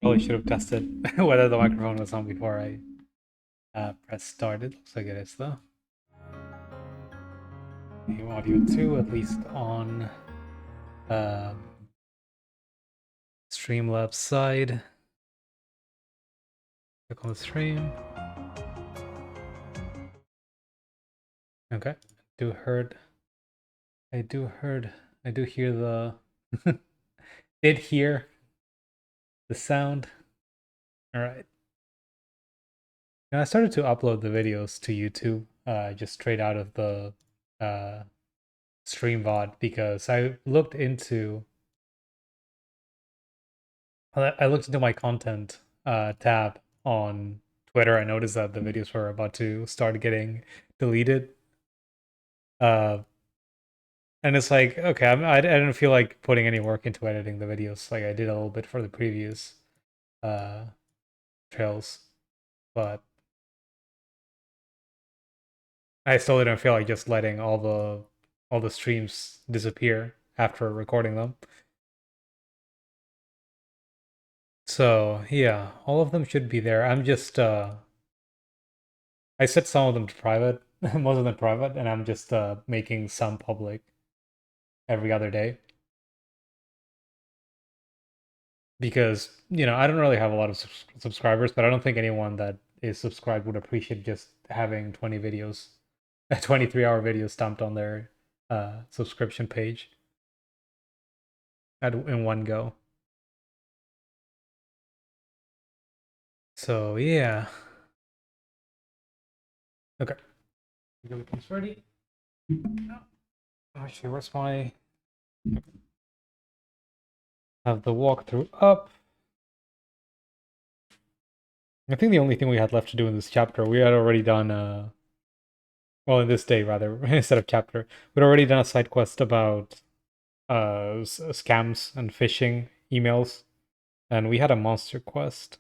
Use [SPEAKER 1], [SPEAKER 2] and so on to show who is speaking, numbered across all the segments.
[SPEAKER 1] Probably should have tested whether the microphone was on before I press started. Looks like it is though. New audio 2, at least on um, Streamlabs side. Click on the stream. Okay. I do hear the did hear the sound. Alright. Now I started to upload the videos to YouTube just straight out of the stream VOD because I looked into my content tab on Twitter. I noticed that the videos were about to start getting deleted. And it's like, okay, I didn't feel like putting any work into editing the videos. Like I did a little bit for the previous trails, but I still didn't feel like just letting all the streams disappear after recording them. So yeah, all of them should be there. I'm just I set some of them to private, most of them private, and I'm just making some public every other day. Because, I don't really have a lot of subscribers, but I don't think anyone that is subscribed would appreciate just having 20 videos, a 23-hour video stamped on their subscription page in one go. So, yeah. Okay. Everything's ready. Actually, where's my... Have the walkthrough up. I think the only thing we had left to do in this chapter, we had already done, well, in this day, rather, instead of chapter, we'd already done a side quest about scams and phishing emails, and we had a monster quest.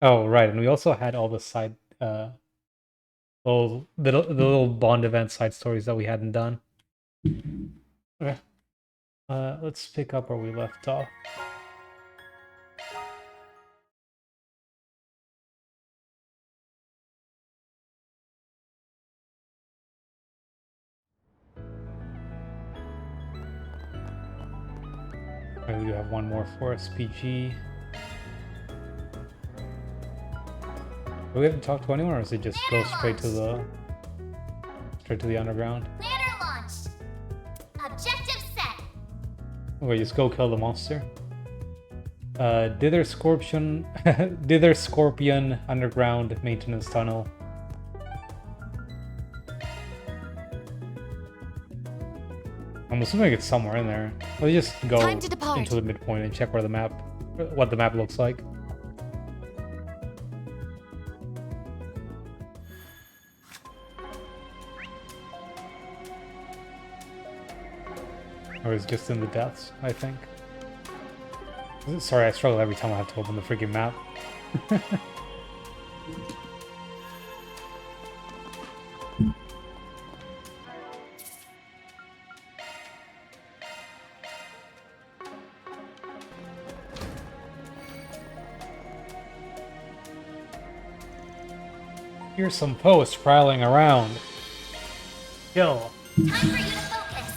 [SPEAKER 1] Oh, right, and we also had all the side, the little Bond event side stories that we hadn't done. Okay. Let's pick up where we left off. We do have one more for SPG. Do we have to talk to anyone, or is it just go straight to the underground?
[SPEAKER 2] Ladder launch. Objective set.
[SPEAKER 1] Okay, just go kill the monster. Dither Scorpion Dither Scorpion underground maintenance tunnel. I'm assuming it's somewhere in there. Let's just go into the midpoint and check what the map looks like. Or it's just in the depths, I think. Sorry, I struggle every time I have to open the freaking map. Here's some posts prowling around. Kill.
[SPEAKER 2] Time for you to focus.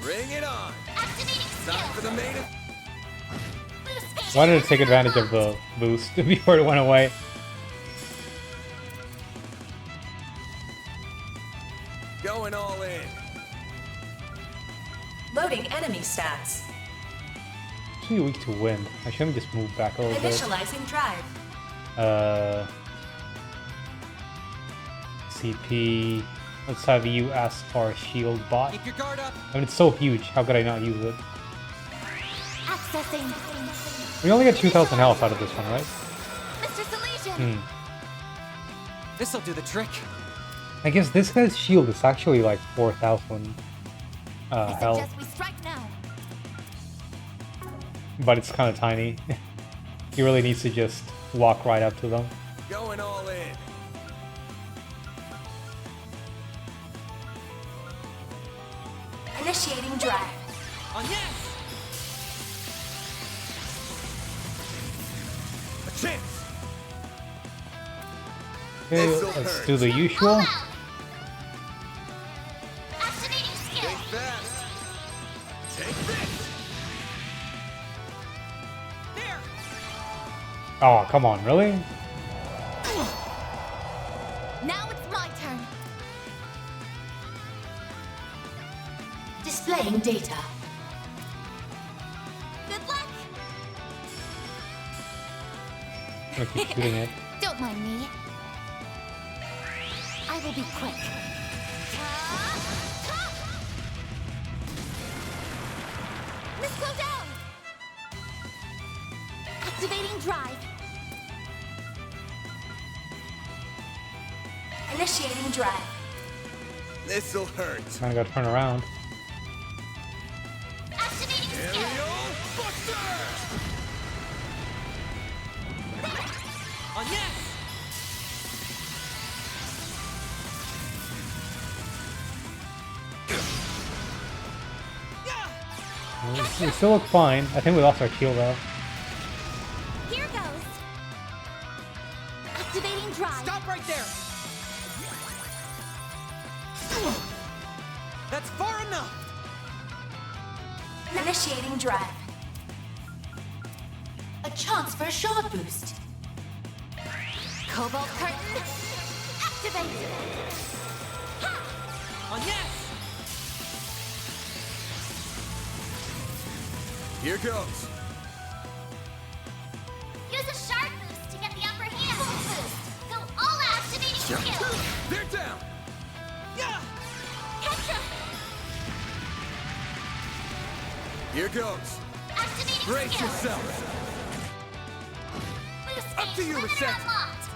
[SPEAKER 3] Bring it on.
[SPEAKER 2] Activating skill.
[SPEAKER 3] Time for the main.
[SPEAKER 1] Why did it take advantage of the boost before it went away?
[SPEAKER 3] Going all in.
[SPEAKER 4] Loading enemy stats.
[SPEAKER 1] Actually weak to wind. I shouldn't just move back a little bit.
[SPEAKER 4] Initializing drive.
[SPEAKER 1] CP. Let's have you ask for a shield bot.
[SPEAKER 3] Keep your guard up.
[SPEAKER 1] I mean, it's so huge. How could I not use it?
[SPEAKER 2] Accessing.
[SPEAKER 1] We only get 2,000 health out of this one, right?
[SPEAKER 2] Mr. Solution.
[SPEAKER 3] This'll do the trick.
[SPEAKER 1] I guess this guy's shield is actually like 4,000 health,
[SPEAKER 2] Suggest we strike now.
[SPEAKER 1] but it's kind of tiny. He really needs to just walk right up to them.
[SPEAKER 3] Going all in.
[SPEAKER 4] Initiating drive.
[SPEAKER 3] On yes! A chance!
[SPEAKER 1] Okay,
[SPEAKER 3] This'll
[SPEAKER 1] let's
[SPEAKER 3] hurt.
[SPEAKER 1] do the usual.
[SPEAKER 2] All out. Activating skill.
[SPEAKER 3] Think fast! Take this! There!
[SPEAKER 1] Oh, come on, really?
[SPEAKER 2] Now it's my turn.
[SPEAKER 4] Displaying data.
[SPEAKER 2] Good luck.
[SPEAKER 1] I'm gonna keep shooting it.
[SPEAKER 2] Don't mind me. I will be quick. Let's go down. Activating drive.
[SPEAKER 4] Initiating drive.
[SPEAKER 3] This'll hurt.
[SPEAKER 1] I gotta turn around.
[SPEAKER 2] Activating skill.
[SPEAKER 3] Aerial Buster! On yes!
[SPEAKER 1] We still look fine. I think we lost our shield though.
[SPEAKER 2] Here goes. Activating drive.
[SPEAKER 3] Stop right there! That's far enough!
[SPEAKER 4] Initiating drive. A chance for a shard boost.
[SPEAKER 2] Cobalt curtain. Activate.
[SPEAKER 3] On yes! Here goes.
[SPEAKER 2] Use a shard boost to get the upper hand. Full boost. Go all out. Activating skill.
[SPEAKER 3] They're down! Yeah!
[SPEAKER 2] Petra.
[SPEAKER 3] Here goes.
[SPEAKER 2] Activating
[SPEAKER 3] Brace
[SPEAKER 2] skill.
[SPEAKER 3] yourself!
[SPEAKER 2] Boost
[SPEAKER 3] Up to
[SPEAKER 2] gauge
[SPEAKER 3] you,
[SPEAKER 2] limiter
[SPEAKER 3] Reset.
[SPEAKER 2] unlocked.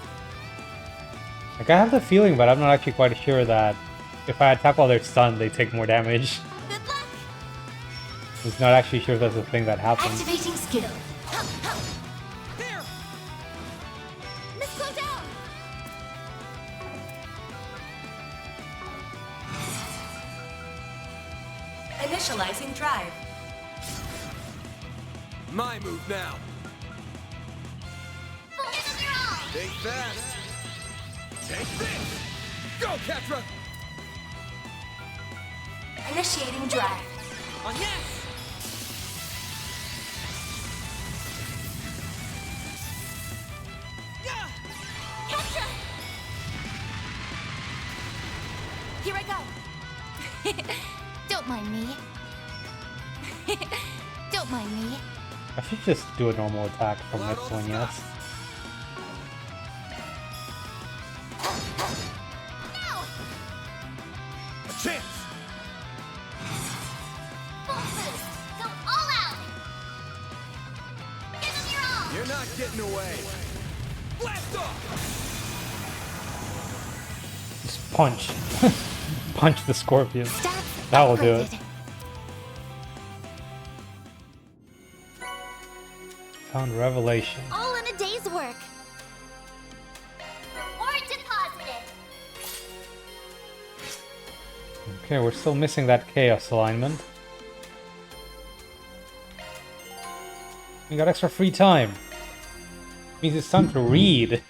[SPEAKER 1] Like, I have the feeling, but I'm not actually quite sure that if I attack while they're stunned, they take more damage.
[SPEAKER 2] Good luck.
[SPEAKER 1] I'm not actually sure if that's a thing that happens.
[SPEAKER 4] Activating skill.
[SPEAKER 3] There!
[SPEAKER 2] Let's go down.
[SPEAKER 4] Initializing drive.
[SPEAKER 3] My move now.
[SPEAKER 2] Give them your all.
[SPEAKER 3] Think fast. Take this! Go, Ketra!
[SPEAKER 4] Initiating drive.
[SPEAKER 3] On yes! Yeah!
[SPEAKER 2] Petra. Here I go. Don't mind me. Don't mind me.
[SPEAKER 1] I should just do a normal attack from this one, yes.
[SPEAKER 2] No.
[SPEAKER 3] A chance!
[SPEAKER 2] Full boost. Go all out. Give them your all.
[SPEAKER 3] You're not getting away. Blast off!
[SPEAKER 1] Just punch. Punch the scorpion.
[SPEAKER 2] Stats
[SPEAKER 1] That will do it.
[SPEAKER 2] upgraded.
[SPEAKER 1] Found revelation.
[SPEAKER 2] All in a day's work. Or deposited.
[SPEAKER 1] Okay, we're still missing that chaos alignment. We got extra free time. Means it's time to read.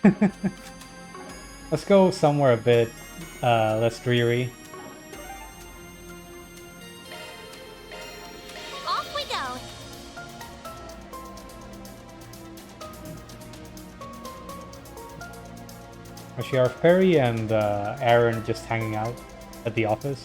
[SPEAKER 1] Let's go somewhere a bit less dreary.
[SPEAKER 2] Off we go.
[SPEAKER 1] Actually, are Ferry and Aaron just hanging out at the office?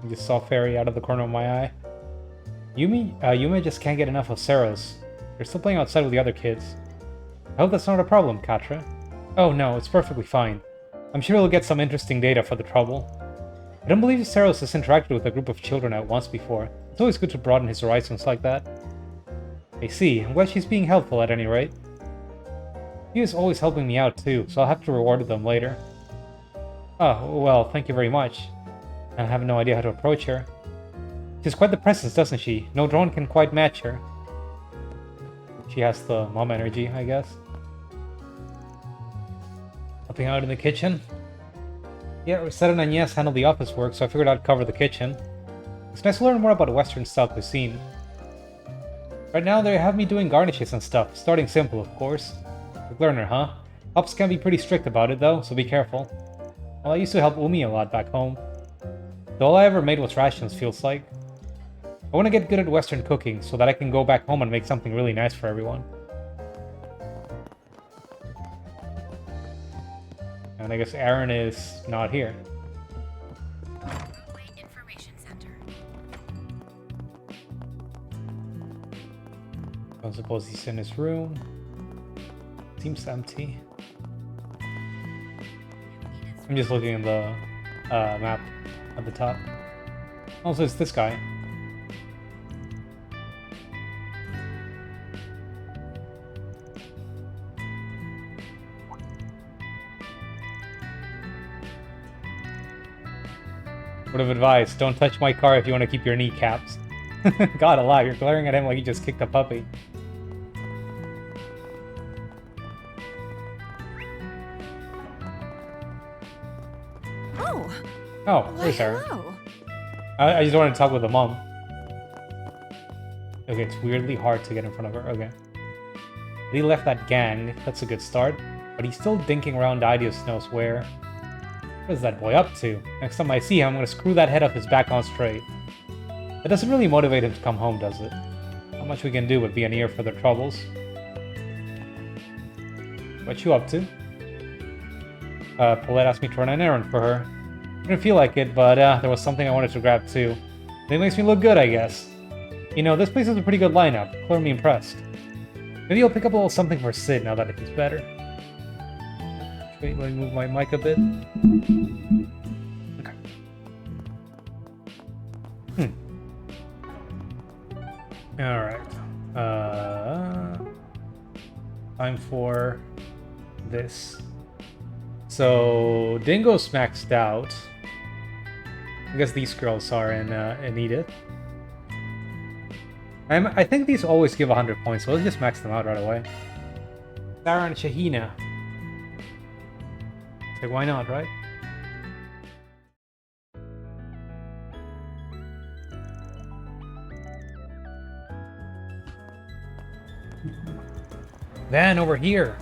[SPEAKER 1] I just saw Ferry out of the corner of my eye. Yume just can't get enough of Seros. They're still playing outside with the other kids. I hope that's not a problem, Katra. Oh no, it's perfectly fine. I'm sure we'll get some interesting data for the trouble. I don't believe Seros has interacted with a group of children at once before. It's always good to broaden his horizons like that. I see. I'm glad she's being helpful at any rate. She is always helping me out too, so I'll have to reward them later. Oh, well, thank you very much. I have no idea how to approach her. She's quite the presence, doesn't she? No drone can quite match her. She has the mom energy, I guess. Helping out in the kitchen. Yeah, Rosetta and Agnes handle the office work, so I figured I'd cover the kitchen. It's nice to learn more about Western style cuisine. Right now, they have me doing garnishes and stuff, starting simple, of course. Quick learner, huh? Ops can be pretty strict about it, though, so be careful. Well, I used to help Umi a lot back home. Though all I ever made was rations, feels like. I want to get good at Western cooking, so that I can go back home and make something really nice for everyone. And I guess Aaron is not here.
[SPEAKER 2] Information Center.
[SPEAKER 1] I suppose he's in his room. Seems empty. I'm just looking at the map at the top. Also, it's this guy. Word of advice, don't touch my car if you want to keep your kneecaps. God alive, you're glaring at him like he just kicked a puppy. Oh, there's Aaron.
[SPEAKER 2] Hello.
[SPEAKER 1] I just wanted to talk with the mom. Okay, it's weirdly hard to get in front of her. Okay. He left that gang. That's a good start. But he's still dinking around Idios knows where. What is that boy up to? Next time I see him, I'm gonna screw that head off his back on straight. That doesn't really motivate him to come home, does it? Not much we can do but be an ear for their troubles. What you up to? Paulette asked me to run an errand for her. Didn't feel like it, but there was something I wanted to grab too. It makes me look good, I guess. You know, this place has a pretty good lineup. Clearly impressed. Maybe I'll pick up a little something for Sid now that he's better. Wait, let me move my mic a bit. Okay. Alright. Time for this. So, Dingo's maxed out. I guess these girls are in Edith. I think these always give 100 points, so let's just max them out right away. Sarah and Shahina. It's like, why not, right? Then over here.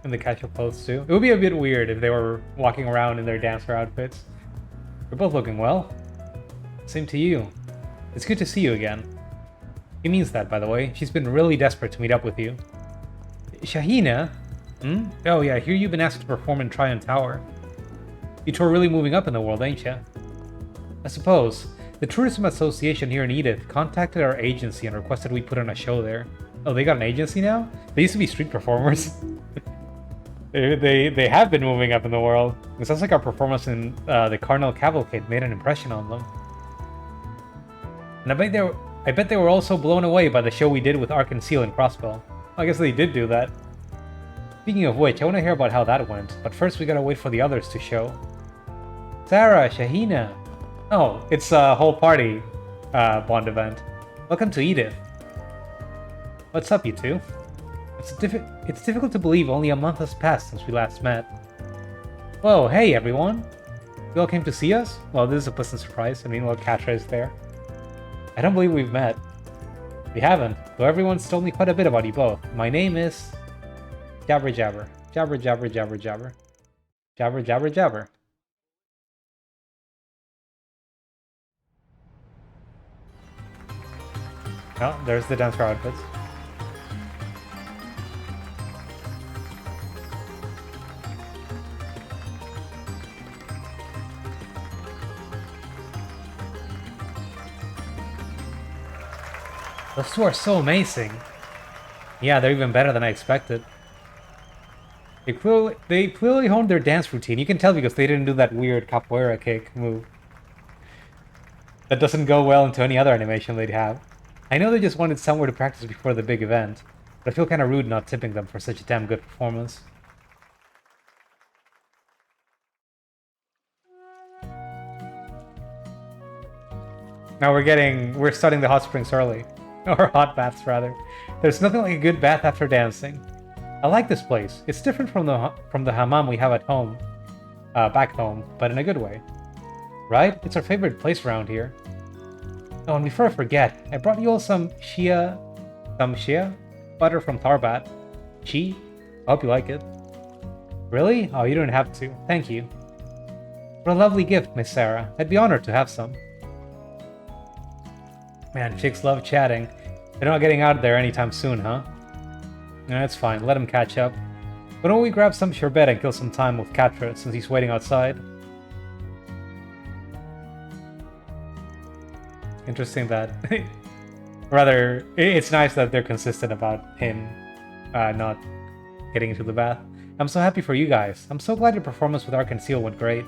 [SPEAKER 1] In the casual clothes too. It would be a bit weird if they were walking around in their dancer outfits. We're both looking well. Same to you. It's good to see you again. He means that, by the way. She's been really desperate to meet up with you. Shahina? Hmm? Oh yeah, I hear you've been asked to perform in Tryon Tower. You two are really moving up in the world, ain't ya? I suppose. The Tourism Association here in Edith contacted our agency and requested we put on a show there. Oh, they got an agency now? They used to be street performers. They have been moving up in the world. It sounds like our performance in the Carnal Cavalcade made an impression on them. And I bet they were also blown away by the show we did with Arc and Seal and Crossbow. I guess they did do that. Speaking of which, I want to hear about how that went, but first we gotta wait for the others to show. Sarah, Shahina. Oh, it's a whole party Bond event. Welcome to Edith. What's up, you two? It's difficult to believe only a month has passed since we last met. Whoa, hey everyone! You all came to see us? Well, this is a pleasant surprise. I mean, well, Katra is there. I don't believe we've met. We haven't, though everyone's told me quite a bit about you both. My name is... Jabber Jabber. Jabber Jabber Jabber Jabber. Jabber Jabber Jabber. Oh, there's the dancer outfits. Those two are so amazing. Yeah, they're even better than I expected. They clearly honed their dance routine. You can tell because they didn't do that weird capoeira kick move. That doesn't go well into any other animation they'd have. I know they just wanted somewhere to practice before the big event, but I feel kinda rude not tipping them for such a damn good performance. Now we're starting the hot springs early. Or hot baths, rather. There's nothing like a good bath after dancing. I like this place. It's different from the hammam we have at home. Back home, but in a good way. Right? It's our favorite place around here. Oh, and before I forget, I brought you all some shea butter from Tarbat. Chi? I hope you like it. Really? Oh, you don't have to. Thank you. What a lovely gift, Miss Sarah. I'd be honored to have some. Man, chicks love chatting. They're not getting out of there anytime soon, huh? No, it's fine. Let him catch up. Why don't we grab some sherbet and kill some time with Catra since he's waiting outside? Interesting that... Rather, it's nice that they're consistent about him not getting into the bath. I'm so happy for you guys. I'm so glad your performance with Ark and Seal went great.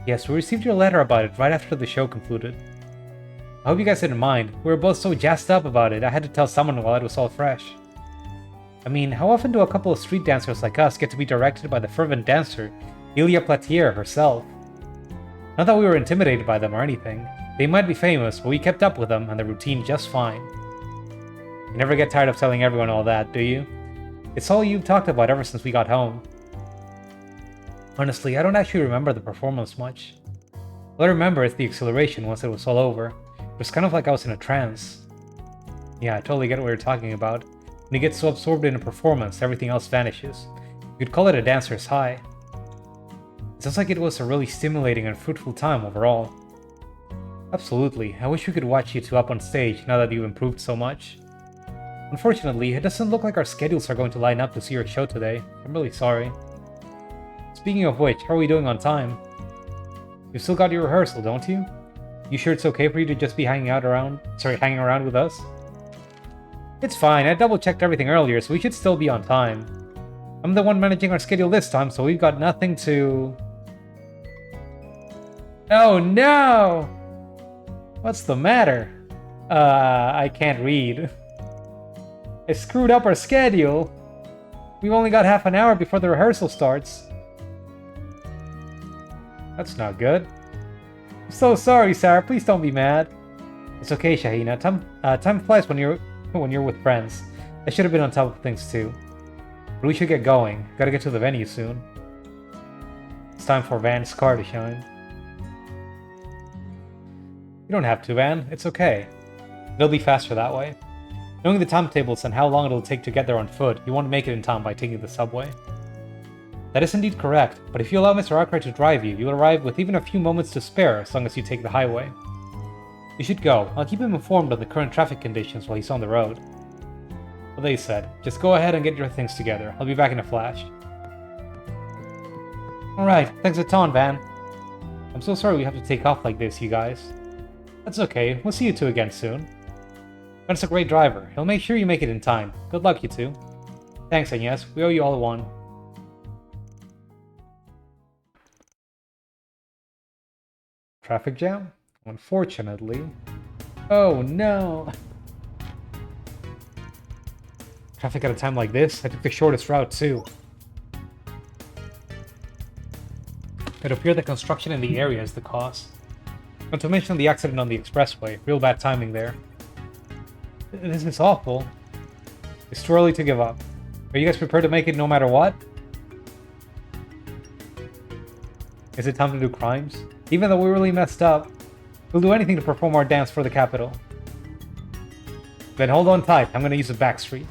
[SPEAKER 1] Yes, we received your letter about it right after the show concluded. I hope you guys didn't mind. We were both so jazzed up about it, I had to tell someone while it was all fresh. I mean, how often do a couple of street dancers like us get to be directed by the fervent dancer, Ilya Platier herself? Not that we were intimidated by them or anything. They might be famous, but we kept up with them and the routine just fine. You never get tired of telling everyone all that, do you? It's all you've talked about ever since we got home. Honestly, I don't actually remember the performance much. All I remember is the exhilaration once it was all over. It was kind of like I was in a trance. Yeah, I totally get what you're talking about. When you get so absorbed in a performance, everything else vanishes. You could call it a dancer's high. It sounds like it was a really stimulating and fruitful time overall. Absolutely, I wish we could watch you two up on stage now that you've improved so much. Unfortunately, it doesn't look like our schedules are going to line up to see your show today. I'm really sorry. Speaking of which, how are we doing on time? You've still got your rehearsal, don't you? You sure it's okay for you to just be hanging around with us? It's fine, I double-checked everything earlier, so we should still be on time. I'm the one managing our schedule this time, so we've got nothing to... Oh no! What's the matter? I can't read. I screwed up our schedule. We've only got half an hour before the rehearsal starts. That's not good. I'm so sorry, Sarah. Please don't be mad. It's okay, Shahina. Time flies when you're with friends. I should have been on top of things too. But we should get going. Gotta get to the venue soon. It's time for Van's car to shine. You don't have to, Van. It's okay. It'll be faster that way. Knowing the timetables and how long it'll take to get there on foot, you won't make it in time by taking the subway. That is indeed correct, but if you allow Mr. Arkwright to drive you, you'll arrive with even a few moments to spare as long as you take the highway. You should go. I'll keep him informed of the current traffic conditions while he's on the road. Well, they said, just go ahead and get your things together. I'll be back in a flash. Alright, thanks a ton, Van. I'm so sorry we have to take off like this, you guys. That's okay, we'll see you two again soon. Van's a great driver. He'll make sure you make it in time. Good luck, you two. Thanks, Agnes. We owe you all one. Traffic jam? Unfortunately. Oh no! Traffic at a time like this? I took the shortest route too. It appeared that construction in the area is the cause. Not to mention the accident on the expressway. Real bad timing there. This is awful. It's too early to give up. Are you guys prepared to make it no matter what? Is it time to do crimes? Even though we really messed up, we'll do anything to perform our dance for the capital. Then hold on tight, I'm gonna use a back street.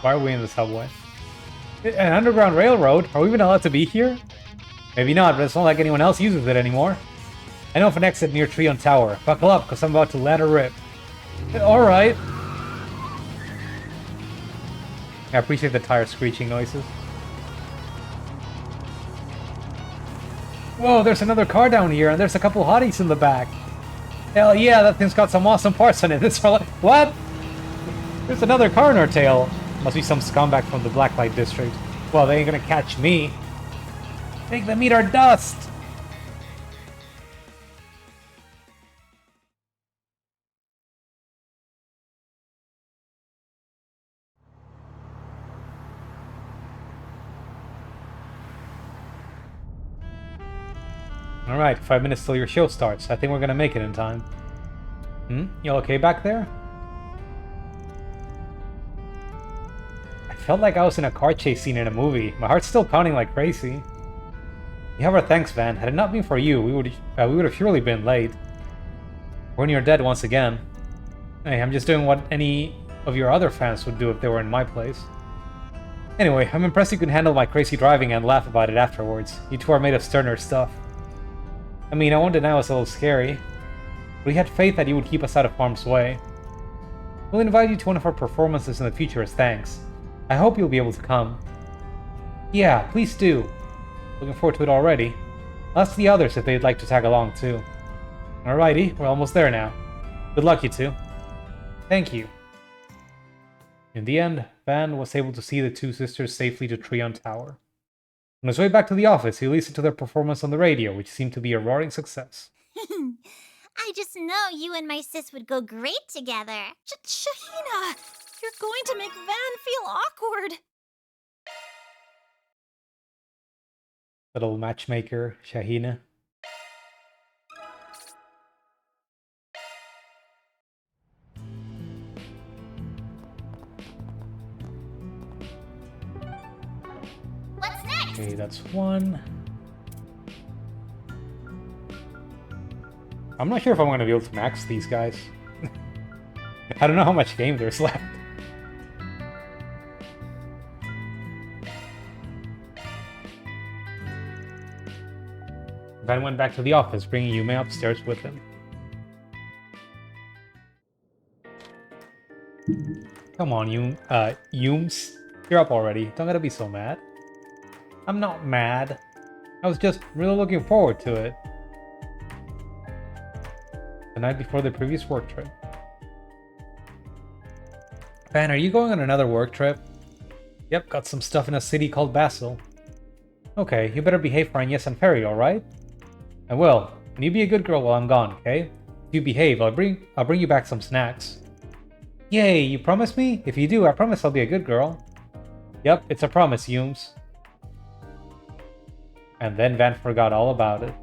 [SPEAKER 1] Why are we in the subway? An underground railroad? Are we even allowed to be here? Maybe not, but it's not like anyone else uses it anymore. I know of an exit near Trion Tower. Buckle up, because I'm about to let her rip. Alright. I appreciate the tire screeching noises. Whoa, there's another car down here, and there's a couple hotties in the back. Hell yeah, that thing's got some awesome parts on it. It's like, what? There's another car in our tail. Must be some scumbag from the Blacklight District. Well, they ain't gonna catch me. Make them eat our dust! Alright, 5 minutes till your show starts. I think we're gonna make it in time. You okay back there? I felt like I was in a car chase scene in a movie. My heart's still pounding like crazy. You have our thanks, Van. Had it not been for you, we would have surely been late. When you're dead once again. Hey, I'm just doing what any of your other fans would do if they were in my place. Anyway, I'm impressed you can handle my crazy driving and laugh about it afterwards. You two are made of sterner stuff. I mean, I won't deny it was a little scary. But we had faith that you would keep us out of harm's way. We'll invite you to one of our performances in the future as thanks. I hope you'll be able to come. Yeah, please do. Looking forward to it already. I'll ask the others if they'd like to tag along too. Alrighty, we're almost there now. Good luck, you two. Thank you. In the end, Van was able to see the two sisters safely to Treon Tower. On his way back to the office, he listened to their performance on the radio, which seemed to be a roaring success.
[SPEAKER 2] I just know you and my sis would go great together.
[SPEAKER 5] Shahina, you're going to make Van feel awkward.
[SPEAKER 1] Little matchmaker, Shahina.
[SPEAKER 2] What's next?
[SPEAKER 1] Okay, that's one. I'm not sure if I'm going to be able to max these guys. I don't know how much game there's left. Van went back to the office, bringing Yume upstairs with him. Come on, Yumes. You're up already. Don't gotta be so mad. I'm not mad. I was just really looking forward to it. The night before the previous work trip. Van, are you going on another work trip? Yep, got some stuff in a city called Basel. Okay, you better behave for Agnes and Ferry, alright? I will. And you be a good girl while I'm gone, okay? If you behave, I'll bring you back some snacks. Yay, you promise me? If you do, I promise I'll be a good girl. Yep, it's a promise, Yumes. And then Van forgot all about it.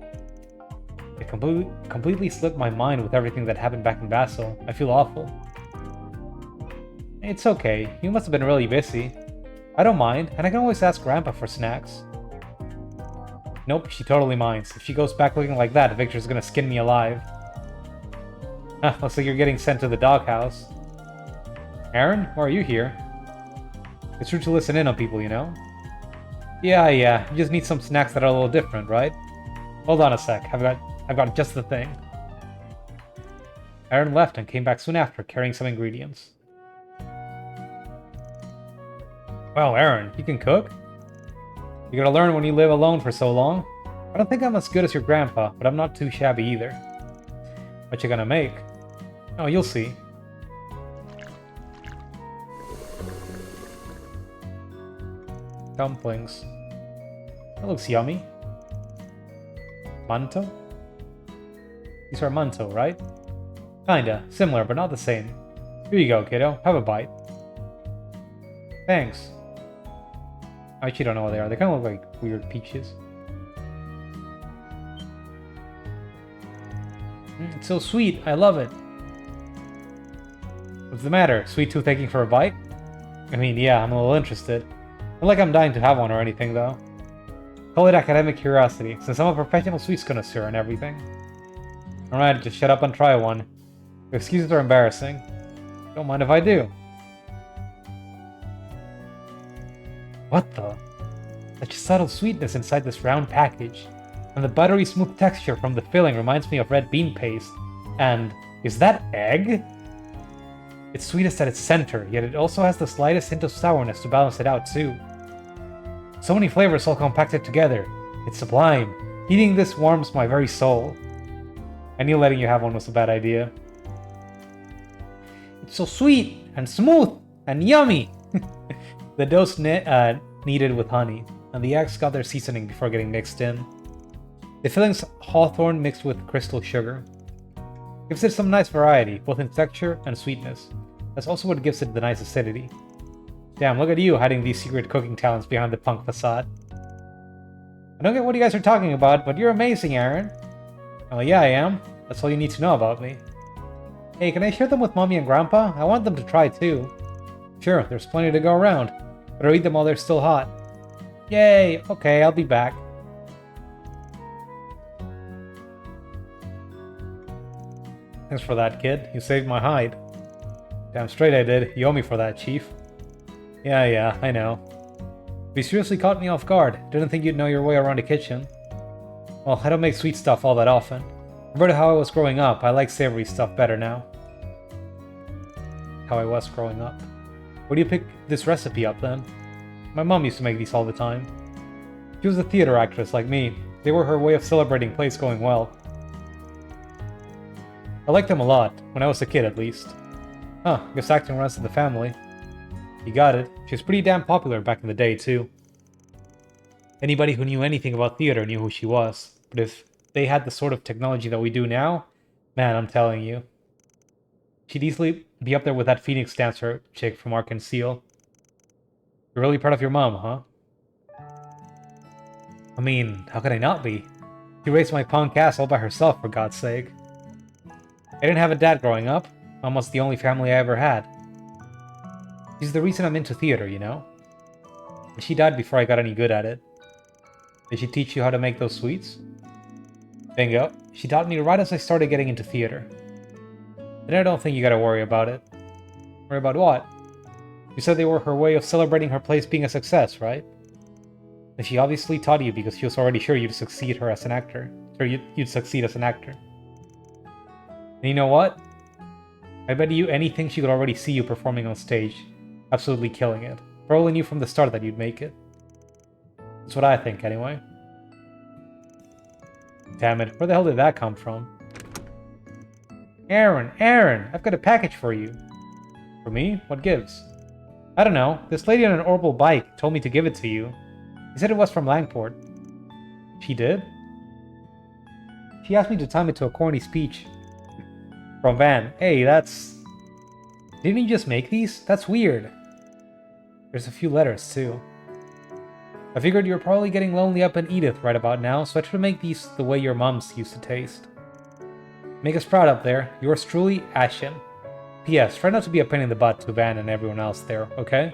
[SPEAKER 1] It completely slipped my mind with everything that happened back in Basel. I feel awful. It's okay, you must have been really busy. I don't mind, and I can always ask Grandpa for snacks. Nope, she totally minds. If she goes back looking like that, Victor's gonna skin me alive. Looks like you're getting sent to the doghouse. Aaron, why are you here? It's rude to listen in on people, you know? Yeah, you just need some snacks that are a little different, right? Hold on a sec, I've got just the thing. Aaron left and came back soon after, carrying some ingredients. Wow, Aaron, you can cook? You gotta learn when you live alone for so long. I don't think I'm as good as your grandpa, but I'm not too shabby either. What you gonna make? Oh, you'll see. Dumplings. That looks yummy. Manto? These are manto, right? Kinda. Similar, but not the same. Here you go, kiddo. Have a bite. Thanks. I actually don't know what they are. They kind of look like weird peaches. It's so sweet. I love it. What's the matter? Sweet tooth aching for a bite? I mean, yeah, I'm a little interested. Not like I'm dying to have one or anything, though. Call it academic curiosity, since I'm a professional sweets connoisseur and everything. Alright, just shut up and try one. Your excuses are embarrassing. Don't mind if I do. What the? Such subtle sweetness inside this round package. And the buttery smooth texture from the filling reminds me of red bean paste. And is that egg? It's sweetest at its center, yet it also has the slightest hint of sourness to balance it out too. So many flavors all compacted together. It's sublime. Eating this warms my very soul. I knew letting you have one was a bad idea. It's so sweet and smooth and yummy. The dough's kneaded with honey, and the eggs got their seasoning before getting mixed in. The filling's hawthorn mixed with crystal sugar. Gives it some nice variety, both in texture and sweetness. That's also what gives it the nice acidity. Damn, look at you hiding these secret cooking talents behind the punk facade. I don't get what you guys are talking about, but you're amazing, Aaron. Oh yeah, I am. That's all you need to know about me. Hey, can I share them with Mommy and Grandpa? I want them to try too. Sure, there's plenty to go around. Better eat them while they're still hot. Yay! Okay, I'll be back. Thanks for that, kid. You saved my hide. Damn straight I did. You owe me for that, Chief. Yeah, I know. You seriously caught me off guard. Didn't think you'd know your way around the kitchen. Well, I don't make sweet stuff all that often. Compared to how I was growing up, I like savory stuff better now. How I was growing up. Where do you pick this recipe up then? My mom used to make these all the time. She was a theater actress like me. They were her way of celebrating plays going well. I liked them a lot, when I was a kid at least. Huh, guess acting runs in the family. You got it. She was pretty damn popular back in the day too. Anybody who knew anything about theater knew who she was. But if they had the sort of technology that we do now, man, I'm telling you. She'd easily be up there with that Phoenix dancer chick from Ark and Seal. You're really proud of your mom, huh? I mean, how could I not be? She raised my punk ass all by herself, for God's sake. I didn't have a dad growing up. Mom was the only family I ever had. She's the reason I'm into theater, you know? And she died before I got any good at it. Did she teach you how to make those sweets? Bingo. She taught me right as I started getting into theater. Then I don't think you gotta worry about it. Worry about what? You said they were her way of celebrating her plays being a success, right? And she obviously taught you because she was already sure you'd succeed her as an actor. Or you'd succeed as an actor. And you know what? I bet you anything she could already see you performing on stage. Absolutely killing it. Probably knew from the start that you'd make it. That's what I think, anyway. Damn it, where the hell did that come from? Aaron, I've got a package for you. For me? What gives? I don't know. This lady on an orbital bike told me to give it to you. She said it was from Langport. She did? She asked me to time it to a corny speech. From Van. Hey, that's... Didn't you just make these? That's weird. There's a few letters, too. I figured you were probably getting lonely up in Edith right about now, so I tried to make these the way your mums used to taste. Make us proud up there. Yours truly, Ashen. P.S. Try not to be a pain in the butt to Van and everyone else there, okay?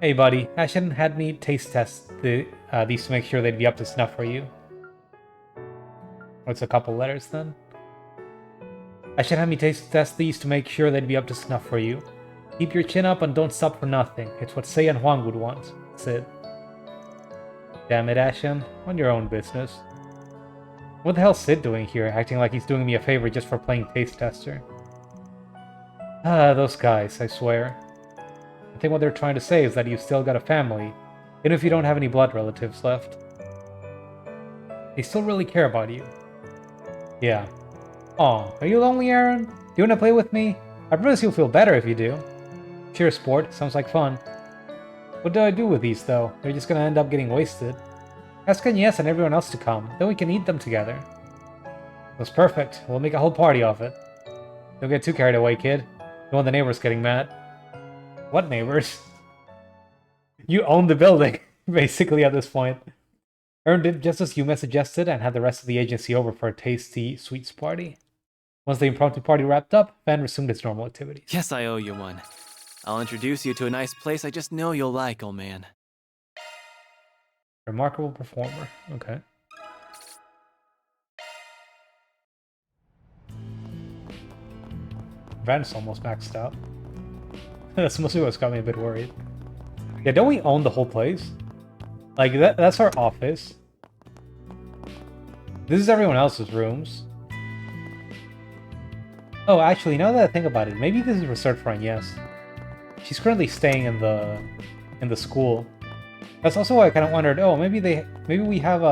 [SPEAKER 1] Hey buddy, Ashen had me taste test these to make sure they'd be up to snuff for you. What's a couple letters then? Ashen had me taste test these to make sure they'd be up to snuff for you. Keep your chin up and don't stop for nothing. It's what Sei and Huang would want. That's it. Damn it, Ashen. On your own business. What the hell's Sid doing here, acting like he's doing me a favor just for playing taste tester? Ah, those guys, I swear. I think what they're trying to say is that you've still got a family, even if you don't have any blood relatives left. They still really care about you. Yeah. Aw, are you lonely, Aaron? Do you want to play with me? I promise you'll feel better if you do. Sure, sport. Sounds like fun. What do I do with these, though? They're just gonna end up getting wasted. Ask Agnes and everyone else to come, then we can eat them together. That's perfect. We'll make a whole party of it. Don't get too carried away, kid. Don't want the neighbors getting mad. What neighbors? You own the building, basically, at this point. Aaron did just as Yume suggested and had the rest of the agency over for a tasty sweets party. Once the impromptu party wrapped up, Van resumed its normal activities.
[SPEAKER 6] Yes, I owe you one. I'll introduce you to a nice place I just know you'll like, old man.
[SPEAKER 1] Remarkable performer. Okay. Van's almost maxed out. That's mostly what's got me a bit worried. Yeah, don't we own the whole place? Like, that's our office. This is everyone else's rooms. Oh, actually, now that I think about it, maybe this is reserved for Agnes. She's currently staying in the school. That's also why I kind of wondered, oh, maybe we have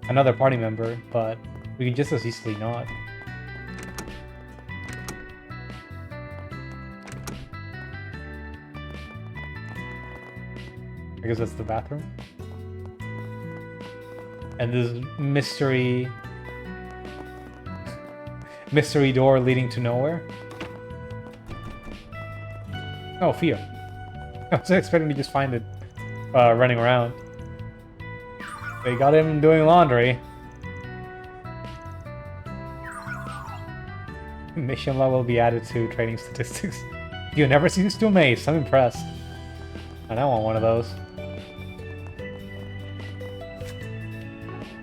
[SPEAKER 1] another party member, but we can just as easily not. I guess that's the bathroom. And this mystery door leading to nowhere. Oh, Fia. I was expecting to just find it running around. They got him doing laundry. Mission level will be added to training statistics. You never cease to amaze. I'm impressed. And I want one of those.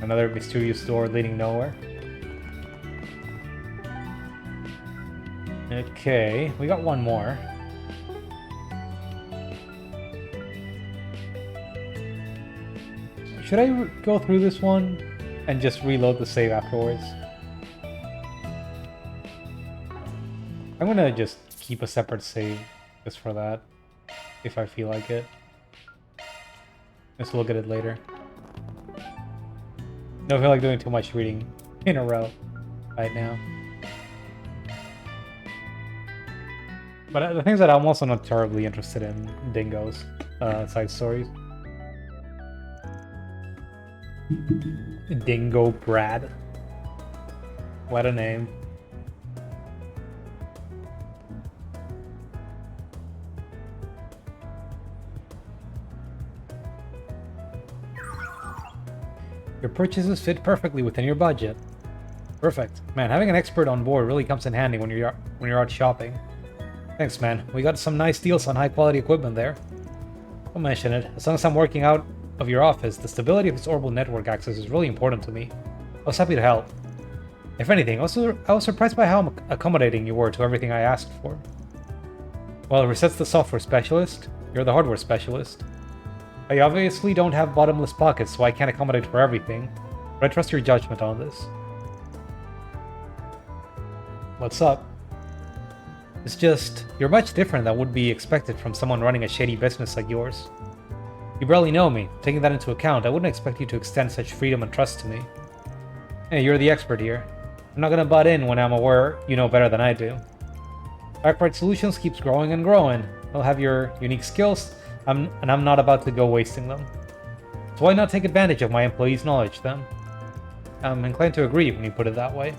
[SPEAKER 1] Another mysterious door leading nowhere. Okay, we got one more. Should I go through this one and just reload the save afterwards? I'm gonna just keep a separate save just for that, if I feel like it. Let's look at it later. Don't feel like doing too much reading in a row right now. But the things that I'm also not terribly interested in, Dingo's side stories. Dingo Brad. What a name. Your purchases fit perfectly within your budget. Perfect. Man, having an expert on board really comes in handy when you're out shopping. Thanks, man. We got some nice deals on high-quality equipment there. Don't mention it. As long as I'm working out of your office, the stability of its orbital network access is really important to me. I was happy to help. If anything, I was surprised by how accommodating you were to everything I asked for. Well, Reset's the software specialist. You're the hardware specialist. I obviously don't have bottomless pockets, so I can't accommodate for everything, but I trust your judgment on this. What's up? It's just, you're much different than would be expected from someone running a shady business like yours. You barely know me. Taking that into account, I wouldn't expect you to extend such freedom and trust to me. Hey, you're the expert here. I'm not gonna butt in when I'm aware you know better than I do. Backbright Solutions keeps growing and growing. You'll have your unique skills, and I'm not about to go wasting them. So why not take advantage of my employees' knowledge then? I'm inclined to agree when you put it that way.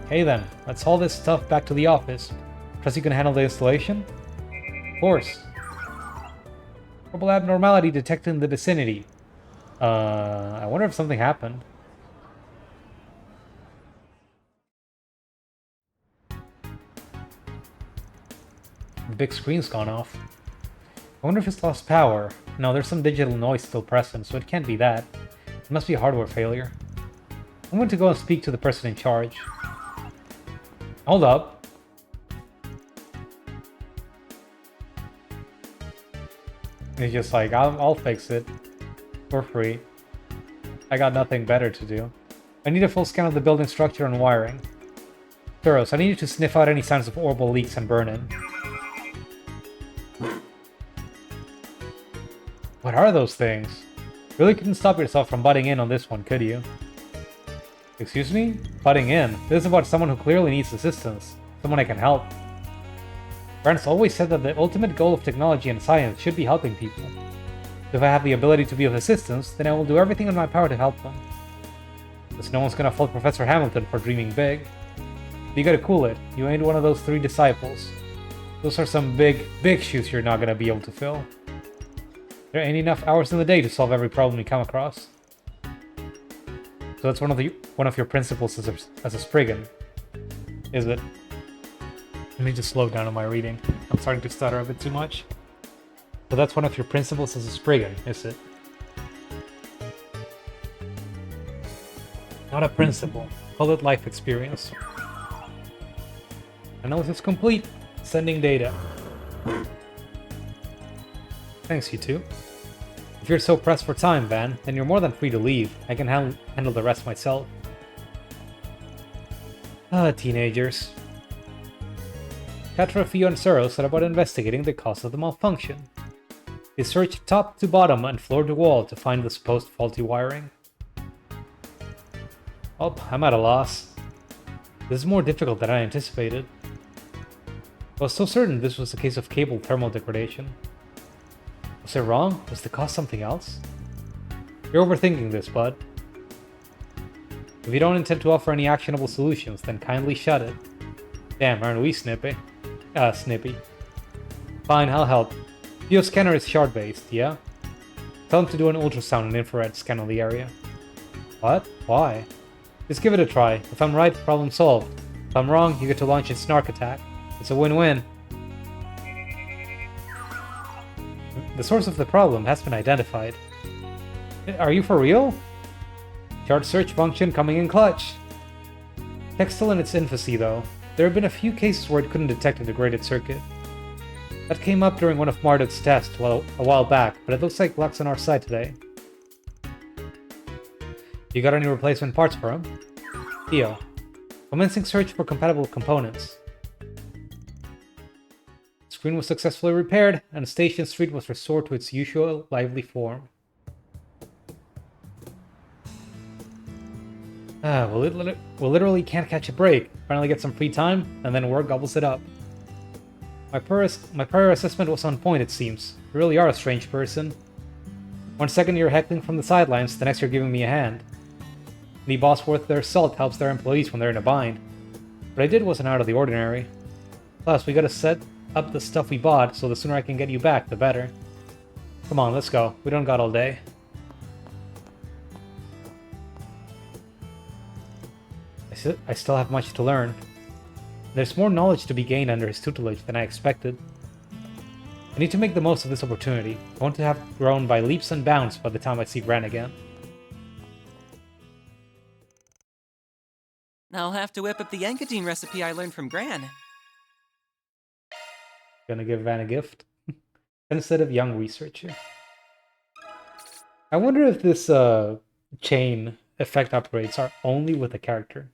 [SPEAKER 1] Hey then, let's haul this stuff back to the office. Trust you can handle the installation? Of course. Horrible abnormality detected in the vicinity. I wonder if something happened. The big screen's gone off. I wonder if it's lost power. No, there's some digital noise still present, so it can't be that. It must be a hardware failure. I'm going to go and speak to the person in charge. Hold up. He's just like, I'll fix it. For free. I got nothing better to do. I need a full scan of the building structure and wiring. Thuros, I need you to sniff out any signs of orbital leaks and burn-in. What are those things? Really couldn't stop yourself from butting in on this one, could you? Excuse me? Butting in? This is about someone who clearly needs assistance. Someone I can help. Friends always said that the ultimate goal of technology and science should be helping people. If I have the ability to be of assistance, then I will do everything in my power to help them. Because no one's gonna fault Professor Hamilton for dreaming big. But you gotta cool it. You ain't one of those 3 disciples. Those are some big shoes you're not gonna be able to fill. There ain't enough hours in the day to solve every problem you come across. So that's one of your principles as a Spriggan, is it? Let me just slow down on my reading. I'm starting to stutter a bit too much. So that's one of your principles as a Spriggan, is it? Not a principle. Call it life experience. Analysis complete. Sending data. Thanks, you two. If you're so pressed for time, Van, then you're more than free to leave. I can handle the rest myself. Ah, teenagers. Catra, Theo, and Suro set about investigating the cause of the malfunction. They searched top to bottom and floor to wall to find the supposed faulty wiring. Oh, I'm at a loss. This is more difficult than I anticipated. I was so certain this was a case of cable thermal degradation. Was it wrong? Was the cause something else? You're overthinking this, bud. If you don't intend to offer any actionable solutions, then kindly shut it. Damn, aren't we snippy? Snippy. Fine, I'll help. Your scanner is shard-based, yeah? Tell him to do an ultrasound and infrared scan on the area. What? Why? Just give it a try. If I'm right, problem solved. If I'm wrong, you get to launch a snark attack. It's a win-win. The source of the problem has been identified. Are you for real? Chart search function coming in clutch. Tech's still in its infancy though. There have been a few cases where it couldn't detect a degraded circuit. That came up during one of Marduk's tests a while back, but it looks like luck's on our side today. You got any replacement parts for him? Theo. Commencing search for compatible components. The screen was successfully repaired, and Station Street was restored to its usual lively form. We literally can't catch a break. Finally get some free time, and then work gobbles it up. My prior assessment was on point, it seems. You really are a strange person. 1 second you're heckling from the sidelines, the next you're giving me a hand. Any boss worth their salt helps their employees when they're in a bind. What I did wasn't out of the ordinary. Plus, we gotta set up the stuff we bought, so the sooner I can get you back, the better. Come on, let's go. We don't got all day. I still have much to learn. There's more knowledge to be gained under his tutelage than I expected. I need to make the most of this opportunity. I want to have grown by leaps and bounds by the time I see Gran again.
[SPEAKER 7] I'll have to whip up the Yankadine recipe I learned from Gran.
[SPEAKER 1] Gonna give Van a gift? Sensitive young researcher. I wonder if this chain effect upgrades are only with the character.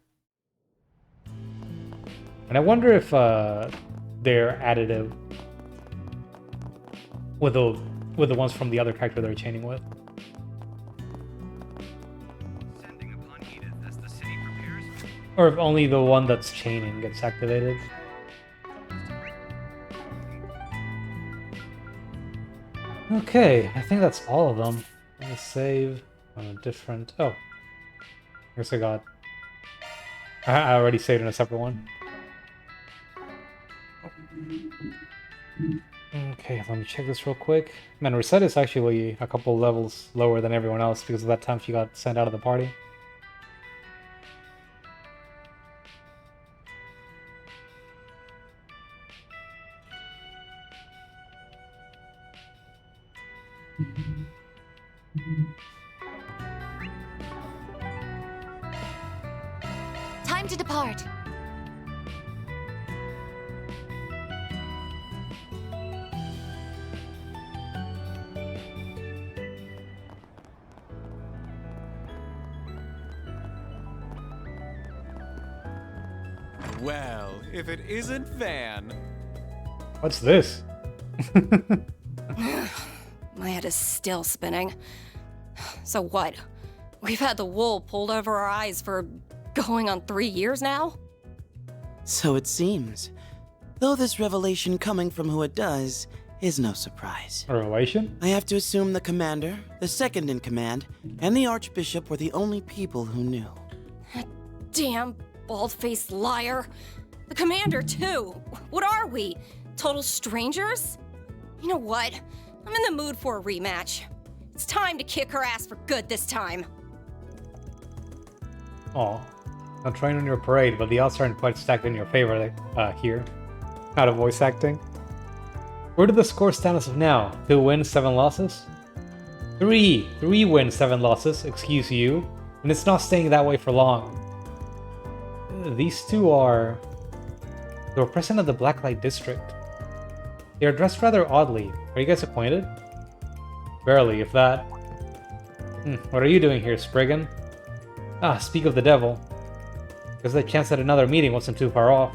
[SPEAKER 1] And I wonder if they're additive with the ones from the other character they're chaining with. Or if only the one that's chaining gets activated. Okay, I think that's all of them. Let me save on a different... Oh. I guess I already saved in a separate one. Okay, let me check this real quick. Man, Reset is actually a couple levels lower than everyone else because of that time she got sent out of the party.
[SPEAKER 2] Time to depart.
[SPEAKER 3] Well, if it isn't Van.
[SPEAKER 1] What's this?
[SPEAKER 8] My head is still spinning. So what? We've had the wool pulled over our eyes for going on 3 years now?
[SPEAKER 9] So it seems. Though this revelation coming from who it does is no surprise.
[SPEAKER 1] A relation?
[SPEAKER 9] I have to assume the commander, the second in command, and the archbishop were the only people who knew.
[SPEAKER 8] Damn bald-faced liar. The commander, too. What are we? Total strangers? You know what? I'm in the mood for a rematch. It's time to kick her ass for good this time.
[SPEAKER 1] Aw. Not trying on your parade, but the odds aren't quite stacked in your favor here. Out of voice acting. Where do the scores stand as of now? 2 wins, 7 losses? 3 wins, 7 losses, excuse you. And it's not staying that way for long. These two they were present at the Blacklight District. They are dressed rather oddly. Are you guys acquainted? Barely, if that. What are you doing here, Spriggan? Ah, speak of the devil. Because the chance at another meeting wasn't too far off.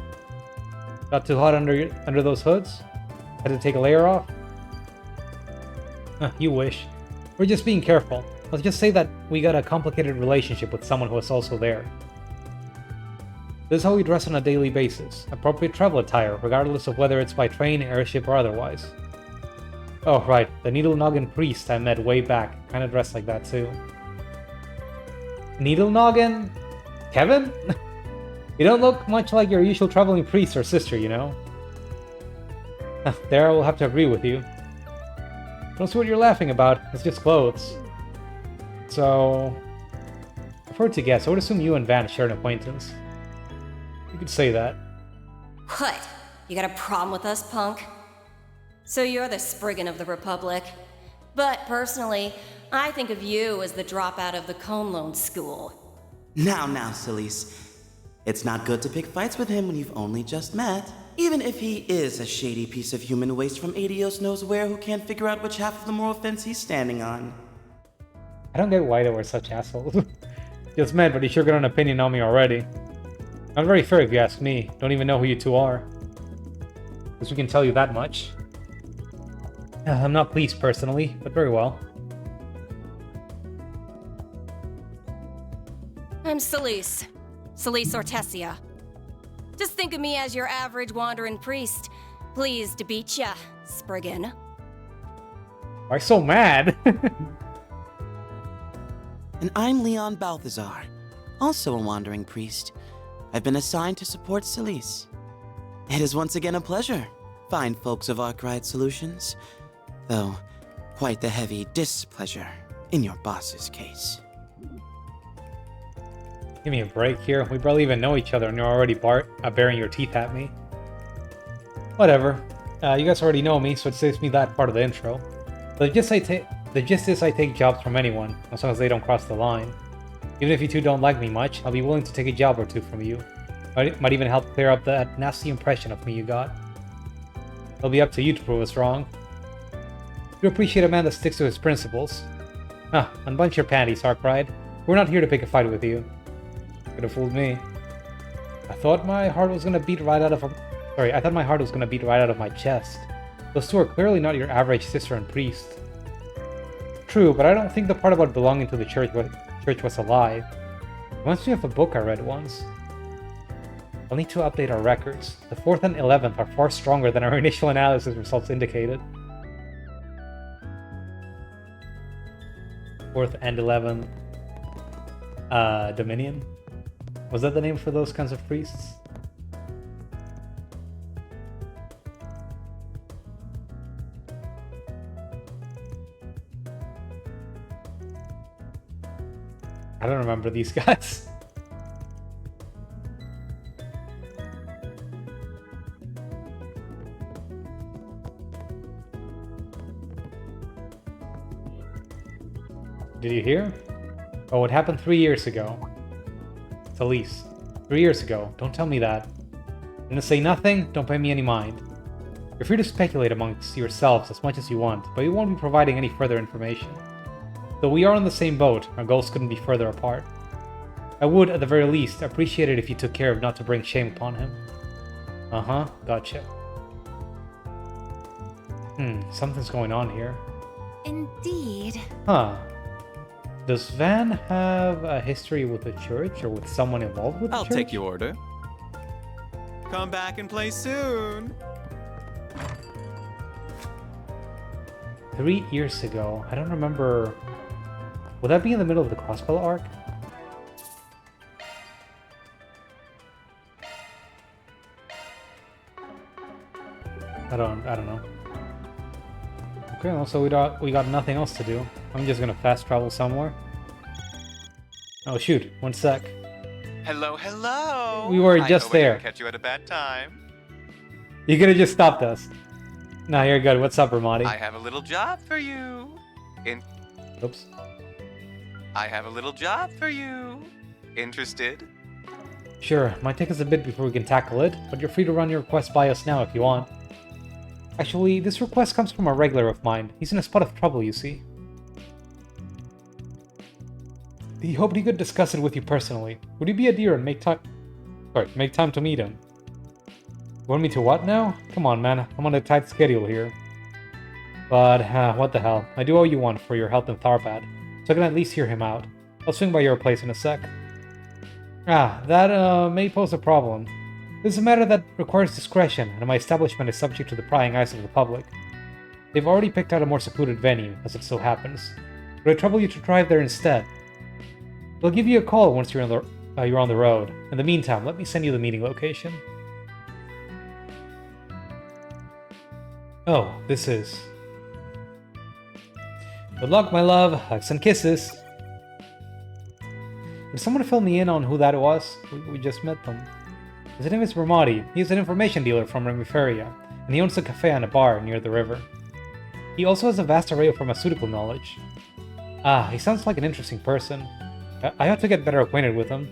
[SPEAKER 1] Got too hot under those hoods? Had to take a layer off? You wish. We're just being careful. Let's just say that we got a complicated relationship with someone who was also there. This is how we dress on a daily basis. Appropriate travel attire, regardless of whether it's by train, airship, or otherwise. Oh, right. The Needle Noggin priest I met way back. Kinda dressed like that, too. Needle Noggin? Kevin? You don't look much like your usual traveling priest or sister, you know? There I will have to agree with you. Don't see what you're laughing about. It's just clothes. So, if I were to guess, I would assume you and Van share an acquaintance. You could say that.
[SPEAKER 8] What? You got a problem with us, punk? So you're the Spriggan of the Republic. But personally, I think of you as the dropout of the Cone Loan School.
[SPEAKER 9] Now, Celise. It's not good to pick fights with him when you've only just met. Even if he is a shady piece of human waste from Adios knows where who can't figure out which half of the moral fence he's standing on.
[SPEAKER 1] I don't get why they were such assholes. Just met, but he sure got an opinion on me already. Not very fair if you ask me. Don't even know who you two are. Guess we can tell you that much. I'm not pleased personally, but very well.
[SPEAKER 8] I'm Celise. Celise Ortesia. Just think of me as your average wandering priest. Pleased to beat ya, Spriggan.
[SPEAKER 1] Why so mad?
[SPEAKER 9] And I'm Leon Balthazar, also a wandering priest. I've been assigned to support Celise. It is once again a pleasure, fine folks of Arkwright Solutions. Though, quite the heavy displeasure in your boss's case.
[SPEAKER 1] Give me a break here. We barely even know each other and you're already baring your teeth at me. Whatever. You guys already know me, so it saves me that part of the intro. The gist is I take jobs from anyone, as long as they don't cross the line. Even if you two don't like me much, I'll be willing to take a job or two from you. Might even help clear up that nasty impression of me you got. It'll be up to you to prove us wrong. You appreciate a man that sticks to his principles. Unbunch your panties, Arkwright. We're not here to pick a fight with you. Could have fooled me. I thought my heart was gonna beat right out of my chest. Those two are clearly not your average sister and priest. True, but I don't think the part about belonging to the church was a lie. It reminds me of a book I read once. I'll need to update our records. The 4th and 11th are far stronger than our initial analysis results indicated. 4th and 11th... Dominion? Was that the name for those kinds of priests? I don't remember these guys. Did you hear? Oh, it happened 3 years ago. Celise. 3 years ago. Don't tell me that. Gonna say nothing? Don't pay me any mind. You're free to speculate amongst yourselves as much as you want, but you won't be providing any further information. Though we are on the same boat, our goals couldn't be further apart. I would, at the very least, appreciate it if you took care of not to bring shame upon him. Gotcha. Something's going on here.
[SPEAKER 5] Indeed.
[SPEAKER 1] Huh. Does Van have a history with the church or with someone involved with the church?
[SPEAKER 6] I'll take your order. Come back and play soon.
[SPEAKER 1] 3 years ago. I don't remember. Would that be in the middle of the Crossbell arc? I don't know. Okay, well, so we got nothing else to do. I'm just gonna fast travel somewhere. Oh shoot, 1 sec.
[SPEAKER 10] Hello.
[SPEAKER 1] We were
[SPEAKER 10] I
[SPEAKER 1] just
[SPEAKER 10] hope I
[SPEAKER 1] there.
[SPEAKER 10] didn't catch you at a bad time.
[SPEAKER 1] You could have just stopped us. Nah, you're good. What's up, Ramadi?
[SPEAKER 10] I have a little job for you.
[SPEAKER 1] Oops.
[SPEAKER 10] I have a little job for you. Interested?
[SPEAKER 1] Sure, might take us a bit before we can tackle it, but you're free to run your request by us now if you want. Actually, this request comes from a regular of mine. He's in a spot of trouble, you see. He hoped he could discuss it with you personally. Would you be a dear and make time to meet him? You want me to what now? Come on, man. I'm on a tight schedule here. But, what the hell. I do owe you one for your help in Tharpad, so I can at least hear him out. I'll swing by your place in a sec. That may pose a problem. This is a matter that requires discretion, and my establishment is subject to the prying eyes of the public. They've already picked out a more secluded venue, as it so happens. Would I trouble you to drive there instead? They'll give you a call once you're on the road. In the meantime, let me send you the meeting location. Oh, this is... Good luck, my love. Hugs and kisses. Did someone fill me in on who that was? We just met them. His name is Ramadi. He's an information dealer from Remiferia, and he owns a cafe and a bar near the river. He also has a vast array of pharmaceutical knowledge. Ah, he sounds like an interesting person. I ought to get better acquainted with him.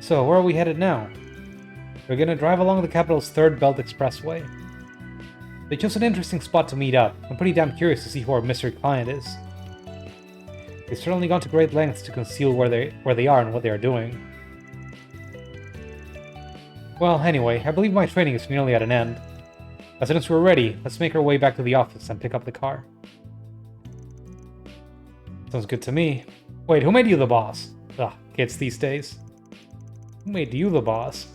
[SPEAKER 1] So, where are we headed now? We're gonna drive along the capital's third belt expressway. They chose an interesting spot to meet up. I'm pretty damn curious to see who our mystery client is. They've certainly gone to great lengths to conceal where they are and what they are doing. Well, anyway, I believe my training is nearly at an end. As soon as we're ready, let's make our way back to the office and pick up the car. Sounds good to me. Wait, who made you the boss? Ugh, kids these days. Who made you the boss?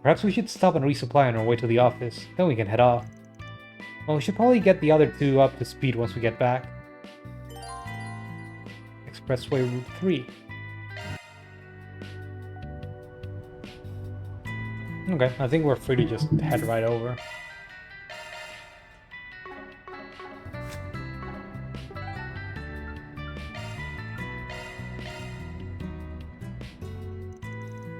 [SPEAKER 1] Perhaps we should stop and resupply on our way to the office, then we can head off. Well, we should probably get the other two up to speed once we get back. Expressway Route 3. Okay, I think we're free to just head right over.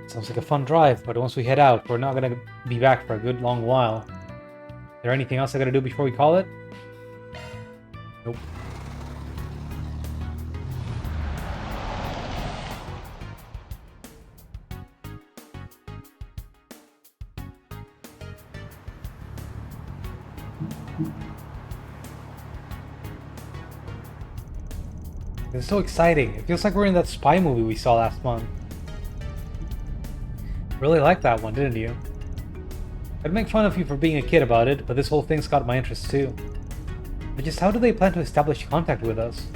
[SPEAKER 1] Sounds like a fun drive, but once we head out, we're not gonna be back for a good long while. Is there anything else I gotta do before we call it? Nope. It's so exciting. It feels like we're in that spy movie we saw last month. Really liked that one, didn't you? I'd make fun of you for being a kid about it, but this whole thing's got my interest too. But just how do they plan to establish contact with us?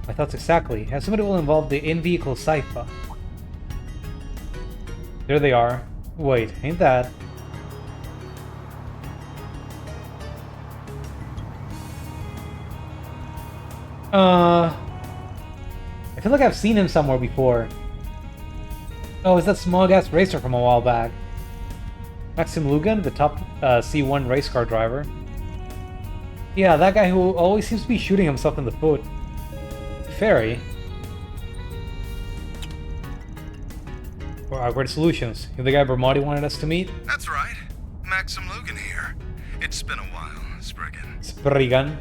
[SPEAKER 1] My thoughts exactly. I assume it will involve the in-vehicle cipher. There they are. Wait, ain't that? I feel like I've seen him somewhere before. Oh, it's that smug-ass racer from a while back. Maxim Lugan, the top C1 race car driver. Yeah, that guy who always seems to be shooting himself in the foot. Fairy. Or Awkward Solutions. You're the guy Bermati wanted us to meet?
[SPEAKER 3] That's right. Maxim Lugan here. It's been a while, Spriggan.
[SPEAKER 1] Spriggan.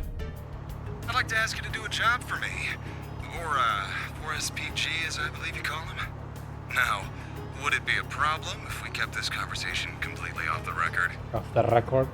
[SPEAKER 3] I'd like to ask you to do a job for me. Or, 4SPG, as I believe you call him. Now, would it be a problem if we kept this conversation completely off the record?
[SPEAKER 1] Off the record?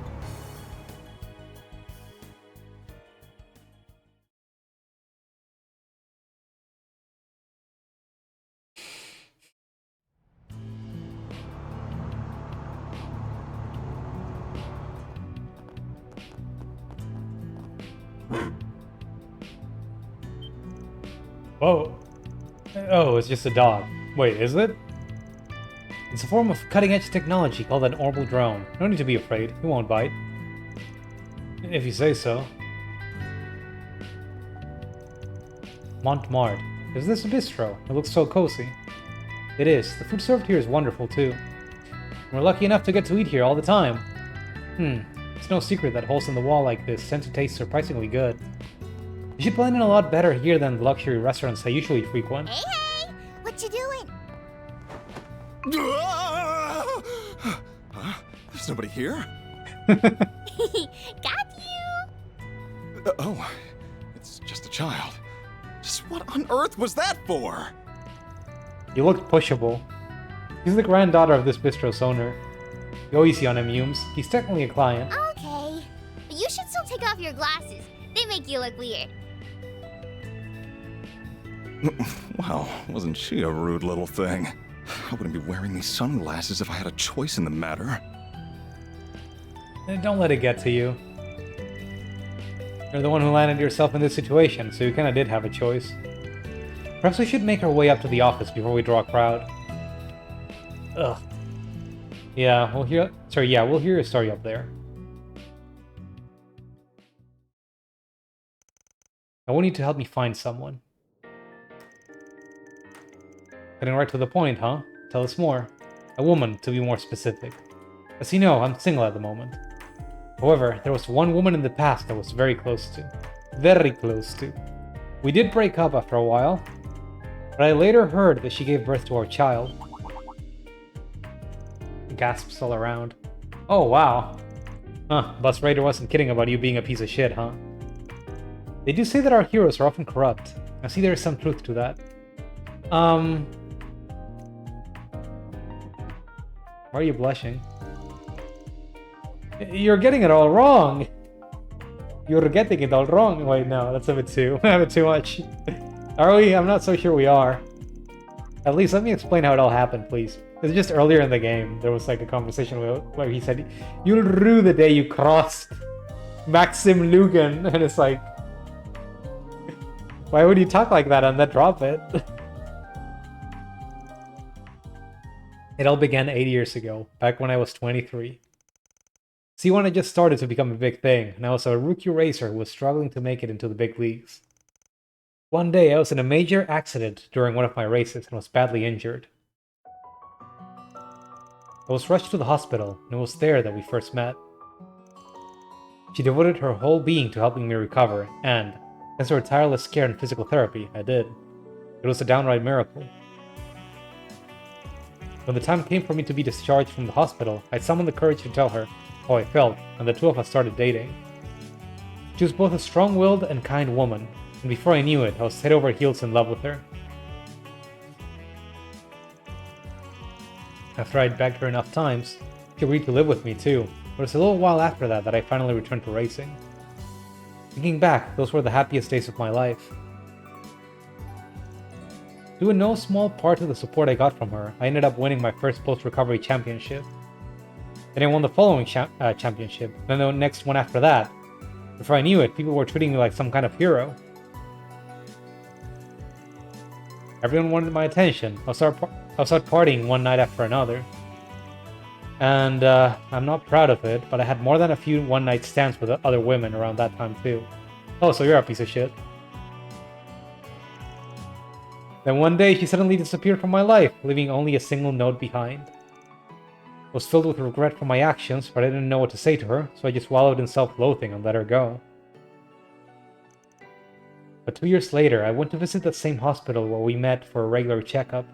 [SPEAKER 1] Whoa. Oh, it's just a dog. Wait, is it? It's a form of cutting-edge technology called an orbital drone. No need to be afraid, he won't bite. If you say so. Montmartre. Is this a bistro? It looks so cozy. It is. The food served here is wonderful too. We're lucky enough to get to eat here all the time. It's no secret that holes in the wall like this tend to taste surprisingly good. You should blend in a lot better here than the luxury restaurants I usually frequent.
[SPEAKER 2] Hey, hey! What you doing?
[SPEAKER 3] Huh? There's nobody here?
[SPEAKER 2] Got you!
[SPEAKER 3] Oh, it's just a child. Just what on earth was that for?
[SPEAKER 1] You look pushable. He's the granddaughter of this bistro's owner. Go easy on him, Humes. He's technically a client.
[SPEAKER 2] Okay. But you should still take off your glasses. They make you look weird.
[SPEAKER 3] Well, wasn't she a rude little thing? I wouldn't be wearing these sunglasses if I had a choice in the matter.
[SPEAKER 1] Don't let it get to you. You're the one who landed yourself in this situation, so you kinda did have a choice. Perhaps we should make our way up to the office before we draw a crowd. Ugh. Yeah, we'll hear your story up there. I want you to help me find someone. Getting right to the point, huh? Tell us more. A woman, to be more specific. As you know, I'm single at the moment. However, there was one woman in the past I was very close to. Very close to. We did break up after a while, but I later heard that she gave birth to our child. Gasps all around. Oh, wow. Huh, Bus Raider wasn't kidding about you being a piece of shit, huh? They do say that our heroes are often corrupt. I see there is some truth to that. Why are you blushing? You're getting it all wrong! You're getting it all wrong! Wait, no, that's a bit too much. Are we? I'm not so sure we are. At least let me explain how it all happened, please. It's just earlier in the game, there was like a conversation where he said, "You'll rue the day you crossed Maxim Lugan," and it's like, why would you talk like that and then drop it? It all began 8 years ago, back when I was 23. C1 had just started to become a big thing, and I was a rookie racer who was struggling to make it into the big leagues. One day, I was in a major accident during one of my races and was badly injured. I was rushed to the hospital, and it was there that we first met. She devoted her whole being to helping me recover, and, thanks to her tireless care and physical therapy, I did. It was a downright miracle. When the time came for me to be discharged from the hospital, I summoned the courage to tell her how I felt, and the two of us started dating. She was both a strong-willed and kind woman, and before I knew it, I was head over heels in love with her. After I'd begged her enough times, she agreed to live with me too, but it was a little while after that I finally returned to racing. Thinking back, those were the happiest days of my life. Due in no small part to the support I got from her, I ended up winning my first post-recovery championship. Then I won the following championship, then the next one after that. Before I knew it, people were treating me like some kind of hero. Everyone wanted my attention. I was out partying one night after another. And I'm not proud of it, but I had more than a few one-night stands with other women around that time too. Oh, so you're a piece of shit. Then one day she suddenly disappeared from my life, leaving only a single note behind. I was filled with regret for my actions, but I didn't know what to say to her, so I just wallowed in self-loathing and let her go. But 2 years later, I went to visit the same hospital where we met for a regular checkup,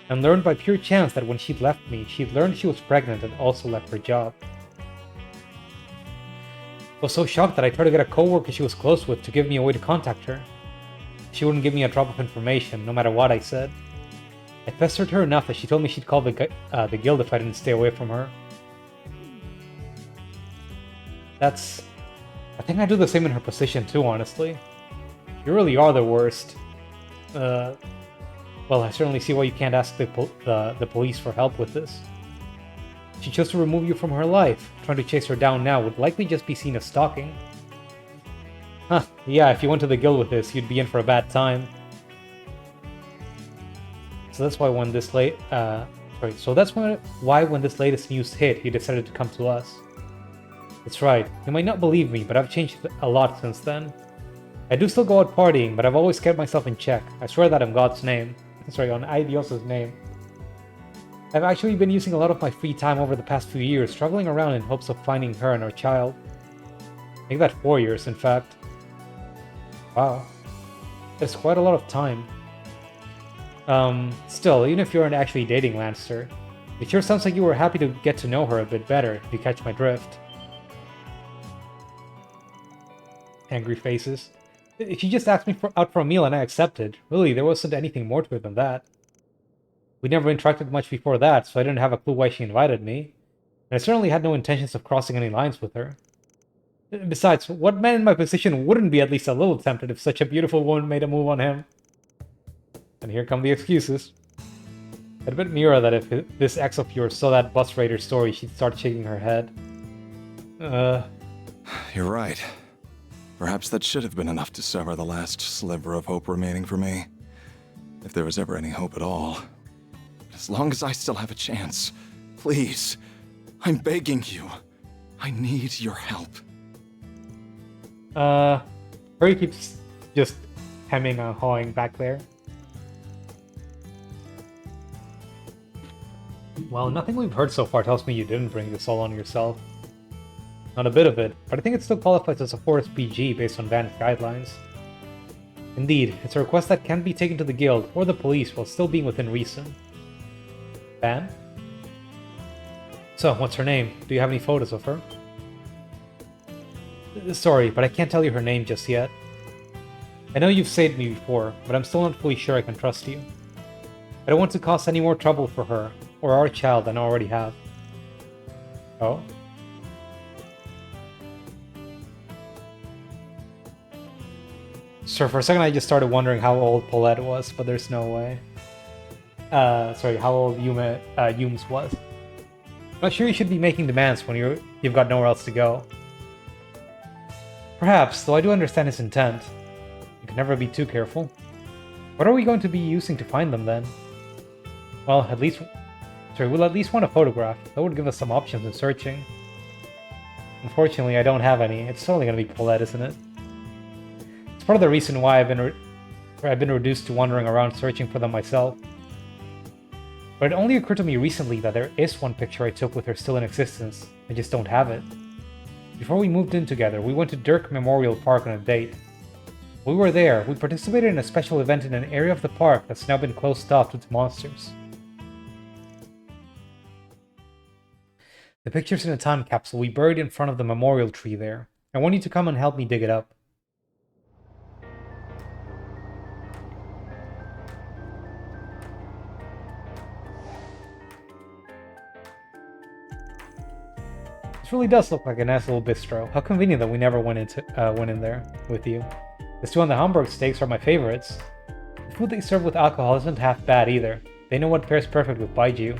[SPEAKER 1] and learned by pure chance that when she'd left me, she'd learned she was pregnant and also left her job. I was so shocked that I tried to get a coworker she was close with to give me a way to contact her. She wouldn't give me a drop of information, no matter what I said. I pestered her enough that she told me she'd call the guild if I didn't stay away from her. I think I do the same in her position too, honestly. You really are the worst. Well, I certainly see why you can't ask the police for help with this. She chose to remove you from her life. Trying to chase her down now would likely just be seen as stalking. Huh, yeah, if you went to the guild with this, you'd be in for a bad time. So that's why when this why when this latest news hit, you decided to come to us. That's right, you might not believe me, but I've changed a lot since then. I do still go out partying, but I've always kept myself in check. I swear that in God's name. Sorry, on Aidiosa's name. I've actually been using a lot of my free time over the past few years, traveling around in hopes of finding her and her child. Make that 4 years, in fact. Wow. That's quite a lot of time. Still, even if you aren't actually dating Lancer, it sure sounds like you were happy to get to know her a bit better, if you catch my drift. Angry faces. She just asked me out for a meal and I accepted. Really, there wasn't anything more to it than that. We never interacted much before that, so I didn't have a clue why she invited me. And I certainly had no intentions of crossing any lines with her. Besides, what man in my position wouldn't be at least a little tempted if such a beautiful woman made a move on him? And here come the excuses. I'd bet Mira that if this ex of yours saw that Bus Raider story, she'd start shaking her head.
[SPEAKER 3] You're right. Perhaps that should have been enough to sever the last sliver of hope remaining for me. If there was ever any hope at all. As long as I still have a chance, please, I'm begging you. I need your help.
[SPEAKER 1] Hurry keeps just hemming and hawing back there. Well, nothing we've heard so far tells me you didn't bring this all on yourself. not a bit of it, but I think it still qualifies as a Forest PG based on Van's guidelines. Indeed, it's a request that can't be taken to the guild or the police while still being within reason. Van? So, what's her name? Do you have any photos of her? Sorry, but I can't tell you her name just yet. I know you've saved me before, but I'm still not fully sure I can trust you. I don't want to cause any more trouble for her, or our child than I already have. Oh? Sure, for a second I just started wondering how old Paulette was, but there's no way. Sorry, how old Yumes was. I'm not sure you should be making demands when you've got nowhere else to go. Perhaps, though I do understand his intent. You can never be too careful. What are we going to be using to find them then? Well, we'll at least want a photograph. That would give us some options in searching. Unfortunately, I don't have any. It's totally gonna be Paulette, isn't it? It's part of the reason why I've been reduced to wandering around searching for them myself. But it only occurred to me recently that there is one picture I took with her still in existence. I just don't have it. Before we moved in together, we went to Dirk Memorial Park on a date. While we were there, we participated in a special event in an area of the park that's now been closed off due to monsters. The picture's in a time capsule we buried in front of the memorial tree there. I want you to come and help me dig it up. This really does look like a nice little bistro. How convenient that we never went in there with you. The stew and the Hamburg steaks are my favorites. The food they serve with alcohol isn't half bad either. They know what pairs perfect with Baiju.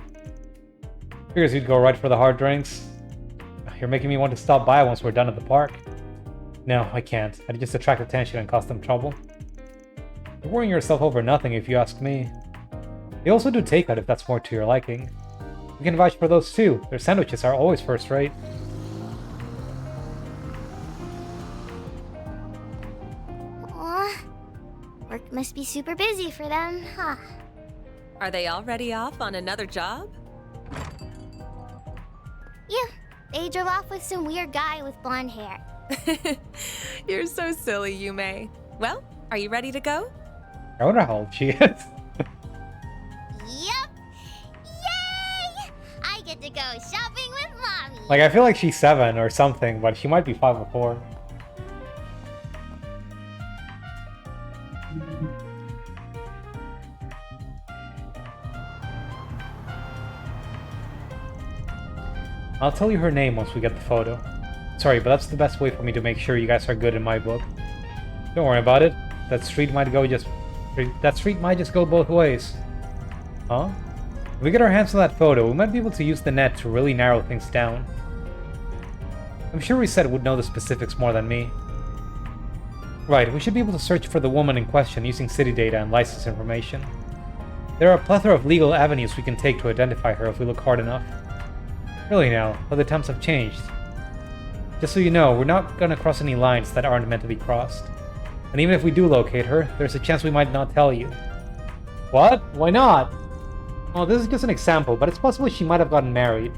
[SPEAKER 1] Figures you'd go right for the hard drinks. You're making me want to stop by once we're done at the park. No, I can't. I'd just attract attention and cause them trouble. You're worrying yourself over nothing if you ask me. They also do takeout if that's more to your liking. You can vouch for those too. Their sandwiches are always first rate.
[SPEAKER 2] Aw, work must be super busy for them, huh?
[SPEAKER 5] Are they already off on another job?
[SPEAKER 2] Yeah, they drove off with some weird guy with blonde hair.
[SPEAKER 5] You're so silly, Yume. Well, are you ready to go?
[SPEAKER 1] I wonder how old she is.
[SPEAKER 2] Yep! Yay! I get to go shopping with mommy!
[SPEAKER 1] Like, I feel like she's 7 or something, but she might be 5 or 4. I'll tell you her name once we get the photo. Sorry, but that's the best way for me to make sure you guys are good in my book. Don't worry about it. That street might just go both ways. Huh? If we get our hands on that photo, we might be able to use the net to really narrow things down. I'm sure Reset would know the specifics more than me. Right, we should be able to search for the woman in question using city data and license information. There are a plethora of legal avenues we can take to identify her if we look hard enough. Really now, but the times have changed. Just so you know, we're not gonna cross any lines that aren't meant to be crossed. And even if we do locate her, there's a chance we might not tell you. What? Why not? Well, this is just an example, but it's possible she might have gotten married.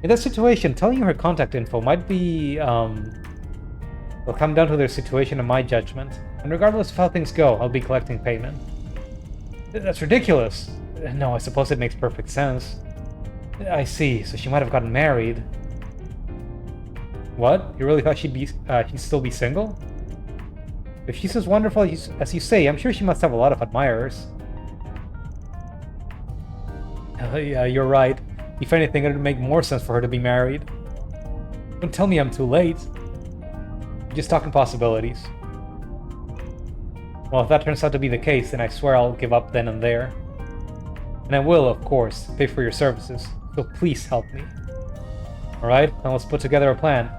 [SPEAKER 1] In that situation, telling you her contact info might be, will come down to their situation and my judgment. And regardless of how things go, I'll be collecting payment. That's ridiculous. No, I suppose it makes perfect sense. I see, so she might have gotten married. What? You really thought she'd still be single? If she's as wonderful as you say, I'm sure she must have a lot of admirers. Yeah, you're right. If anything, it would make more sense for her to be married. Don't tell me I'm too late. I'm just talking possibilities. Well, if that turns out to be the case, then I swear I'll give up then and there. And I will, of course, pay for your services. So please help me. Alright, then let's put together a plan.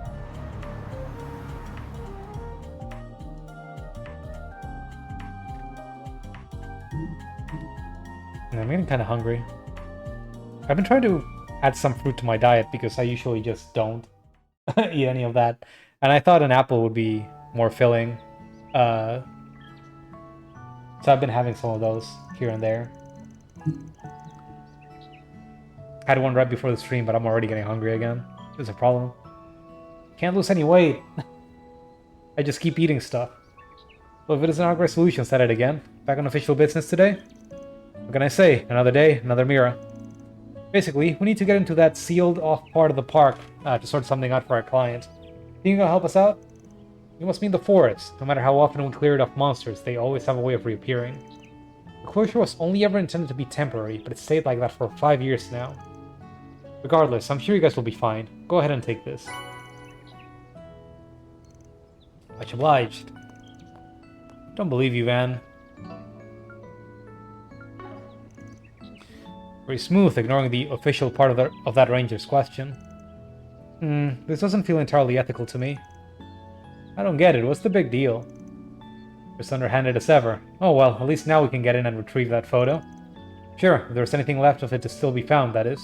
[SPEAKER 1] I'm getting kind of hungry. I've been trying to add some fruit to my diet because I usually just don't eat any of that. And I thought an apple would be more filling. So I've been having some of those here and there. I had one right before the stream, but I'm already getting hungry again. There's a problem. Can't lose any weight. I just keep eating stuff. Well, if it is an Arkwright Solutions, said it again. Back on official business today? What can I say? Another day, another mirror. Basically, we need to get into that sealed-off part of the park to sort something out for our client. Think you gonna help us out? You must mean the forest. No matter how often we clear it of monsters, they always have a way of reappearing. The closure was only ever intended to be temporary, but it stayed like that for 5 years now. Regardless, I'm sure you guys will be fine. Go ahead and take this. Much obliged. Don't believe you, Van. Very smooth, ignoring the official part of that ranger's question. This doesn't feel entirely ethical to me. I don't get it. What's the big deal? Just underhanded as ever. Oh well, at least now we can get in and retrieve that photo. Sure, if there's anything left of it to still be found, that is.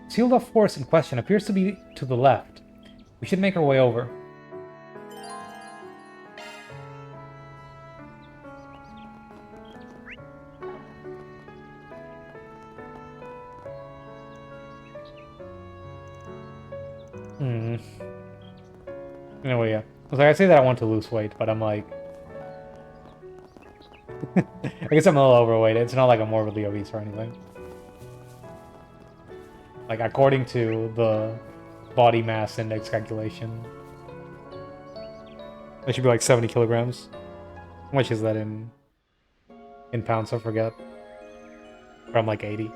[SPEAKER 1] The sealed-off forest in question appears to be to the left. We should make our way over. Anyway, yeah. I was like, I say that I want to lose weight, but I'm like... I guess I'm a little overweight. It's not like I'm morbidly obese or anything. Like, according to the body mass index calculation, it should be like 70 kilograms. How much is that in pounds? I forget. Or I'm like 80.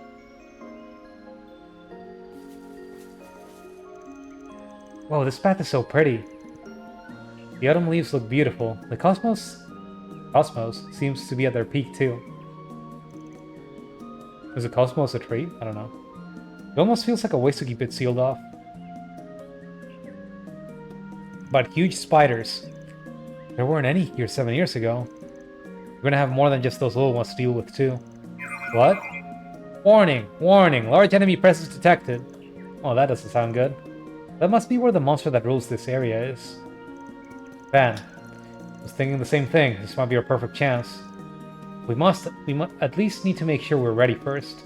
[SPEAKER 1] Whoa, this path is so pretty. The autumn leaves look beautiful. The cosmos seems to be at their peak too. Is the cosmos a tree? I don't know. It almost feels like a waste to keep it sealed off. But huge spiders. There weren't any here 7 years ago. We're gonna have more than just those little ones to deal with too. What? Warning! Warning! Large enemy presence detected. Oh, that doesn't sound good. That must be where the monster that rules this area is. Van, I was thinking the same thing. This might be our perfect chance. We must at least need to make sure we're ready first.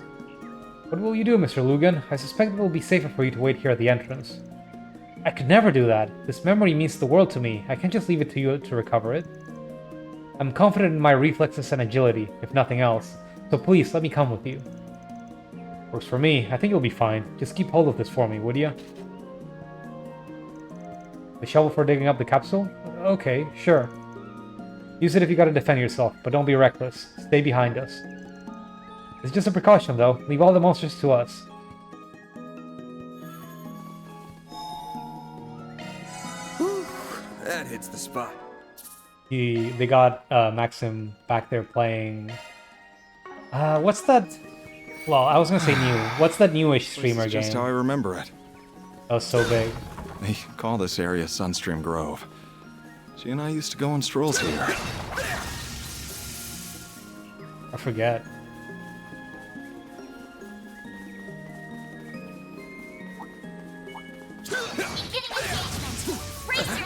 [SPEAKER 1] What will you do, Mr. Lugan? I suspect it will be safer for you to wait here at the entrance. I could never do that. This memory means the world to me. I can't just leave it to you to recover it. I'm confident in my reflexes and agility, if nothing else. So please, let me come with you. Works for me. I think you'll be fine. Just keep hold of this for me, would you? The shovel for digging up the capsule? Okay, sure. Use it if you gotta defend yourself, but don't be reckless. Stay behind us. It's just a precaution, though. Leave all the monsters to us.
[SPEAKER 11] Whew, that hits the spot.
[SPEAKER 1] They got Maxim back there playing... what's that? Well, I was gonna say new. What's that newish streamer game?
[SPEAKER 3] Just how I remember it.
[SPEAKER 1] That was so big.
[SPEAKER 3] They call this area Sunstream Grove. She and I used to go on strolls here.
[SPEAKER 1] I forget.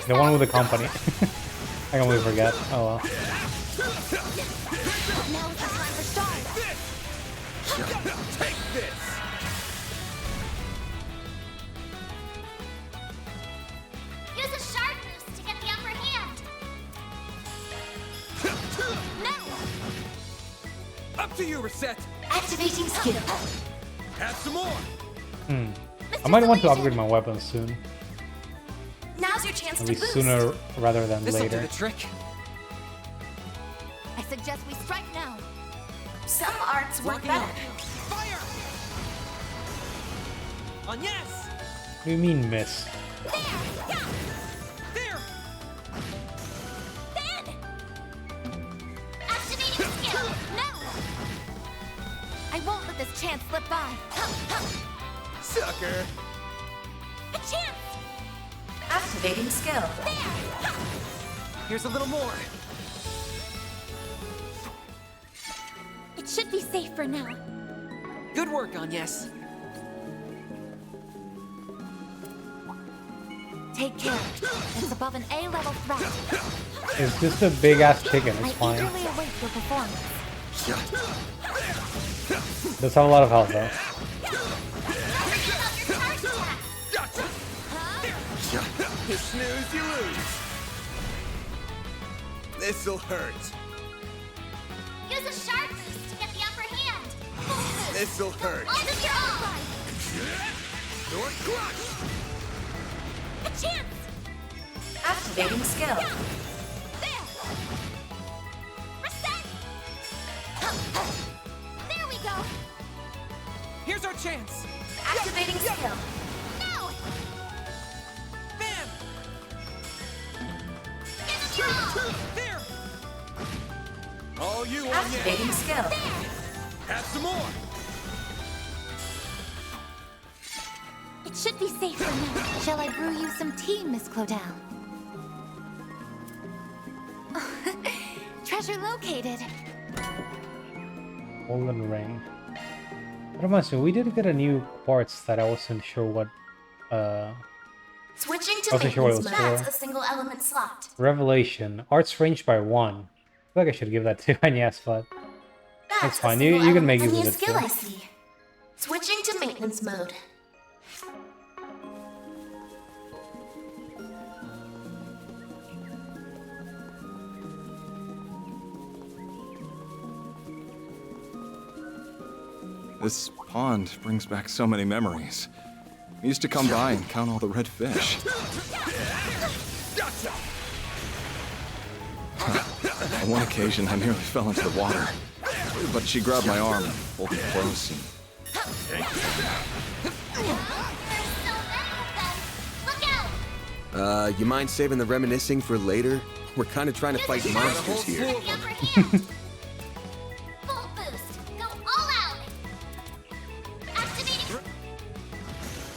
[SPEAKER 1] The one with the company. I completely forget. Oh well.
[SPEAKER 2] Now is the time for stars.
[SPEAKER 11] Take this!
[SPEAKER 2] Use a shard boost to get the upper hand. No!
[SPEAKER 11] Up to you, Reset!
[SPEAKER 4] Activating skill.
[SPEAKER 11] Add some more!
[SPEAKER 1] I might want to upgrade my weapons soon.
[SPEAKER 4] Now's your chance
[SPEAKER 1] At
[SPEAKER 4] to
[SPEAKER 1] least
[SPEAKER 4] boost.
[SPEAKER 1] sooner rather than
[SPEAKER 7] This'll do
[SPEAKER 1] later.
[SPEAKER 7] the trick.
[SPEAKER 2] I suggest we strike now.
[SPEAKER 4] Some arts work
[SPEAKER 7] Locking
[SPEAKER 4] better.
[SPEAKER 7] up. Fire! On yes!
[SPEAKER 1] What do you mean, miss?
[SPEAKER 7] There!
[SPEAKER 2] Then! Activating skill. No! I won't let this chance slip by.
[SPEAKER 11] Sucker!
[SPEAKER 2] A chance!
[SPEAKER 4] Activating skill.
[SPEAKER 7] Here's a little more.
[SPEAKER 2] It should be safe for now.
[SPEAKER 7] Good work, on yes.
[SPEAKER 2] Take care. It's above an A-level threat.
[SPEAKER 1] It's just a big ass chicken.
[SPEAKER 2] I
[SPEAKER 1] It's fine.
[SPEAKER 2] eagerly await your performance.
[SPEAKER 1] Does have a lot of health though.
[SPEAKER 2] Your charge attack.
[SPEAKER 11] Gotcha! You snooze, you lose. This'll hurt.
[SPEAKER 2] Use a sharp boost to get the upper hand. Full boost.
[SPEAKER 11] This'll hurt.
[SPEAKER 2] All to your own.
[SPEAKER 11] Sword crush.
[SPEAKER 2] A chance.
[SPEAKER 4] Activating skill.
[SPEAKER 2] There. Reset. There we go.
[SPEAKER 7] Here's our chance.
[SPEAKER 4] Activating skill.
[SPEAKER 2] Now.
[SPEAKER 7] Bam!
[SPEAKER 2] Give it your all.
[SPEAKER 7] There!
[SPEAKER 11] All you on
[SPEAKER 4] Activating
[SPEAKER 11] yes.
[SPEAKER 4] skill.
[SPEAKER 11] Have some more.
[SPEAKER 2] It should be safe for now. Shall I brew you some tea, Miss Claudel? Treasure located.
[SPEAKER 1] Golden ring. What reminds me, we did get a new quartz that I wasn't sure what.
[SPEAKER 4] Switching to
[SPEAKER 1] Wasn't sure what it
[SPEAKER 4] maintenance
[SPEAKER 1] was
[SPEAKER 4] mode.
[SPEAKER 1] for.
[SPEAKER 4] That's a single element slot.
[SPEAKER 1] Revelation. Arts ranged by 1. I feel like I should give that to Agnes, but
[SPEAKER 4] That's
[SPEAKER 1] fine.
[SPEAKER 4] a
[SPEAKER 1] You
[SPEAKER 4] single
[SPEAKER 1] can make
[SPEAKER 4] element
[SPEAKER 1] use of it
[SPEAKER 4] skill
[SPEAKER 1] too.
[SPEAKER 4] I see. Switching to maintenance mode.
[SPEAKER 3] This pond brings back so many memories. I used to come by and count all the red fish. On one occasion, I nearly fell into the water. But she grabbed my arm and pulled me close and...
[SPEAKER 2] Look out!
[SPEAKER 11] You mind saving the reminiscing for later? We're kind of trying to fight monsters here.
[SPEAKER 2] Get the upper hand. Full boost. Go all out. Activating.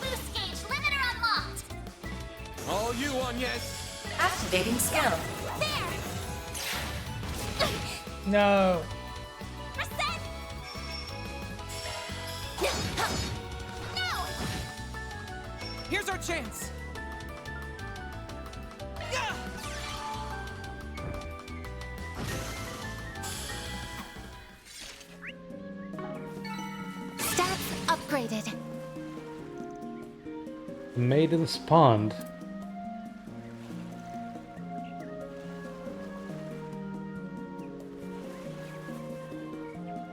[SPEAKER 2] Boost gauge limiter unlocked.
[SPEAKER 11] All you on yes.
[SPEAKER 4] Activating skill.
[SPEAKER 2] There.
[SPEAKER 1] No.
[SPEAKER 2] Reset. No.
[SPEAKER 7] Here's our chance. Yeah!
[SPEAKER 2] Stats upgraded.
[SPEAKER 1] Maiden's Pond.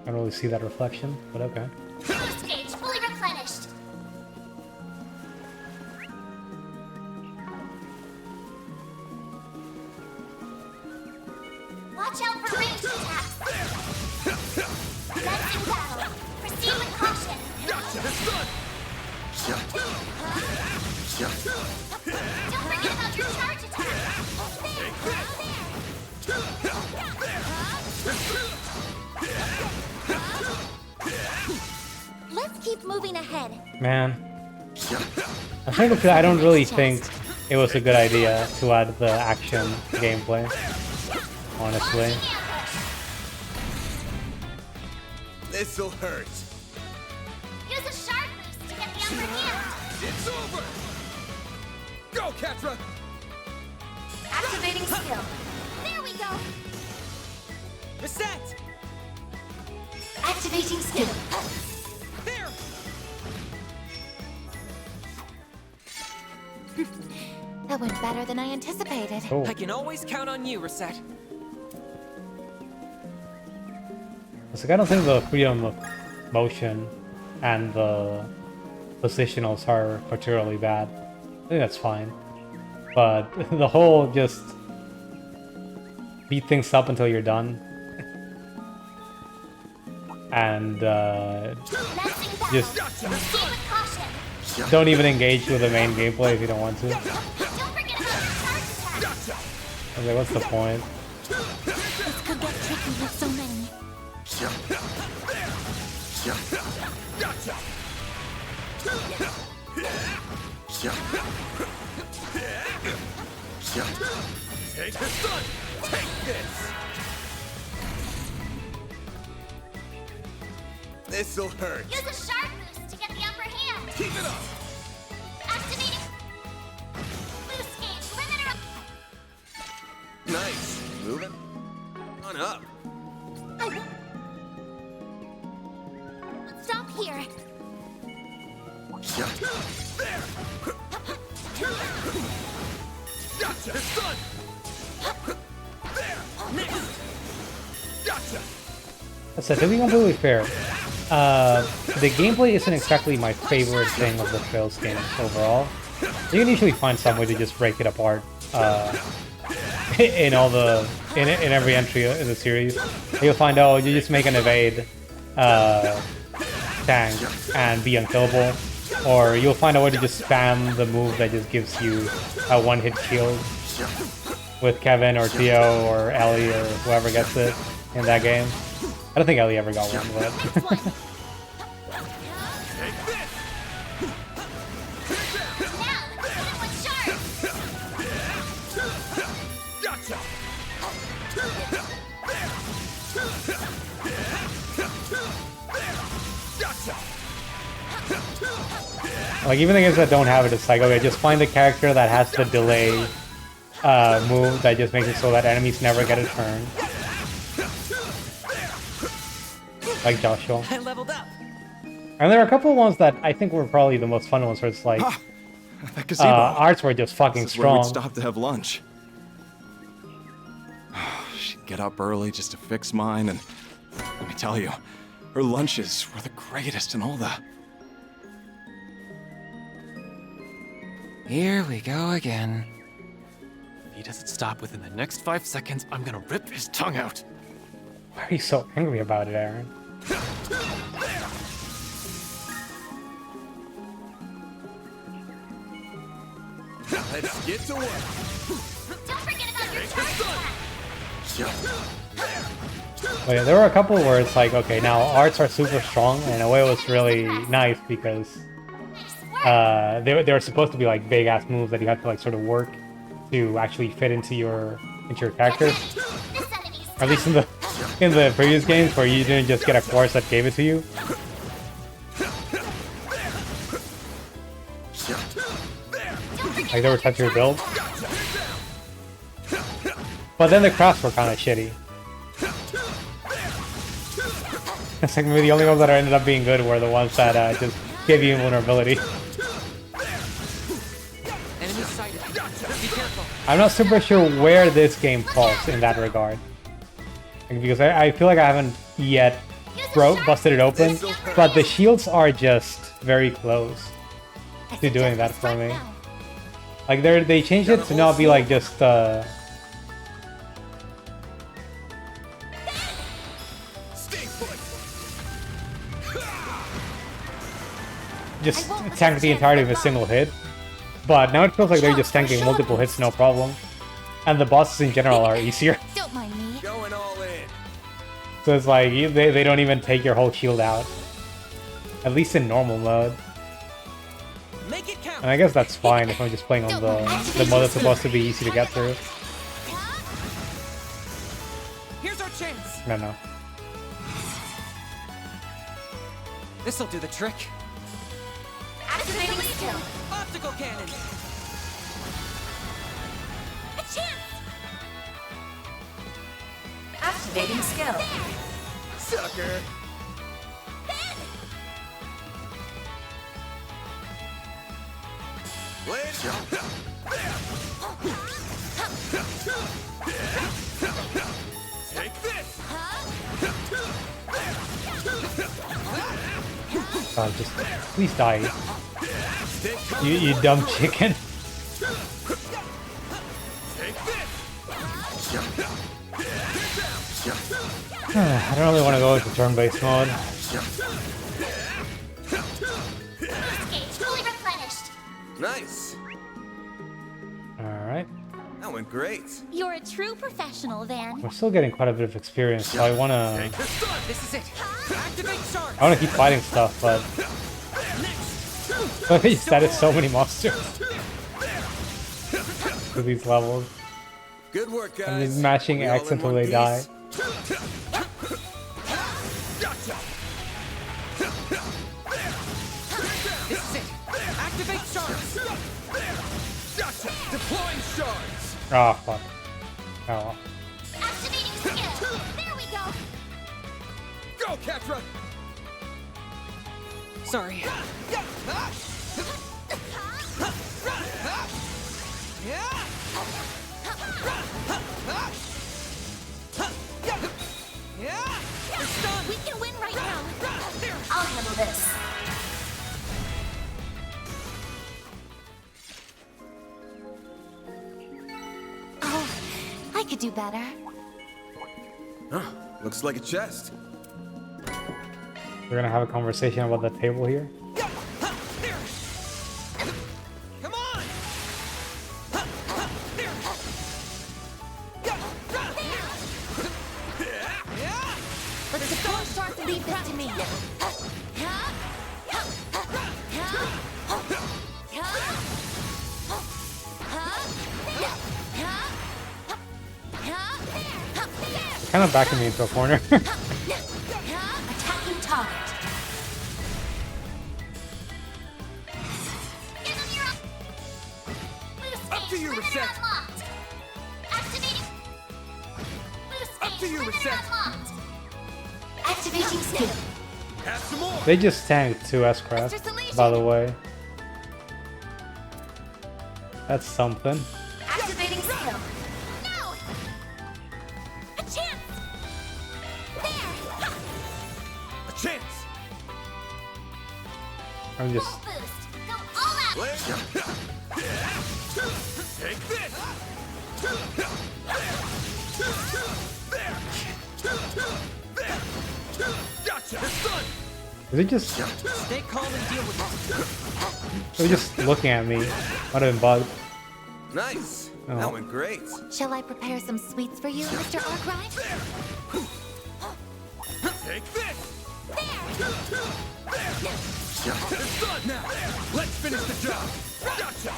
[SPEAKER 1] I don't really see that reflection, but okay.
[SPEAKER 2] Boost gauge fully replenished. Watch out for ranged attacks. That's in battle. Proceed with caution. Don't forget about your charge attack. Let's keep moving ahead.
[SPEAKER 1] Man. I don't really think it was a good idea to add the action gameplay. Honestly.
[SPEAKER 11] This'll hurt.
[SPEAKER 2] Use a sharp boost to get the upper hand.
[SPEAKER 11] It's over. Go, Catra.
[SPEAKER 4] Activating skill.
[SPEAKER 2] There we go.
[SPEAKER 7] Reset!
[SPEAKER 4] Activating skill.
[SPEAKER 7] There!
[SPEAKER 2] That went better than I anticipated.
[SPEAKER 1] Oh.
[SPEAKER 7] I can always count on you, Reset.
[SPEAKER 1] It's like I don't think the freedom of motion and the positionals are particularly bad. I think that's fine. But the whole just beat things up until you're done. And
[SPEAKER 2] Messing battle.
[SPEAKER 1] just
[SPEAKER 2] Proceed with caution.
[SPEAKER 1] don't even engage with the main gameplay if you don't want to.
[SPEAKER 2] Don't forget about your charge attack.
[SPEAKER 1] I was like, what's the point?
[SPEAKER 2] This could get tricky with so many.
[SPEAKER 11] Take the sun. Take this. This'll hurt.
[SPEAKER 2] Use a sharp boost to get the upper hand.
[SPEAKER 11] Keep it up.
[SPEAKER 2] Activating. Boost gauge limiter.
[SPEAKER 11] Nice. Moving on up.
[SPEAKER 2] I won't. Stop here.
[SPEAKER 11] There. Gotcha. It's done. There. Next. Gotcha.
[SPEAKER 1] So to be completely fair, the gameplay isn't exactly my favorite thing of the Trails games overall. You can usually find some way to just break it apart in every entry in the series. You'll find, oh, you just make an evade tank and be unkillable, or you'll find a way to just spam the move that just gives you a one-hit shield with Kevin or Theo or Ellie or whoever gets it in that game. I don't think Ellie ever got one, but... Like, even the games that don't have it, it's like, okay, just find the character that has the delay move that just makes it so that enemies never get a turn. Like Joshua.
[SPEAKER 7] I leveled up.
[SPEAKER 1] And there are a couple of ones that I think were probably the most fun ones where it's like,
[SPEAKER 11] That gazebo.
[SPEAKER 1] arts were just fucking
[SPEAKER 11] This is where we'd
[SPEAKER 1] strong.
[SPEAKER 11] stop to have lunch. She'd get up early just to fix mine, and let me tell you, her lunches were the greatest in all the...
[SPEAKER 6] Here we go again. If he doesn't stop within the next 5 seconds, I'm gonna rip his tongue out.
[SPEAKER 1] Why are you so angry about it, Aaron?
[SPEAKER 11] Let's get to work.
[SPEAKER 2] Don't forget about your charge.
[SPEAKER 1] But yeah, there were a couple where it's like, okay, now arts are super strong, and in a way it was really nice because they were supposed to be like big ass moves that you have to like sort of work to actually fit into your character. Or at least in the previous games where you didn't just get a course that gave it to you. Like they were touching your build. But then the crafts were kind of shitty. It's like maybe the only ones that ended up being good were the ones that just gave you invulnerability.
[SPEAKER 7] Enemy sighted. Be careful.
[SPEAKER 1] I'm not super sure where this game falls in that regard. Like, because I feel like I haven't yet busted it open, but the shields are just very close to doing that for me. Like they changed it to not be like just tank the entirety of a single hit, but now it feels like they're just tanking multiple hits no problem, and the bosses in general are easier.
[SPEAKER 2] Don't mind me.
[SPEAKER 11] Going all in.
[SPEAKER 1] So it's like they don't even take your whole shield out, at least in normal mode.
[SPEAKER 7] Make it count.
[SPEAKER 1] And I guess that's fine if I'm just playing on the mode that's supposed to be easy to get through.
[SPEAKER 7] Here's our chance.
[SPEAKER 1] No.
[SPEAKER 7] This'll do the trick.
[SPEAKER 2] Activating skill.
[SPEAKER 7] Optical cannon.
[SPEAKER 2] A chance.
[SPEAKER 4] Activating skill.
[SPEAKER 11] Sucker. Blade. Take this.
[SPEAKER 1] God, just please die. You dumb chicken. I don't really want to go into turn-based mode.
[SPEAKER 2] Gauge fully replenished.
[SPEAKER 11] Nice.
[SPEAKER 1] Alright.
[SPEAKER 11] That went great.
[SPEAKER 2] You're a true professional, Van.
[SPEAKER 1] We're still getting quite a bit of experience, so I wanna
[SPEAKER 7] This is it. Activate charge.
[SPEAKER 1] I wanna keep fighting stuff, but they just added so many monsters to these levels.
[SPEAKER 11] Good work, guys.
[SPEAKER 1] And just mashing
[SPEAKER 11] We all
[SPEAKER 1] X
[SPEAKER 11] in
[SPEAKER 1] until
[SPEAKER 11] one
[SPEAKER 1] they die.
[SPEAKER 11] piece? Gotcha.
[SPEAKER 7] This is it. Activate charge.
[SPEAKER 11] Gotcha. Deploying shards.
[SPEAKER 1] Ah, fuck. Oh well.
[SPEAKER 2] Activating skill. There we go.
[SPEAKER 11] Go, Ketra.
[SPEAKER 7] Sorry.
[SPEAKER 2] I could do better.
[SPEAKER 11] Huh, looks like a chest.
[SPEAKER 1] We're gonna have a conversation about the table here.
[SPEAKER 7] Come on!
[SPEAKER 2] Let's deploy sharks and leave this to me.
[SPEAKER 1] Kind of backing me into a corner.
[SPEAKER 2] Attacking target.
[SPEAKER 7] Up to you, Reset!
[SPEAKER 2] Activating.
[SPEAKER 7] Up to you, Reset!
[SPEAKER 2] Activating skill.
[SPEAKER 7] Have some more!
[SPEAKER 1] They just tanked 2 S-Craft, by the way. That's something.
[SPEAKER 2] Activating skill. No! A chance! There!
[SPEAKER 7] A chance!
[SPEAKER 1] I'm just...
[SPEAKER 2] Full boost. Go all out!
[SPEAKER 7] Take this! There! Gotcha! It's done!
[SPEAKER 1] Is it just...
[SPEAKER 7] Stay calm and deal with it.
[SPEAKER 1] They're just looking at me. Might have been bugged.
[SPEAKER 11] Nice.
[SPEAKER 1] Oh.
[SPEAKER 11] That went great.
[SPEAKER 2] Shall I prepare some sweets for you, Mr. Arkwright?
[SPEAKER 7] Take this!
[SPEAKER 2] There!
[SPEAKER 7] It's done now! Let's finish the job! Gotcha!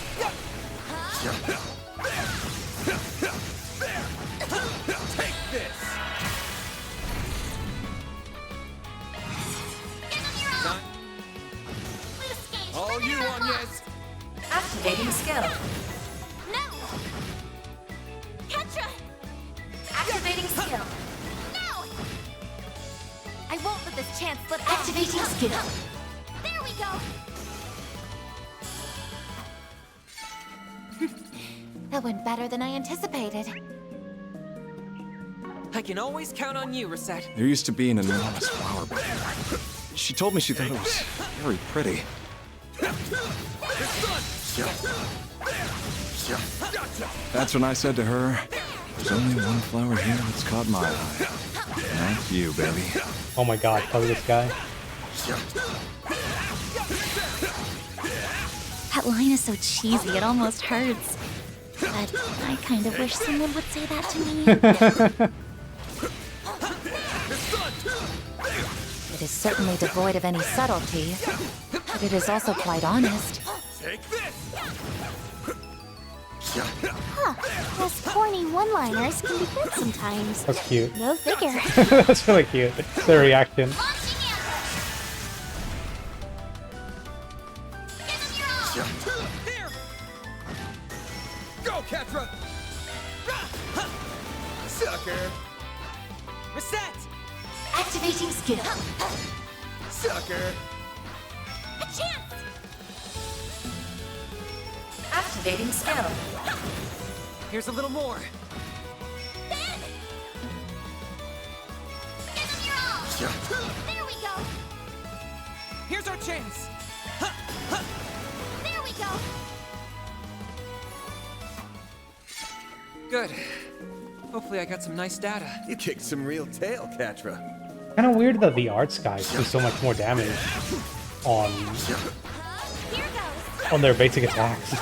[SPEAKER 7] Take this! All you, Agnes!
[SPEAKER 4] Activating skill.
[SPEAKER 2] No! Ketra!
[SPEAKER 4] Activating skill.
[SPEAKER 2] No! I won't let this chance slip.
[SPEAKER 8] Activating skill.
[SPEAKER 2] There we go! That went better than I anticipated.
[SPEAKER 7] I can always count on you, Reset.
[SPEAKER 11] There used to be an enormous flower bed. She told me she thought it was very pretty. That's when I said to her, there's only one flower here that's caught my eye. And that's you, baby.
[SPEAKER 1] Oh my god, look at this guy.
[SPEAKER 2] That line is so cheesy, it almost hurts. But I kind of wish someone would say that to me. It is certainly devoid of any subtlety, but it is also quite honest.
[SPEAKER 7] Take this!
[SPEAKER 2] Huh, those corny one-liners can be good sometimes.
[SPEAKER 1] That's cute.
[SPEAKER 2] Go figure.
[SPEAKER 1] That's really cute. The reaction.
[SPEAKER 7] Here! Go, Ketra! Sucker! Reset!
[SPEAKER 8] Activating skill.
[SPEAKER 7] Sucker!
[SPEAKER 2] A chance!
[SPEAKER 4] Activating skill.
[SPEAKER 7] Here's a little more.
[SPEAKER 2] Ben! Give him your all! There we go!
[SPEAKER 7] Here's our chance!
[SPEAKER 2] There we go!
[SPEAKER 7] Good. Hopefully I got some nice data.
[SPEAKER 12] You kicked some real tail, Ketra.
[SPEAKER 1] Kind of weird that the arts guys do so much more damage on
[SPEAKER 2] Here goes!
[SPEAKER 1] their basic attacks.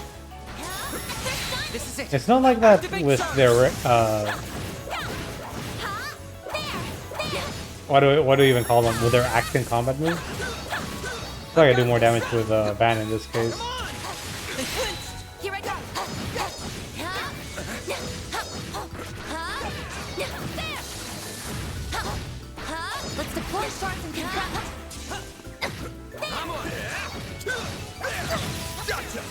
[SPEAKER 7] This is it.
[SPEAKER 1] It's not like that with their what do we even call them? With their action combat moves? I feel like I do more damage with Van in this case.
[SPEAKER 7] They flinched!
[SPEAKER 2] Here I go! Let's deploy sharks and confront.
[SPEAKER 7] I'm on! Gotcha!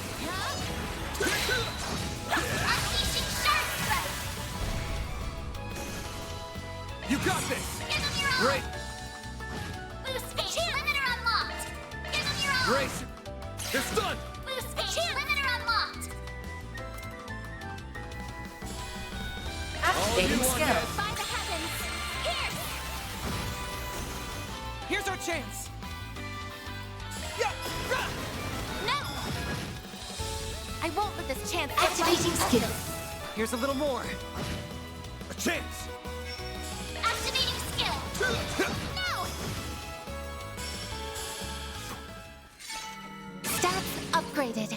[SPEAKER 2] Unleashing shark strike!
[SPEAKER 7] You got this!
[SPEAKER 2] Give him your all!
[SPEAKER 7] Great!
[SPEAKER 2] Boost phase limiter unlocked! Give him your all!
[SPEAKER 7] Great! It's done!
[SPEAKER 2] Boost phase limiter unlocked!
[SPEAKER 4] Activating skill.
[SPEAKER 2] By the heavens! Pierce!
[SPEAKER 7] Here's our chance!
[SPEAKER 2] No! I won't let this chance
[SPEAKER 8] Activating skill.
[SPEAKER 7] Here's a little more. A chance!
[SPEAKER 2] Activating skill. No! Stats upgraded.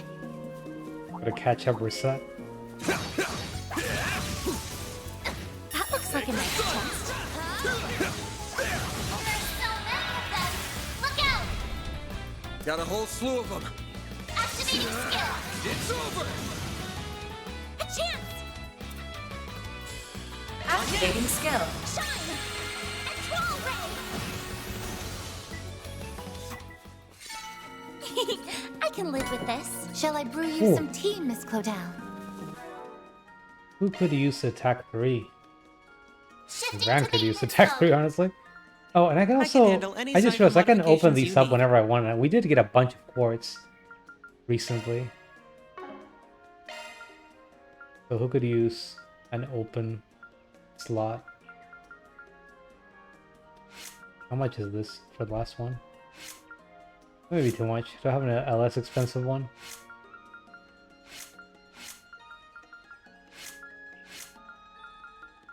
[SPEAKER 1] Gotta catch up reset.
[SPEAKER 2] That looks like a nice chest. Look out!
[SPEAKER 12] Got a whole slew of them.
[SPEAKER 2] Activating skill.
[SPEAKER 12] It's over!
[SPEAKER 2] A chance!
[SPEAKER 4] Activating skill.
[SPEAKER 2] Shine! Control ray! I can live with this. Shall I brew you
[SPEAKER 1] Ooh.
[SPEAKER 2] some tea, Miss Claudel?
[SPEAKER 1] Who could use attack 3?
[SPEAKER 2] Shifting
[SPEAKER 1] Ran
[SPEAKER 2] to
[SPEAKER 1] could use
[SPEAKER 2] maintenance
[SPEAKER 1] attack 3,
[SPEAKER 2] mode.
[SPEAKER 1] honestly. Oh, and I can also...
[SPEAKER 13] handle any
[SPEAKER 1] I just
[SPEAKER 13] cycle
[SPEAKER 1] realized I can open
[SPEAKER 13] modifications
[SPEAKER 1] these
[SPEAKER 13] you
[SPEAKER 1] up
[SPEAKER 13] need.
[SPEAKER 1] whenever I want. And we did get a bunch of quartz recently. So who could use an open slot? How much is this for the last one? Maybe too much. Do I have a less expensive one?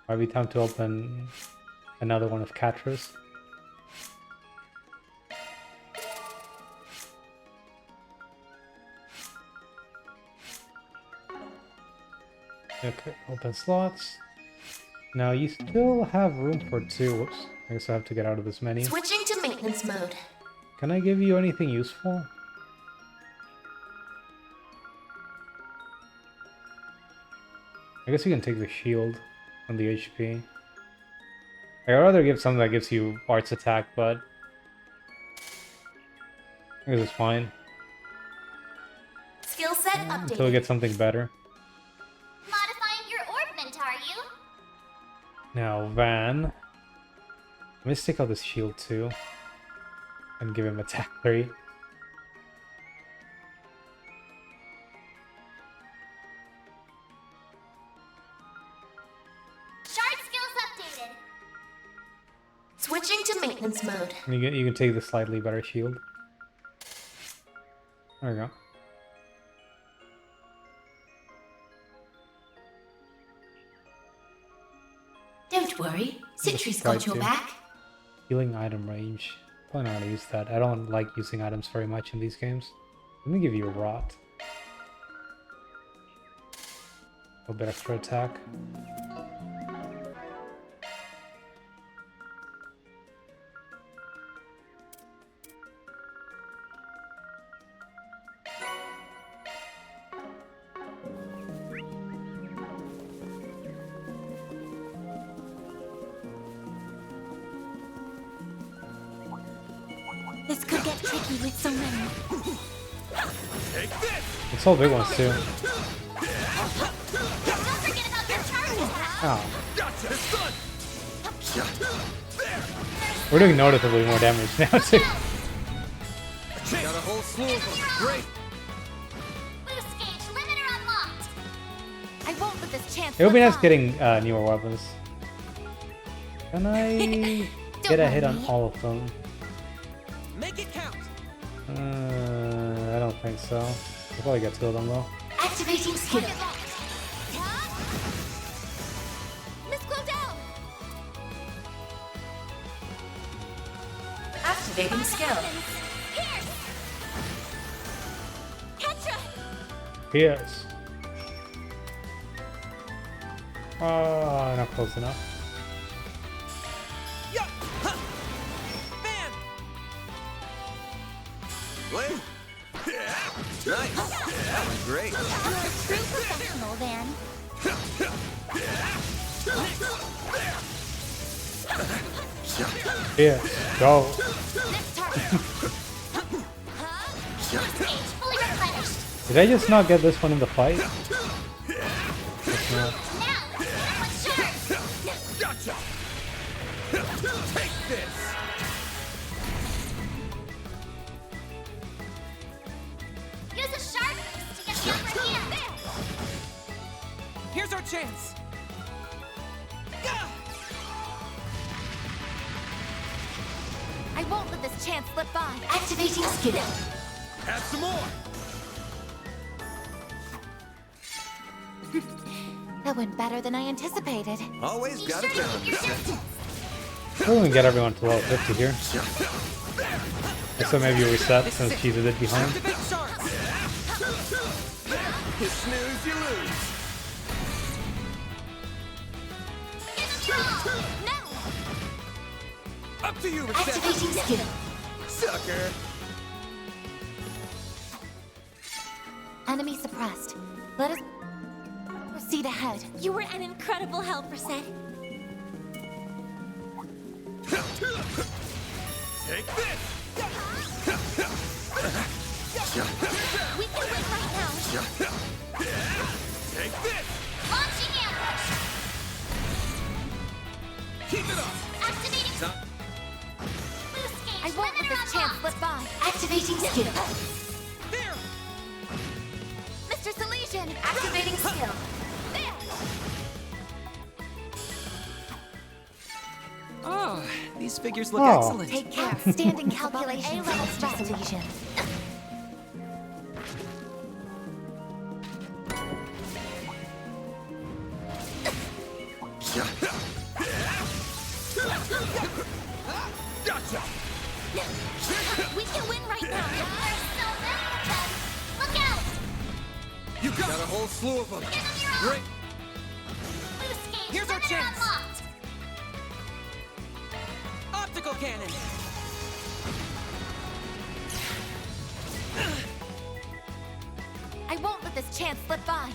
[SPEAKER 1] Might be time to open another one of Catra's. Okay, open slots. Now you still have room for 2. Whoops. I guess I have to get out of this menu.
[SPEAKER 4] Switching to maintenance mode.
[SPEAKER 1] Can I give you anything useful? I guess you can take the shield and the HP. I'd rather give something that gives you arts attack, but I guess it's fine
[SPEAKER 2] Skill set
[SPEAKER 1] until we
[SPEAKER 2] updated.
[SPEAKER 1] get something better.
[SPEAKER 2] Modifying your orbment, are you?
[SPEAKER 1] Now, Van. Let me stick out this shield too. And give him attack 3.
[SPEAKER 2] Shard skills updated.
[SPEAKER 4] Switching to maintenance mode.
[SPEAKER 1] And you can take the slightly better shield. There we go.
[SPEAKER 4] Don't worry, Citri's
[SPEAKER 1] Try
[SPEAKER 4] got your
[SPEAKER 1] to.
[SPEAKER 4] back.
[SPEAKER 1] Healing item range. Probably not gonna use that. I don't like using items very much in these games. Let me give you a rot. A bit extra attack.
[SPEAKER 2] This could get tricky with so many.
[SPEAKER 1] It's all big ones too.
[SPEAKER 2] Don't forget about your charges.
[SPEAKER 1] Oh.
[SPEAKER 7] Gotcha!
[SPEAKER 1] We're doing noticeably more damage now too.
[SPEAKER 12] Got a whole slew of them. Great!
[SPEAKER 2] Boost gauge limiter unlocked. I won't let this chance
[SPEAKER 1] It would be
[SPEAKER 2] slip
[SPEAKER 1] nice getting newer weapons. Can I get a hit on all of them?
[SPEAKER 13] Make it count.
[SPEAKER 1] I don't think so. I'll probably get 2 of them though.
[SPEAKER 4] Activating skill.
[SPEAKER 2] Miss Claudel!
[SPEAKER 4] Activating skill.
[SPEAKER 2] Pierce! Ketra!
[SPEAKER 1] Pierce. Oh, not close enough.
[SPEAKER 13] Yup. Huh. Man.
[SPEAKER 12] Wait! Nice! That was great!
[SPEAKER 2] True professional, Van.
[SPEAKER 1] Pierce, go.
[SPEAKER 2] Next target. Boost gauge fully replenished.
[SPEAKER 1] Did I just not get this one in the fight? Guess not.
[SPEAKER 2] Now, what's sharp?
[SPEAKER 7] Gotcha! Take this!
[SPEAKER 2] Use a sharp boost to get the upper hand.
[SPEAKER 13] Here's our chance. Gah!
[SPEAKER 2] I won't let this chance slip by.
[SPEAKER 4] Activating skill.
[SPEAKER 7] Have some more!
[SPEAKER 2] That That went better than I anticipated.
[SPEAKER 12] Always got it done.
[SPEAKER 1] We're gonna get everyone to level 50 here. So maybe you reset since she's a bit behind.
[SPEAKER 12] You snooze, you lose. Up to you,
[SPEAKER 4] Activating skill.
[SPEAKER 12] sucker.
[SPEAKER 2] Enemy suppressed. Let us proceed ahead.
[SPEAKER 4] You were an incredible help, Reset.
[SPEAKER 12] Take this.
[SPEAKER 4] We can win right now.
[SPEAKER 12] Take this.
[SPEAKER 4] Launching ambush.
[SPEAKER 12] Keep it up.
[SPEAKER 4] Activating. Boost gauge.
[SPEAKER 2] I won't let this chance slip by.
[SPEAKER 4] Activating skill.
[SPEAKER 13] There!
[SPEAKER 2] Mr. Salesian!
[SPEAKER 4] Activating skill.
[SPEAKER 2] There!
[SPEAKER 13] Oh, these figures look
[SPEAKER 1] Oh.
[SPEAKER 13] excellent.
[SPEAKER 2] Take care. Standing calculation. A-level stress lesion.
[SPEAKER 12] Gotcha.
[SPEAKER 4] We can win right now. There's so many of them. Look out.
[SPEAKER 12] You got a whole slew of them.
[SPEAKER 4] Give them your all.
[SPEAKER 12] Great.
[SPEAKER 4] Boost gauge.
[SPEAKER 13] Here's our
[SPEAKER 4] Limiter
[SPEAKER 13] chance.
[SPEAKER 4] unlocked.
[SPEAKER 13] Optical cannon!
[SPEAKER 2] I won't let this chance slip by.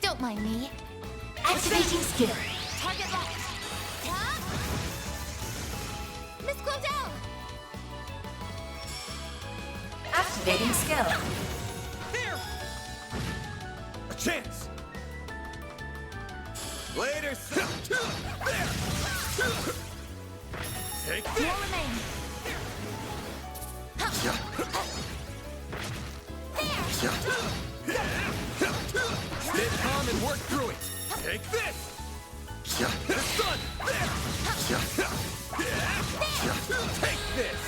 [SPEAKER 2] Don't mind me.
[SPEAKER 4] Activating skill.
[SPEAKER 2] Target locked. Miss Claudel!
[SPEAKER 4] Activating skill.
[SPEAKER 13] There!
[SPEAKER 12] A chance. Later, son. There. Take
[SPEAKER 2] More
[SPEAKER 12] this.
[SPEAKER 2] remain.
[SPEAKER 12] Stay calm and work through it. Take this. The sun. There. Take this.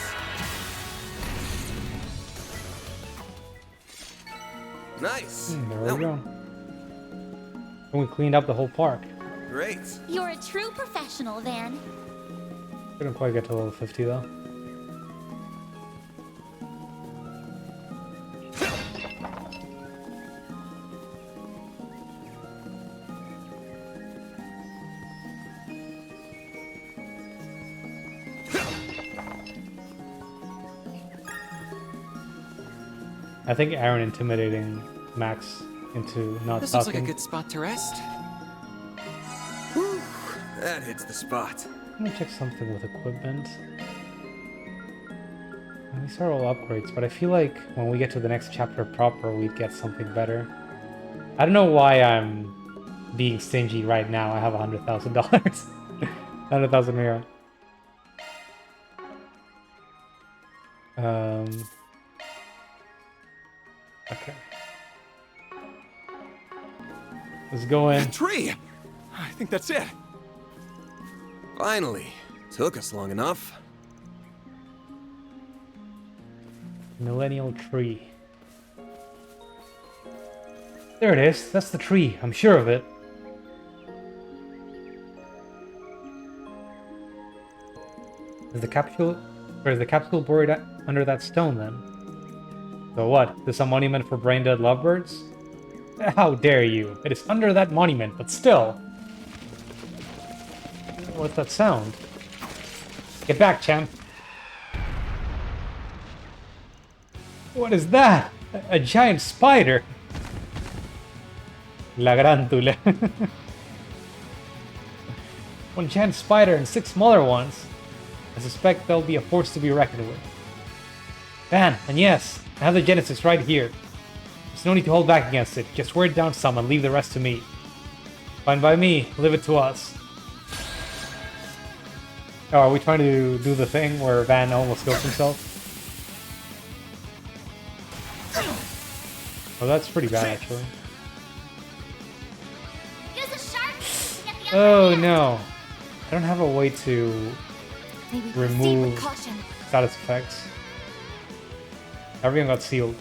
[SPEAKER 12] Nice.
[SPEAKER 1] There we go. And we cleaned up the whole park.
[SPEAKER 12] Great.
[SPEAKER 4] You're a true professional, Van.
[SPEAKER 1] Couldn't quite get to level 50 though. I think Aaron intimidating Max into not
[SPEAKER 6] This looks like a
[SPEAKER 1] talking.
[SPEAKER 6] good spot to rest.
[SPEAKER 12] That hits the spot.
[SPEAKER 1] Let me check something with equipment. And these are all upgrades, but I feel like when we get to the next chapter proper, we'd get something better. I don't know why I'm being stingy right now. I have $100,000. 100,000 euro. Okay. Let's go in.
[SPEAKER 12] Tree! I think that's it. Finally. Took us long enough.
[SPEAKER 1] Millennial tree. There it is. That's the tree. I'm sure of it. Is the capsule buried under that stone then? So what? This a monument for brain-dead lovebirds? How dare you? It is under that monument, but still. What's that sound? Get back, champ. What is that? A giant spider. La Grantula. One giant spider and 6 smaller ones. I suspect they'll be a force to be reckoned with. Van, and yes, I have the Genesis right here. There's no need to hold back against it. Just wear it down some and leave the rest to me. Fine by me. Leave it to us. Oh, are we trying to do the thing where Van almost kills himself? Oh, that's pretty bad, actually.
[SPEAKER 4] Use a shark. Get the
[SPEAKER 1] Oh, no. I don't have a way to
[SPEAKER 2] Maybe proceed
[SPEAKER 1] remove
[SPEAKER 2] with caution.
[SPEAKER 1] status effects. Everything got sealed.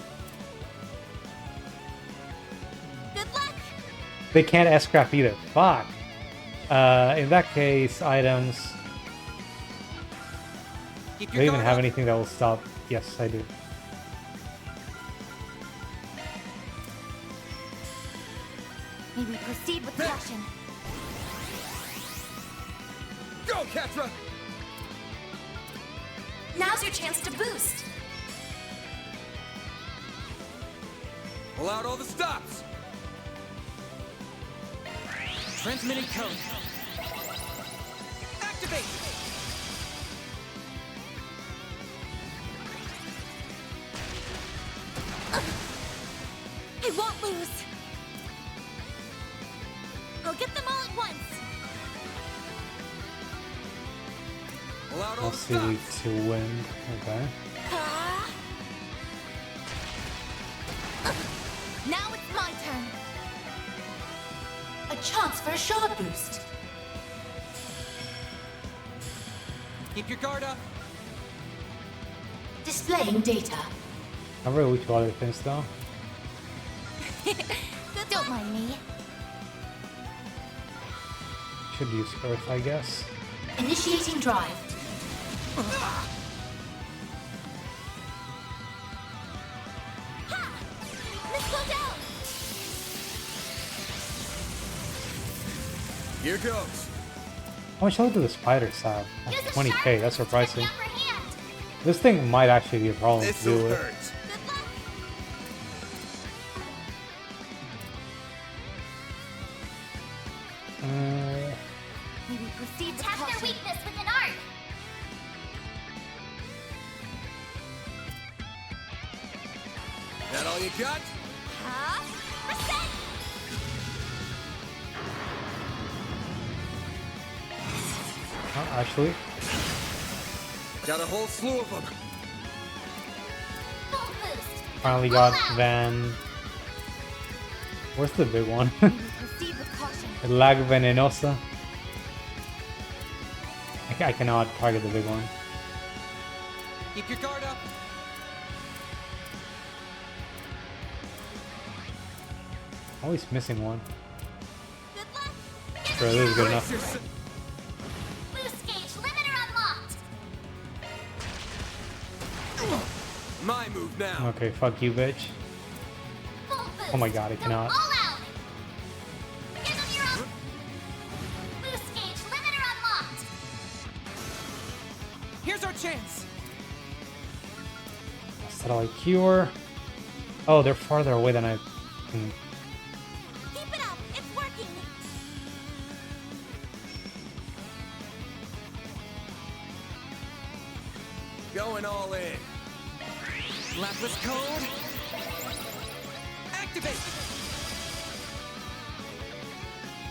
[SPEAKER 1] They can't S-craft either. Fuck. In that case, items.
[SPEAKER 13] Keep
[SPEAKER 1] Do
[SPEAKER 13] your
[SPEAKER 1] I even
[SPEAKER 13] guard
[SPEAKER 1] have
[SPEAKER 13] up.
[SPEAKER 1] anything that will stop? Yes, I do.
[SPEAKER 4] May we proceed with caution.
[SPEAKER 12] Go, Ketra!
[SPEAKER 5] Now's your chance to boost.
[SPEAKER 12] Pull out all the stops!
[SPEAKER 13] Transmitting code. Activate!
[SPEAKER 4] I won't lose. I'll get them all at once.
[SPEAKER 12] Pull out all the
[SPEAKER 1] Mostly
[SPEAKER 12] stops!
[SPEAKER 1] to wind. Okay.
[SPEAKER 4] Now it's my turn. A chance for a shard boost.
[SPEAKER 13] Keep your guard up.
[SPEAKER 4] Displaying data.
[SPEAKER 1] Not really weak to other things though.
[SPEAKER 4] Don't mind me.
[SPEAKER 1] Should use Earth, I guess.
[SPEAKER 4] Initiating drive. Ha! Let's go down.
[SPEAKER 12] Here goes.
[SPEAKER 1] How much health do the spiders have?
[SPEAKER 4] Use a
[SPEAKER 1] 20k,
[SPEAKER 4] sharp
[SPEAKER 1] that's
[SPEAKER 4] boost to get the
[SPEAKER 1] surprising.
[SPEAKER 4] upper hand.
[SPEAKER 1] This thing might actually be a problem to
[SPEAKER 12] This'll
[SPEAKER 1] deal with.
[SPEAKER 12] hurt.
[SPEAKER 4] Good luck. May we proceed with
[SPEAKER 2] Tap their
[SPEAKER 4] caution.
[SPEAKER 2] weakness with an arc.
[SPEAKER 12] That all you got?
[SPEAKER 4] Huh? Reset.
[SPEAKER 1] Actually,
[SPEAKER 12] Got a whole slew of them.
[SPEAKER 2] Full boost.
[SPEAKER 1] finally got Van. Where's the big one?
[SPEAKER 4] May we proceed with caution.
[SPEAKER 1] Lag Venenosa. I cannot target the big one.
[SPEAKER 13] Keep your guard up.
[SPEAKER 1] Always missing one.
[SPEAKER 4] Good luck.
[SPEAKER 1] Sure, this is good enough.
[SPEAKER 2] Boost gauge limiter unlocked.
[SPEAKER 12] My move now.
[SPEAKER 1] Okay, fuck you, bitch.
[SPEAKER 2] Full boost.
[SPEAKER 1] Oh my god, I
[SPEAKER 2] Go
[SPEAKER 1] cannot.
[SPEAKER 2] all out. Give them your own. Boost gauge limiter unlocked.
[SPEAKER 13] Here's our chance.
[SPEAKER 1] Satellite cure. Oh, they're farther away than I can.
[SPEAKER 4] Keep it up. It's working.
[SPEAKER 12] Going all in.
[SPEAKER 13] Lapis code. Activate.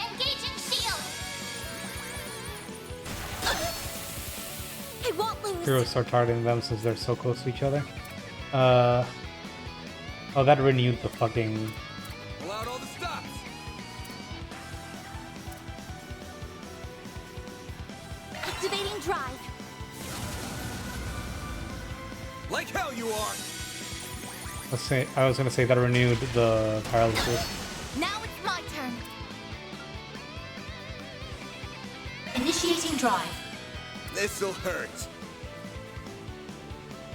[SPEAKER 2] Engaging shield.
[SPEAKER 4] I won't lose.
[SPEAKER 1] Heroes start targeting them since they're so close to each other. Oh, that renewed the fucking.
[SPEAKER 12] Pull out all the stops.
[SPEAKER 4] Activating drive.
[SPEAKER 12] Like hell you are.
[SPEAKER 1] I was gonna say that renewed the paralysis.
[SPEAKER 4] Now it's my turn. Initiating drive.
[SPEAKER 12] This'll hurt.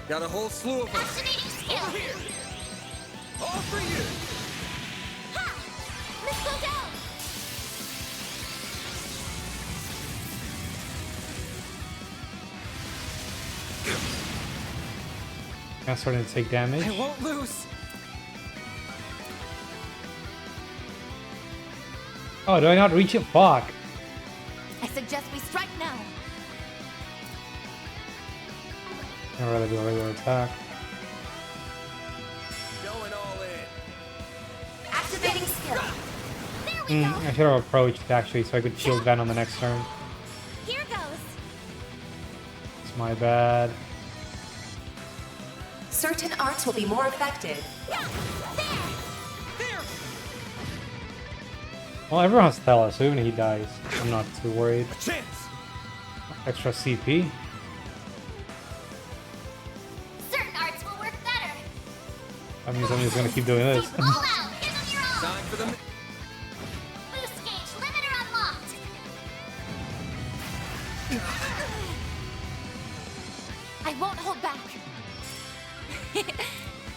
[SPEAKER 12] Got a whole slew of them.
[SPEAKER 2] Activating skill.
[SPEAKER 12] Over here. All for you.
[SPEAKER 4] Ha! Let's go down.
[SPEAKER 1] Now starting to take damage.
[SPEAKER 13] I won't lose.
[SPEAKER 1] Oh, do I not reach it? Fuck.
[SPEAKER 4] I suggest we strike now.
[SPEAKER 1] I'd rather do a regular attack.
[SPEAKER 12] Going all in.
[SPEAKER 4] Activating skill. There we go.
[SPEAKER 1] I should have approached actually so I could shield Van on the next turn.
[SPEAKER 4] Here goes.
[SPEAKER 1] It's my bad.
[SPEAKER 5] Certain arts will be more effective.
[SPEAKER 4] Yeah,
[SPEAKER 13] There.
[SPEAKER 1] Well, everyone has Tella, so even if he dies, I'm not too worried.
[SPEAKER 12] A chance.
[SPEAKER 1] Extra CP.
[SPEAKER 2] Certain arts will work better.
[SPEAKER 1] That means I'm just gonna keep doing this.
[SPEAKER 2] All out. Give them your all.
[SPEAKER 12] Time for the.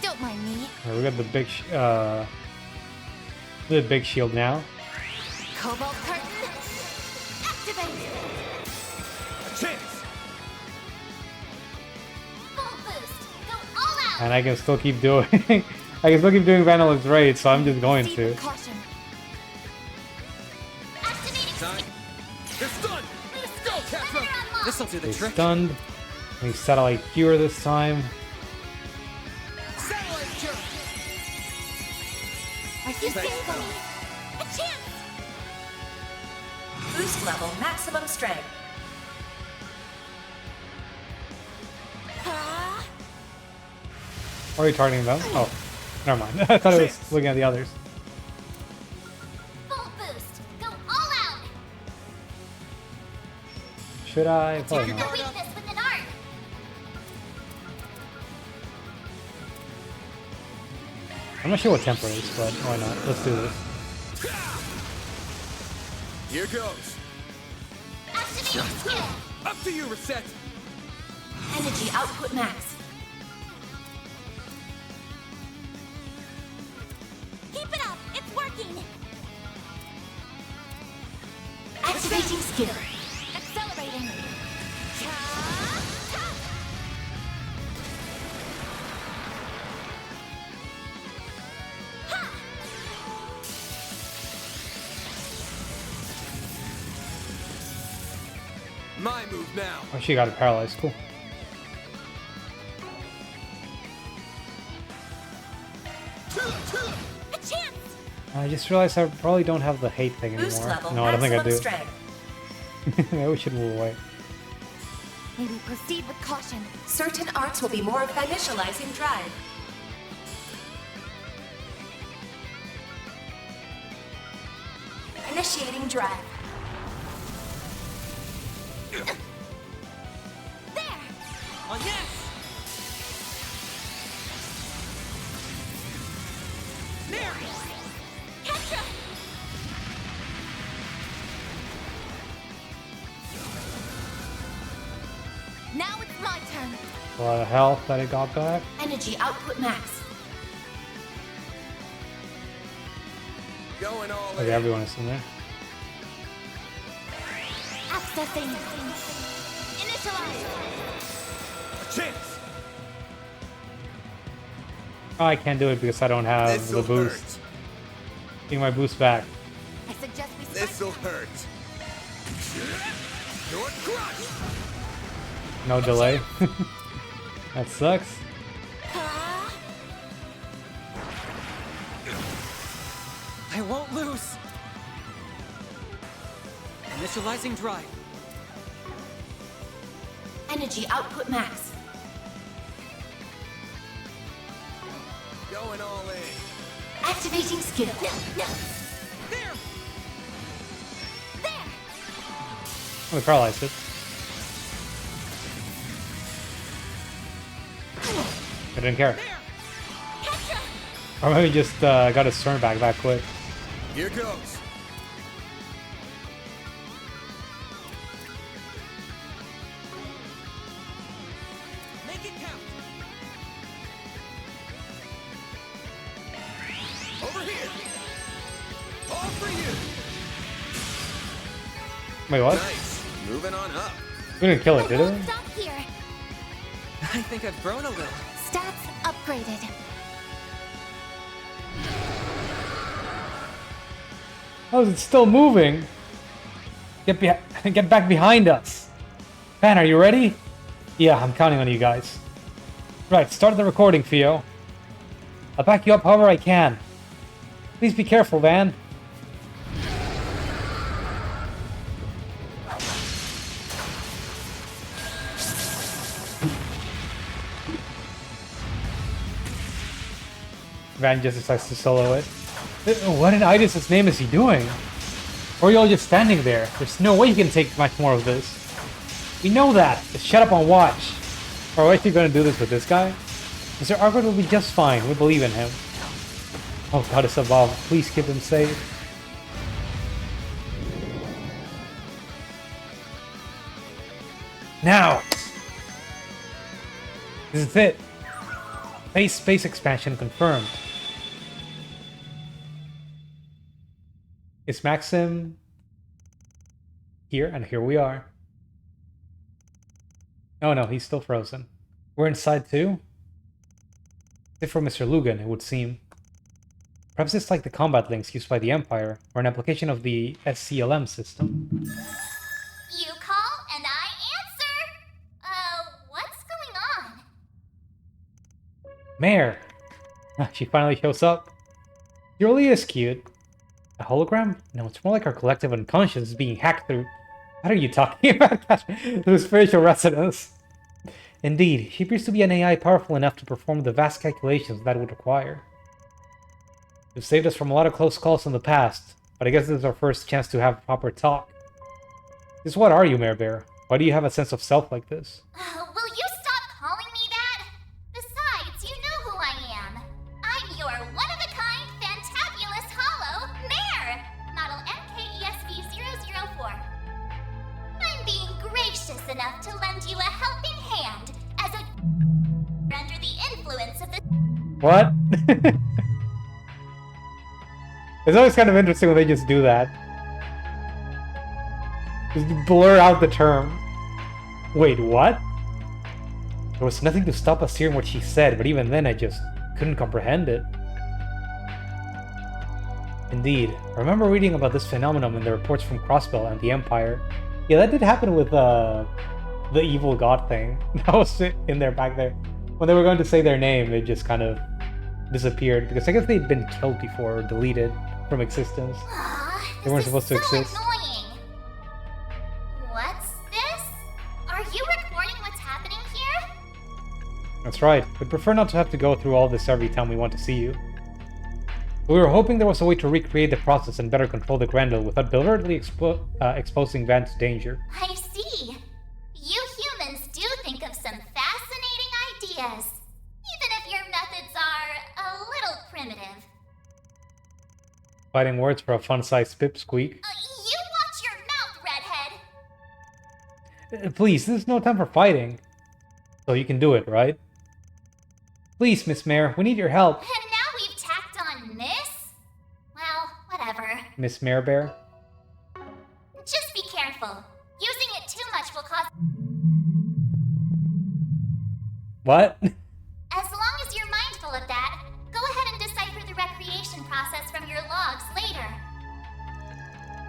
[SPEAKER 4] Don't mind me.
[SPEAKER 1] Alright, we got the big shield now.
[SPEAKER 4] Cobalt curtain. Activate.
[SPEAKER 12] A chance.
[SPEAKER 4] Full boost. Go all out.
[SPEAKER 1] And I can still keep doing I can still keep doing Vandal's raid, so I'm just going
[SPEAKER 4] Proceed
[SPEAKER 1] to.
[SPEAKER 4] with caution. Activating.
[SPEAKER 12] Time. They're stunned. Go, Capra.
[SPEAKER 13] This'll do the
[SPEAKER 1] He's
[SPEAKER 13] trick.
[SPEAKER 1] stunned. We satellite cure this time.
[SPEAKER 13] Satellite cure.
[SPEAKER 4] I see me. A chance.
[SPEAKER 5] Boost level maximum strength.
[SPEAKER 4] Ah.
[SPEAKER 1] Or are you targeting them? Oh, never mind. I thought I was looking at the others.
[SPEAKER 4] Full boost. Go all out.
[SPEAKER 1] Should I? Probably
[SPEAKER 4] Turn the
[SPEAKER 1] not.
[SPEAKER 4] weakness with an arc.
[SPEAKER 1] I'm not sure what temper is, but why not? Let's do this.
[SPEAKER 12] Here goes.
[SPEAKER 4] Activating skill.
[SPEAKER 12] Up to you, Reset.
[SPEAKER 5] Energy output max.
[SPEAKER 4] Keep it up. It's working.
[SPEAKER 5] Activating skill.
[SPEAKER 4] Accelerating.
[SPEAKER 12] My move now.
[SPEAKER 1] Oh, she got it paralyzed. Cool.
[SPEAKER 4] A chance.
[SPEAKER 1] I just realized I probably don't have the hate thing
[SPEAKER 5] Boost
[SPEAKER 1] anymore.
[SPEAKER 5] level
[SPEAKER 1] No, I don't think I
[SPEAKER 5] maximum
[SPEAKER 1] do.
[SPEAKER 5] strength.
[SPEAKER 1] Maybe we should move away.
[SPEAKER 4] Maybe proceed with caution.
[SPEAKER 5] Certain arts will be more of an initializing drive. Initiating drive.
[SPEAKER 4] There.
[SPEAKER 13] Oh yes. There.
[SPEAKER 4] Ketra. Now it's my turn.
[SPEAKER 1] A lot of health that I got back.
[SPEAKER 5] Energy output max.
[SPEAKER 12] Going all
[SPEAKER 1] Okay,
[SPEAKER 12] in.
[SPEAKER 1] everyone is in there.
[SPEAKER 4] Accessing. Initialize.
[SPEAKER 12] A chance.
[SPEAKER 1] Oh, I can't do it because I don't have
[SPEAKER 12] This'll
[SPEAKER 1] the boost. Getting my boost back.
[SPEAKER 4] I suggest we strike.
[SPEAKER 12] This'll hurt. Your crush.
[SPEAKER 1] No delay. That sucks.
[SPEAKER 4] Ah.
[SPEAKER 13] I won't lose. Initializing drive.
[SPEAKER 5] Energy output max.
[SPEAKER 12] Going all in.
[SPEAKER 5] Activating skill.
[SPEAKER 13] There.
[SPEAKER 4] There.
[SPEAKER 1] Oh, we paralyzed it. I didn't care.
[SPEAKER 4] Ketra.
[SPEAKER 1] Or maybe just got his turn back that quick.
[SPEAKER 12] Here goes.
[SPEAKER 13] Make it count.
[SPEAKER 12] Over here. All for you.
[SPEAKER 1] Wait, what?
[SPEAKER 12] Nice. Moving on up.
[SPEAKER 1] We didn't kill it, did
[SPEAKER 4] Won't
[SPEAKER 1] it?
[SPEAKER 4] stop here.
[SPEAKER 13] I think I've grown a little.
[SPEAKER 4] Stats upgraded.
[SPEAKER 1] How is it still moving? Get back behind us. Van, are you ready? Yeah, I'm counting on you guys. Right, start the recording, Theo. I'll back you up however I can. Please be careful, Van. Van just decides to solo it. What in Idis's name is he doing? Or are you all just standing there? There's no way you can take much more of this. We know that. Just shut up and watch. Or are you gonna do this with this guy? Mr. Arkwright will be just fine. We believe in him. Oh, Goddess above, please keep him safe. Now! This is it. Space expansion confirmed. Is Maxim here? And here we are. Oh no, he's still frozen. We're inside too? Except for Mr. Lugan, it would seem. Perhaps it's like the combat links used by the Empire, or an application of the SCLM system.
[SPEAKER 4] You call and I answer. What's going on?
[SPEAKER 1] Mare! She finally shows up. She really is cute. A hologram? No, it's more like our collective unconscious is being hacked through... What are you talking about? Through spiritual resonance. Indeed, she appears to be an AI powerful enough to perform the vast calculations that would require. You've saved us from a lot of close calls in the past, but I guess this is our first chance to have a proper talk. Just what are you, Mare Bear? Why do you have a sense of self like this?
[SPEAKER 4] Will you stop calling me that? Besides, you know who I am. I'm your one-of-a-kind, fantabulous hollow Mare, model MKESV-004. I'm being gracious enough to lend you a helping hand as a under the influence of the...
[SPEAKER 1] What? It's always kind of interesting when they just do that. Just blur out the term. Wait, what? There was nothing to stop us hearing what she said, but even then I just couldn't comprehend it. Indeed, I remember reading about this phenomenon in the reports from Crossbell and the Empire. Yeah, that did happen with the evil god thing. That was in there back there. When they were going to say their name, they just kind of disappeared, because I guess they'd been killed before or deleted from existence. They weren't supposed to exist.
[SPEAKER 4] Annoying. What's this? Are you recording what's happening here?
[SPEAKER 1] That's right. We'd prefer not to have to go through all this every time we want to see you. But we were hoping there was a way to recreate the process and better control the Grendel without deliberately exposing Van to danger.
[SPEAKER 4] I see. You humans do think of some fascinating ideas, even if your methods are a little primitive.
[SPEAKER 1] Fighting words for a fun-sized pipsqueak.
[SPEAKER 4] You watch your mouth, redhead!
[SPEAKER 1] Please, this is no time for fighting. So you can do it, right? Please, Miss Mare, we need your help.
[SPEAKER 4] And now we've tacked on Miss? Well, whatever.
[SPEAKER 1] Miss Mare Bear?
[SPEAKER 4] Just be careful. Using it too much will cause...
[SPEAKER 1] What?
[SPEAKER 4] As long as you're mindful of that, go ahead and decipher the recreation process from your logs later.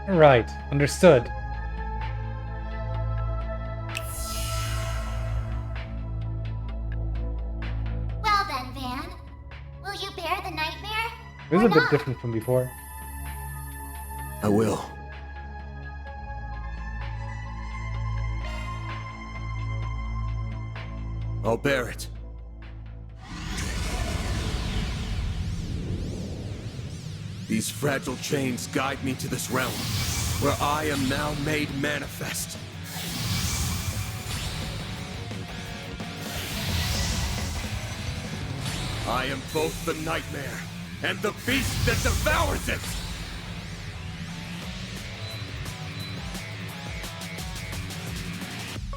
[SPEAKER 1] Right, understood.
[SPEAKER 4] Well then, Van. Will you bear the nightmare?
[SPEAKER 1] This is a bit different from before.
[SPEAKER 12] I will. I'll bear it. These fragile chains guide me to this realm, where I am now made manifest. I am both the nightmare and the beast that devours it!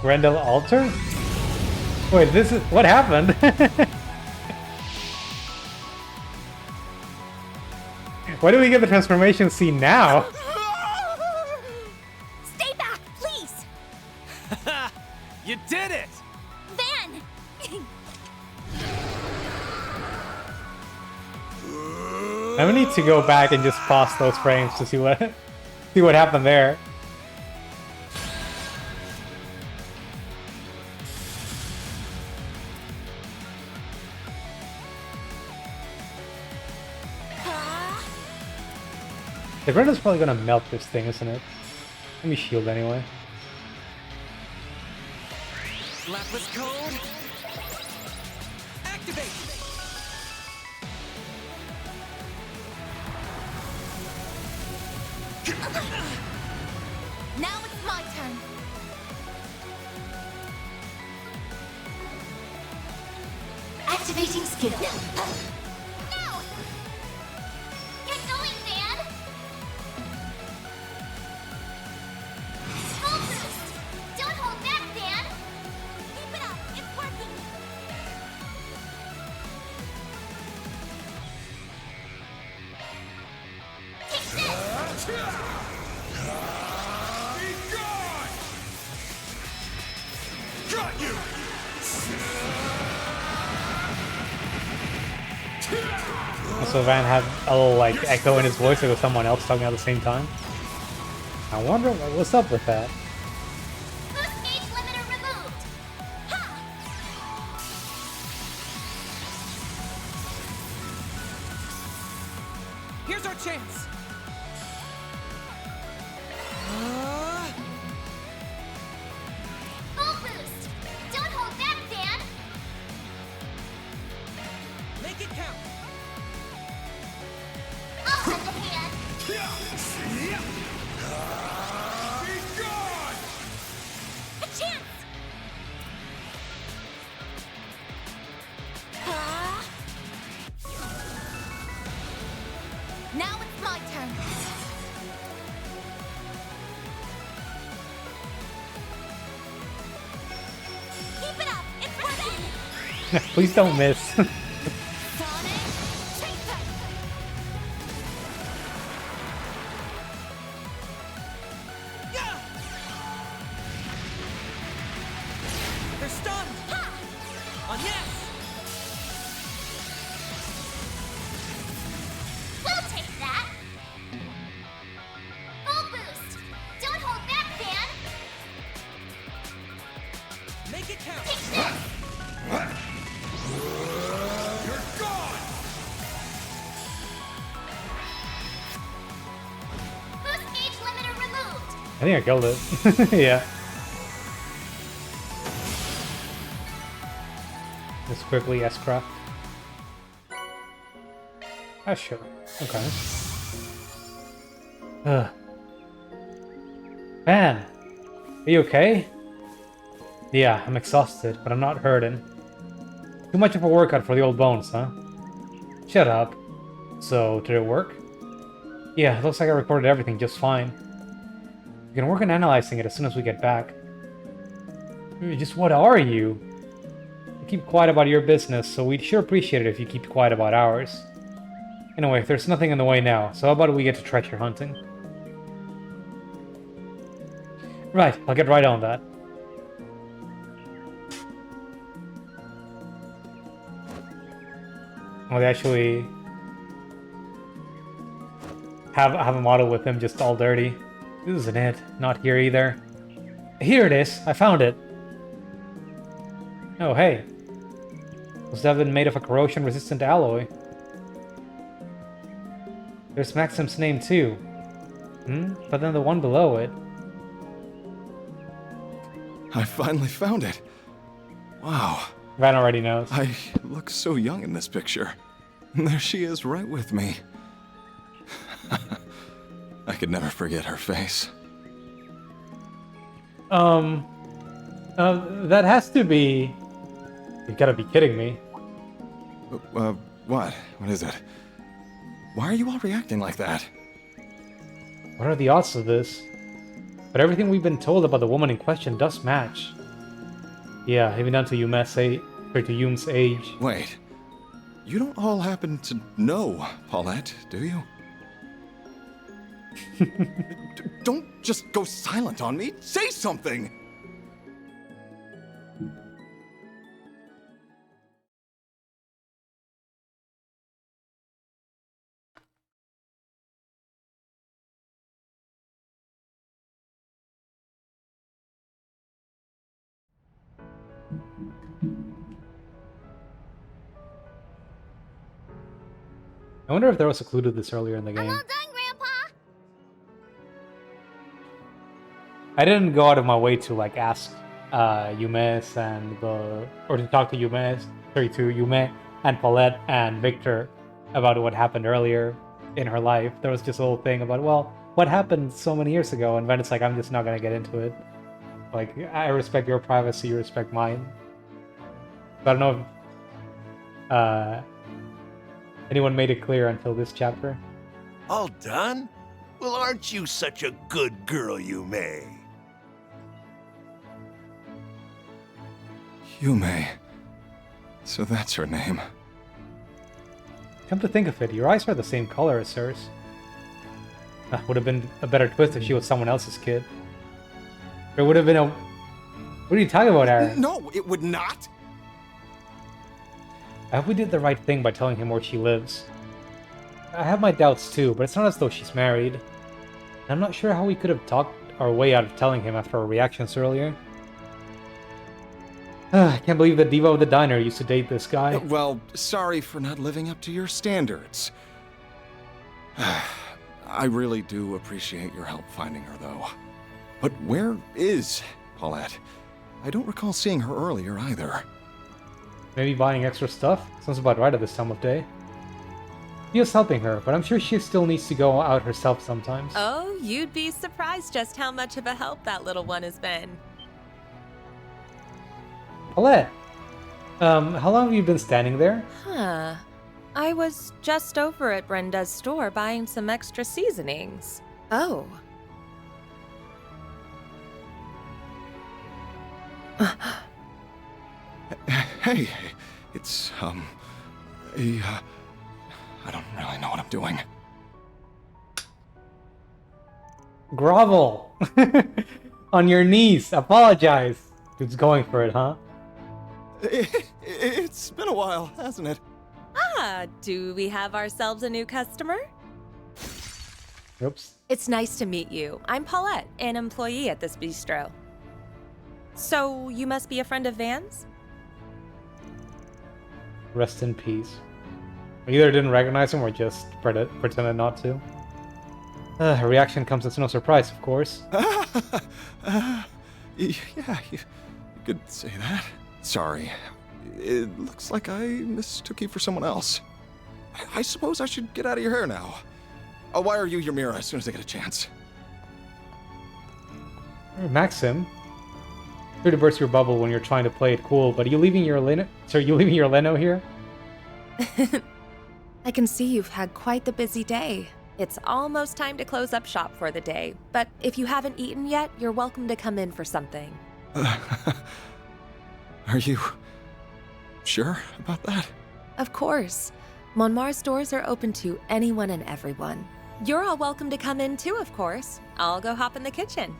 [SPEAKER 1] Grendel Altar? Wait, this is... What happened? Why do we get the transformation scene now?
[SPEAKER 2] Stay back, please!
[SPEAKER 13] You did it!
[SPEAKER 2] Van!
[SPEAKER 1] I would need to go back and just pause those frames to see what happened there. The Grendel's probably gonna melt this thing, isn't it? Let me shield anyway.
[SPEAKER 13] Lapis code. Activate.
[SPEAKER 2] Now it's my turn.
[SPEAKER 4] Activating skill. No! Get going, Van! Full boost! Don't hold back, Van! Keep it up! It's working!
[SPEAKER 12] Be gone! Got you!
[SPEAKER 1] Also, Van had a little like echo in his voice. It was someone else talking at the same time. I wonder what's up with that.
[SPEAKER 4] Boost gauge limiter removed. Ha!
[SPEAKER 13] Here's our chance.
[SPEAKER 4] Full boost. Don't hold back, Van.
[SPEAKER 13] Make it count.
[SPEAKER 4] I'll lend a hand.
[SPEAKER 12] Be gone!
[SPEAKER 4] A chance. Now it's my turn. Keep it up. It's working.
[SPEAKER 1] Please don't miss.
[SPEAKER 4] Sonic, take that.
[SPEAKER 13] Yeah! They're stunned. On yes.
[SPEAKER 4] We'll take that. Full boost. Don't hold back, Van.
[SPEAKER 13] Make it count.
[SPEAKER 4] Take this.
[SPEAKER 12] You're gone!
[SPEAKER 4] Boost gauge limiter removed.
[SPEAKER 1] I think I killed it. Yeah. Just quickly S-craft. Ah, sure. Okay. Man, are you okay? Yeah, I'm exhausted, but I'm not hurting. Too much of a workout for the old bones, huh? Shut up. So, did it work? Yeah, it looks like I recorded everything just fine. We can work on analyzing it as soon as we get back. Just what are you? You keep quiet about your business, so we'd sure appreciate it if you keep quiet about ours. Anyway, there's nothing in the way now, so how about we get to treasure hunting? Right, I'll get right on that. Oh, they actually have a model with them just all dirty. This isn't it. Not here either. Here it is. I found it. Oh, hey. Must have been made of a corrosion-resistant alloy. There's Maxim's name too. But then the one below it.
[SPEAKER 11] I finally found it. Wow.
[SPEAKER 1] Van already knows.
[SPEAKER 11] I look so young in this picture. And there she is right with me. I could never forget her face.
[SPEAKER 1] That has to be... You gotta be kidding me.
[SPEAKER 11] What? What is it? Why are you all reacting like that?
[SPEAKER 1] What are the odds of this? But everything we've been told about the woman in question does match. Yeah, even down to Yum's age.
[SPEAKER 11] Wait. You don't all happen to know Paulette, do you? Don't just go silent on me. Say something!
[SPEAKER 1] I wonder if there was a clue to this earlier in the game.
[SPEAKER 4] I'm all done, Grandpa.
[SPEAKER 1] I didn't go out of my way to like ask Yumes and or to talk to Yumes, to Yume and Paulette and Victor about what happened earlier in her life. There was just a whole thing about, well, what happened so many years ago, and then it's like, I'm just not gonna get into it. Like, I respect your privacy, you respect mine. But I don't know if anyone made it clear until this chapter.
[SPEAKER 14] All done? Well, aren't you such a good girl, Yume?
[SPEAKER 11] Yume. So that's her name.
[SPEAKER 1] Come to think of it, your eyes are the same color as hers. Would have been a better twist if she was someone else's kid. There would have been a... What are you talking about, Aaron?
[SPEAKER 11] No, it would not.
[SPEAKER 1] I hope we did the right thing by telling him where she lives. I have my doubts too, but it's not as though she's married. And I'm not sure how we could have talked our way out of telling him after our reactions earlier. I can't believe the diva of the diner used to date this guy.
[SPEAKER 11] Well, sorry for not living up to your standards. I really do appreciate your help finding her, though. But where is Paulette? I don't recall seeing her earlier either.
[SPEAKER 1] Maybe buying extra stuff? Sounds about right at this time of day. He is helping her, but I'm sure she still needs to go out herself sometimes.
[SPEAKER 5] Oh, you'd be surprised just how much of a help that little one has been.
[SPEAKER 1] Paulette! How long have you been standing there?
[SPEAKER 5] Huh. I was just over at Brenda's store buying some extra seasonings. Oh.
[SPEAKER 11] Hey, it's, I don't really know what I'm doing.
[SPEAKER 1] Grovel! On your knees, apologize! Dude's going for it, huh?
[SPEAKER 11] It's been a while, hasn't it?
[SPEAKER 5] Ah, do we have ourselves a new customer?
[SPEAKER 1] Oops.
[SPEAKER 5] It's nice to meet you. I'm Paulette, an employee at this bistro. So, you must be a friend of Van's?
[SPEAKER 1] Rest in peace. I either didn't recognize him or just pretended not to. Her reaction comes as no surprise, of course.
[SPEAKER 11] Yeah, you could say that. Sorry. It looks like I mistook you for someone else. I suppose I should get out of your hair now. I'll wire you your mirror as soon as I get a chance.
[SPEAKER 1] Maxim, here to burst your bubble when you're trying to play it cool, but are you leaving your Leno? So are you leaving your Leno here?
[SPEAKER 5] I can see you've had quite the busy day. It's almost time to close up shop for the day, but if you haven't eaten yet, you're welcome to come in for something.
[SPEAKER 11] Are you sure about that?
[SPEAKER 5] Of course. Monmar's doors are open to anyone and everyone. You're all welcome to come in too, of course. I'll go hop in the kitchen.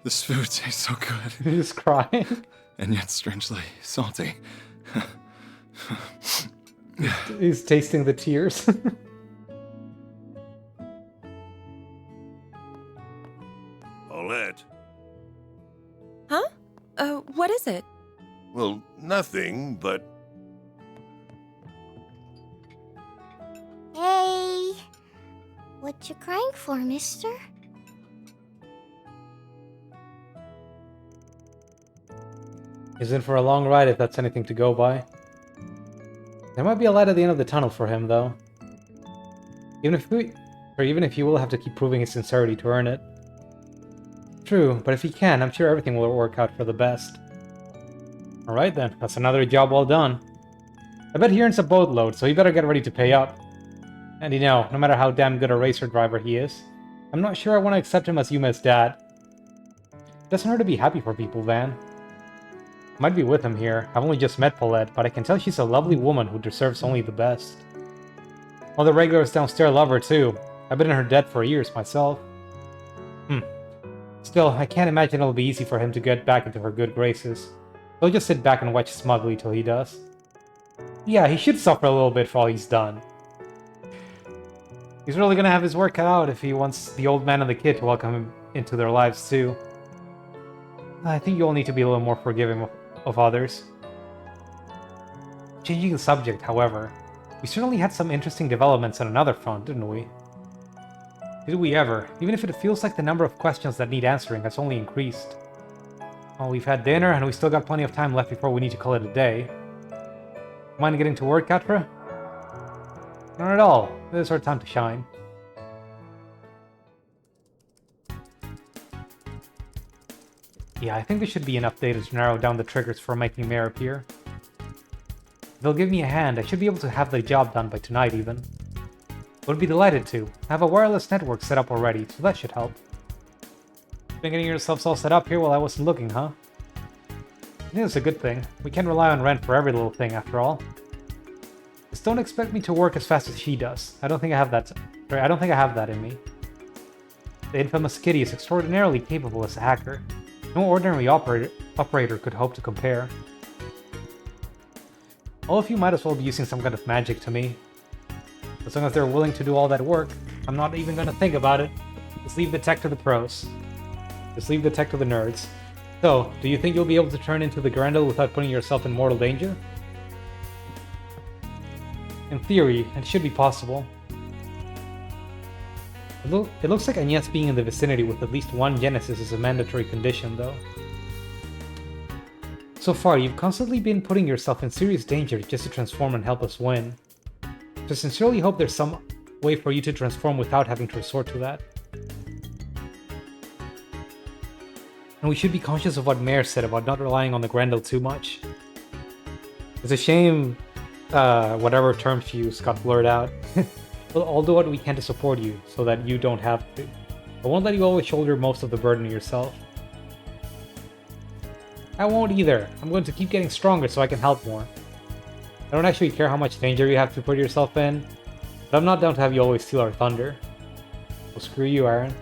[SPEAKER 11] This food tastes so good.
[SPEAKER 1] You're just crying.
[SPEAKER 11] And yet strangely salty.
[SPEAKER 1] He's tasting the tears.
[SPEAKER 14] Paulette.
[SPEAKER 5] Huh? What is it?
[SPEAKER 14] Well, nothing, but...
[SPEAKER 4] Hey, what you crying for, mister?
[SPEAKER 1] He's in for a long ride if that's anything to go by. There might be a light at the end of the tunnel for him, though. Even if he will have to keep proving his sincerity to earn it. True, but if he can, I'm sure everything will work out for the best. Alright then, that's another job well done. I bet he earns a boatload, so he better get ready to pay up. And you know, no matter how damn good a racer driver he is, I'm not sure I want to accept him as Yume's dad. It doesn't hurt to be happy for people, Van. Might be with him here. I've only just met Paulette, but I can tell she's a lovely woman who deserves only the best. All the regulars downstairs love her too. I've been in her debt for years myself. Still, I can't imagine it'll be easy for him to get back into her good graces. He'll just sit back and watch smugly till he does. Yeah, he should suffer a little bit for all he's done. He's really gonna have his work cut out if he wants the old man and the kid to welcome him into their lives too. I think you all need to be a little more forgiving of others. Changing the subject, however, we certainly had some interesting developments on another front, didn't we? Did we ever? Even if it feels like the number of questions that need answering has only increased. Well, we've had dinner and we still got plenty of time left before we need to call it a day. Mind getting to work, Katra? Not at all. This is our time to shine. Yeah, I think there should be enough data to narrow down the triggers for making Mare appear. If they'll give me a hand, I should be able to have the job done by tonight even. Would be delighted to. I have a wireless network set up already, so that should help. Been getting yourselves all set up here while I wasn't looking, huh? I think that's a good thing. We can't rely on Ren for every little thing, after all. Just don't expect me to work as fast as she does. I don't think I have that. Sorry, I don't think I have that in me. The infamous Kitty is extraordinarily capable as a hacker. No ordinary operator could hope to compare. All of you might as well be using some kind of magic to me. As long as they're willing to do all that work, I'm not even gonna think about it. Just leave the tech to the pros. Just leave the tech to the nerds. So, do you think you'll be able to turn into the Grendel without putting yourself in mortal danger? In theory, it should be possible. It looks like Agnes being in the vicinity with at least one Genesis is a mandatory condition, though. So far, you've constantly been putting yourself in serious danger just to transform and help us win. So I sincerely hope there's some way for you to transform without having to resort to that. And we should be conscious of what Mare said about not relying on the Grendel too much. It's a shame whatever term she used got blurred out. I'll do what we can to support you, so that you don't have to. I won't let you always shoulder most of the burden yourself. I won't either. I'm going to keep getting stronger so I can help more. I don't actually care how much danger you have to put yourself in, but I'm not down to have you always steal our thunder. Well, screw you, Aaron.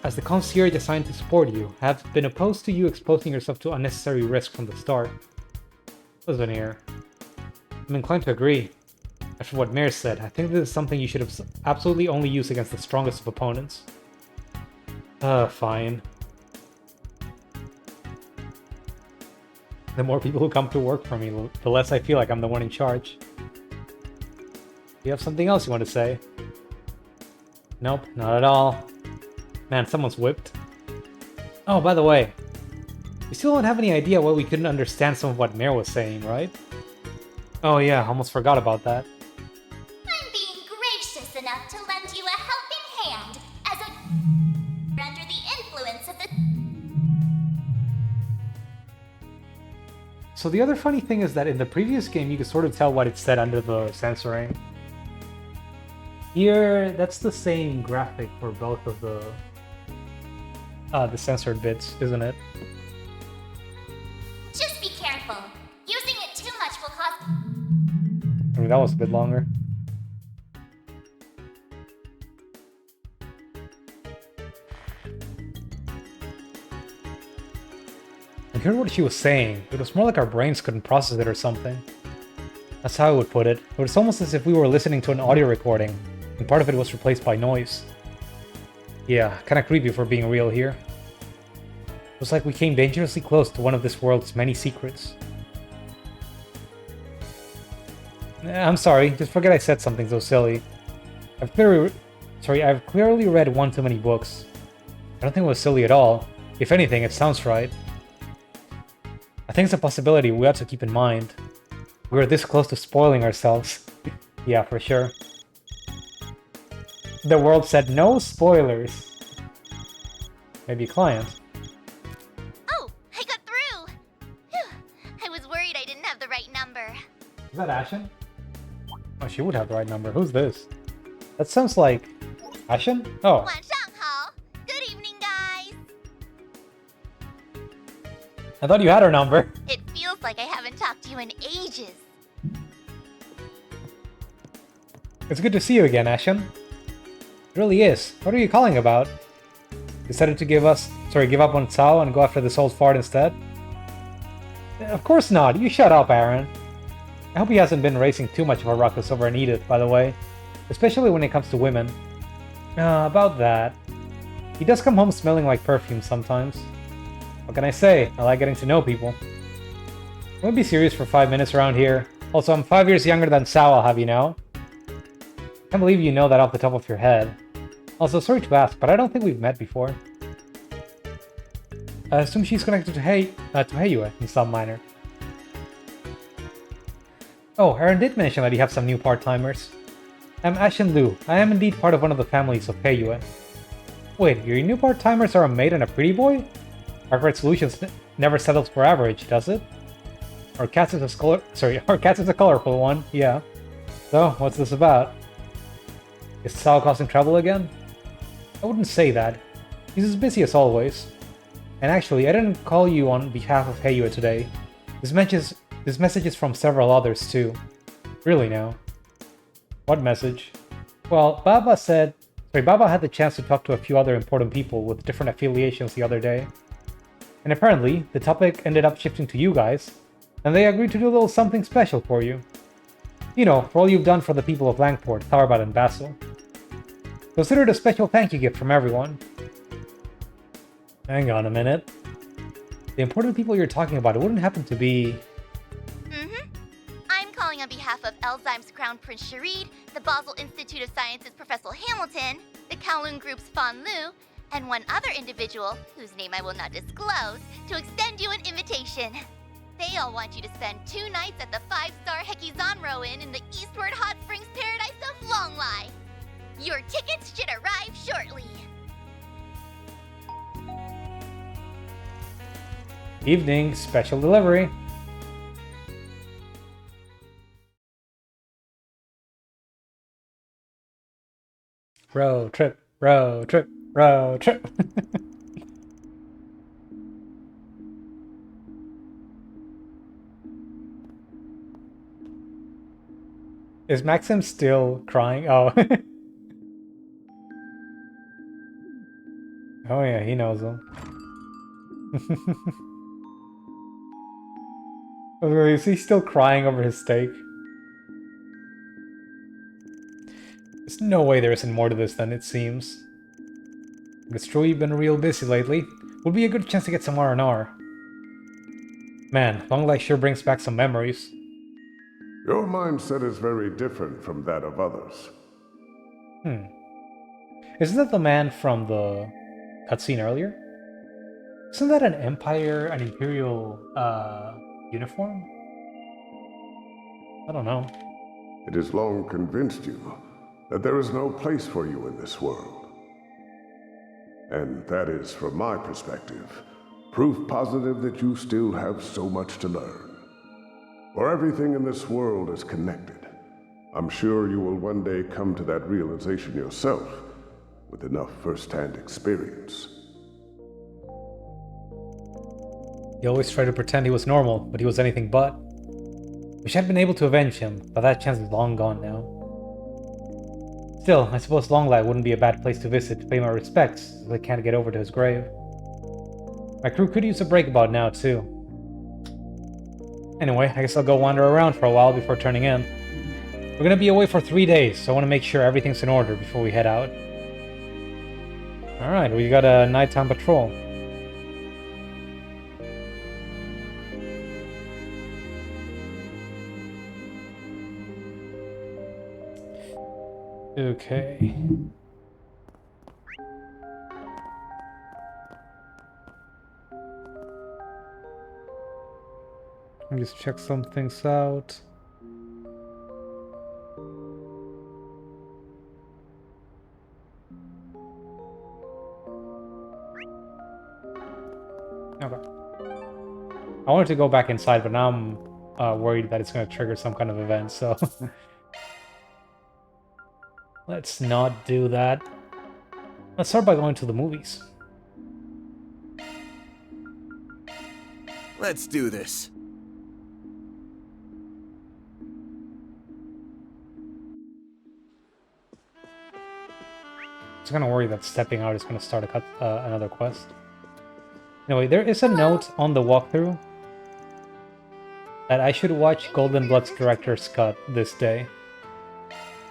[SPEAKER 1] As the concierge assigned to support you, I have been opposed to you exposing yourself to unnecessary risk from the start. Listen here. I'm inclined to agree. After what Mare said, I think this is something you should have absolutely only used against the strongest of opponents. Fine. The more people who come to work for me, the less I feel like I'm the one in charge. You have something else you want to say? Nope, not at all. Man, someone's whipped. Oh, by the way, we still don't have any idea why we couldn't understand some of what Mare was saying, right? Oh yeah, almost forgot about that.
[SPEAKER 4] I'm being gracious enough to lend you a helping hand as a under the influence of the.
[SPEAKER 1] So the other funny thing is that in the previous game you could sort of tell what it said under the censoring. Here, that's the same graphic for both of the censored bits, isn't it?
[SPEAKER 4] Just be careful. Using it too much will cause.
[SPEAKER 1] I mean, that was a bit longer. I heard what she was saying. It was more like our brains couldn't process it or something. That's how I would put it. It was almost as if we were listening to an audio recording, and part of it was replaced by noise. Yeah, kinda creepy for being real here. It was like we came dangerously close to one of this world's many secrets. I'm sorry, just forget I said something so silly. I've clearly read one too many books. I don't think it was silly at all. If anything, it sounds right. I think it's a possibility we ought to keep in mind. We were this close to spoiling ourselves. Yeah, for sure. The world said no spoilers. Maybe a client.
[SPEAKER 4] Oh, I got through! Phew. I was worried I didn't have the right number.
[SPEAKER 1] Is that Ashen? Oh, she would have the right number. Who's this? That sounds like... Ashen? Oh.
[SPEAKER 4] Good evening, guys!
[SPEAKER 1] I thought you had her number.
[SPEAKER 4] It feels like I haven't talked to you in ages.
[SPEAKER 1] It's good to see you again, Ashen. It really is. What are you calling about? Decided to give up on Cao and go after this old fart instead? Of course not. You shut up, Aaron. I hope he hasn't been raising too much of a ruckus over an Edith, by the way. Especially when it comes to women. About that. He does come home smelling like perfume sometimes. What can I say? I like getting to know people. We'll be serious for 5 minutes around here. Also, I'm 5 years younger than Cao, I'll have you know. Can't believe you know that off the top of your head. Also, sorry to ask, but I don't think we've met before. I assume she's connected to Heiyue in some minor. Oh, Aaron did mention that you have some new part-timers. I'm Ashen Lu. I am indeed part of one of the families of Heiyue. Wait, your new part-timers are a maid and a pretty boy? Arkwright Solutions never settles for average, does it? Our cat's is a colorful one, yeah. So, what's this about? Is Sao causing trouble again? I wouldn't say that. He's as busy as always. And actually, I didn't call you on behalf of Heiyue today. This message is from several others too. Really now. What message? Well, Baba had the chance to talk to a few other important people with different affiliations the other day. And apparently, the topic ended up shifting to you guys, and they agreed to do a little something special for you. You know, for all you've done for the people of Langport, Tharbat, and Basel. Consider it a special thank you gift from everyone. Hang on a minute. The important people you're talking about, it wouldn't happen to be...
[SPEAKER 4] I'm calling on behalf of Elzheim's Crown Prince Sharid, the Basel Institute of Sciences Professor Hamilton, the Kowloon Group's Fan Lu, and one other individual, whose name I will not disclose, to extend you an invitation. They all want you to spend 2 nights at the 5-star Hekizanro Inn in the Eastward Hot Springs paradise of Longlai. Your tickets should arrive shortly.
[SPEAKER 1] Evening, special delivery. Road trip, road trip, road trip. Is Maxim still crying? Oh. Oh yeah, he knows him. Is he still crying over his steak? There's no way there isn't more to this than it seems. But it's true you've been real busy lately. Would be a good chance to get some R&R. Man, Longlai sure brings back some memories.
[SPEAKER 15] Your mindset is very different from that of others.
[SPEAKER 1] Isn't that the man from the cutscene earlier? Isn't that an Imperial, uniform? I don't know.
[SPEAKER 15] It has long convinced you that there is no place for you in this world. And that is, from my perspective, proof positive that you still have so much to learn. For everything in this world is connected. I'm sure you will one day come to that realization yourself, with enough first-hand experience.
[SPEAKER 1] He always tried to pretend he was normal, but he was anything but. Wish I'd been able to avenge him, but that chance is long gone now. Still, I suppose Longlai wouldn't be a bad place to visit to pay my respects, as I can't get over to his grave. My crew could use a break about now, too. Anyway, I guess I'll go wander around for a while before turning in. We're gonna be away for 3 days, so I want to make sure everything's in order before we head out. Alright, we got a nighttime patrol. Okay. Let me just check some things out. Okay. I wanted to go back inside, but now I'm worried that it's going to trigger some kind of event, so... Let's not do that. Let's start by going to the movies.
[SPEAKER 14] Let's do this.
[SPEAKER 1] I was kind of worried that stepping out is going to start another quest. Anyway, there is a note on the walkthrough that I should watch Golden Blood's director's cut this day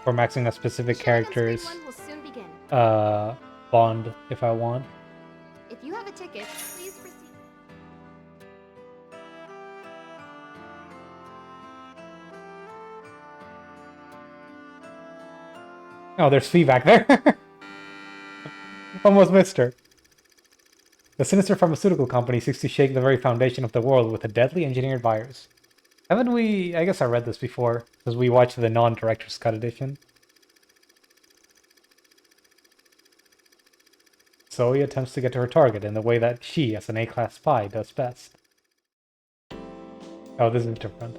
[SPEAKER 1] for maxing a specific character's bond if I want.
[SPEAKER 16] If you have a ticket, please proceed.
[SPEAKER 1] Oh, there's Fee back there. Almost missed her. The sinister pharmaceutical company seeks to shake the very foundation of the world with a deadly engineered virus. Haven't we... I guess I read this before, because we watched the non-director's cut edition. Zoe attempts to get to her target in the way that she, as an A-class spy, does best. Oh, this is different.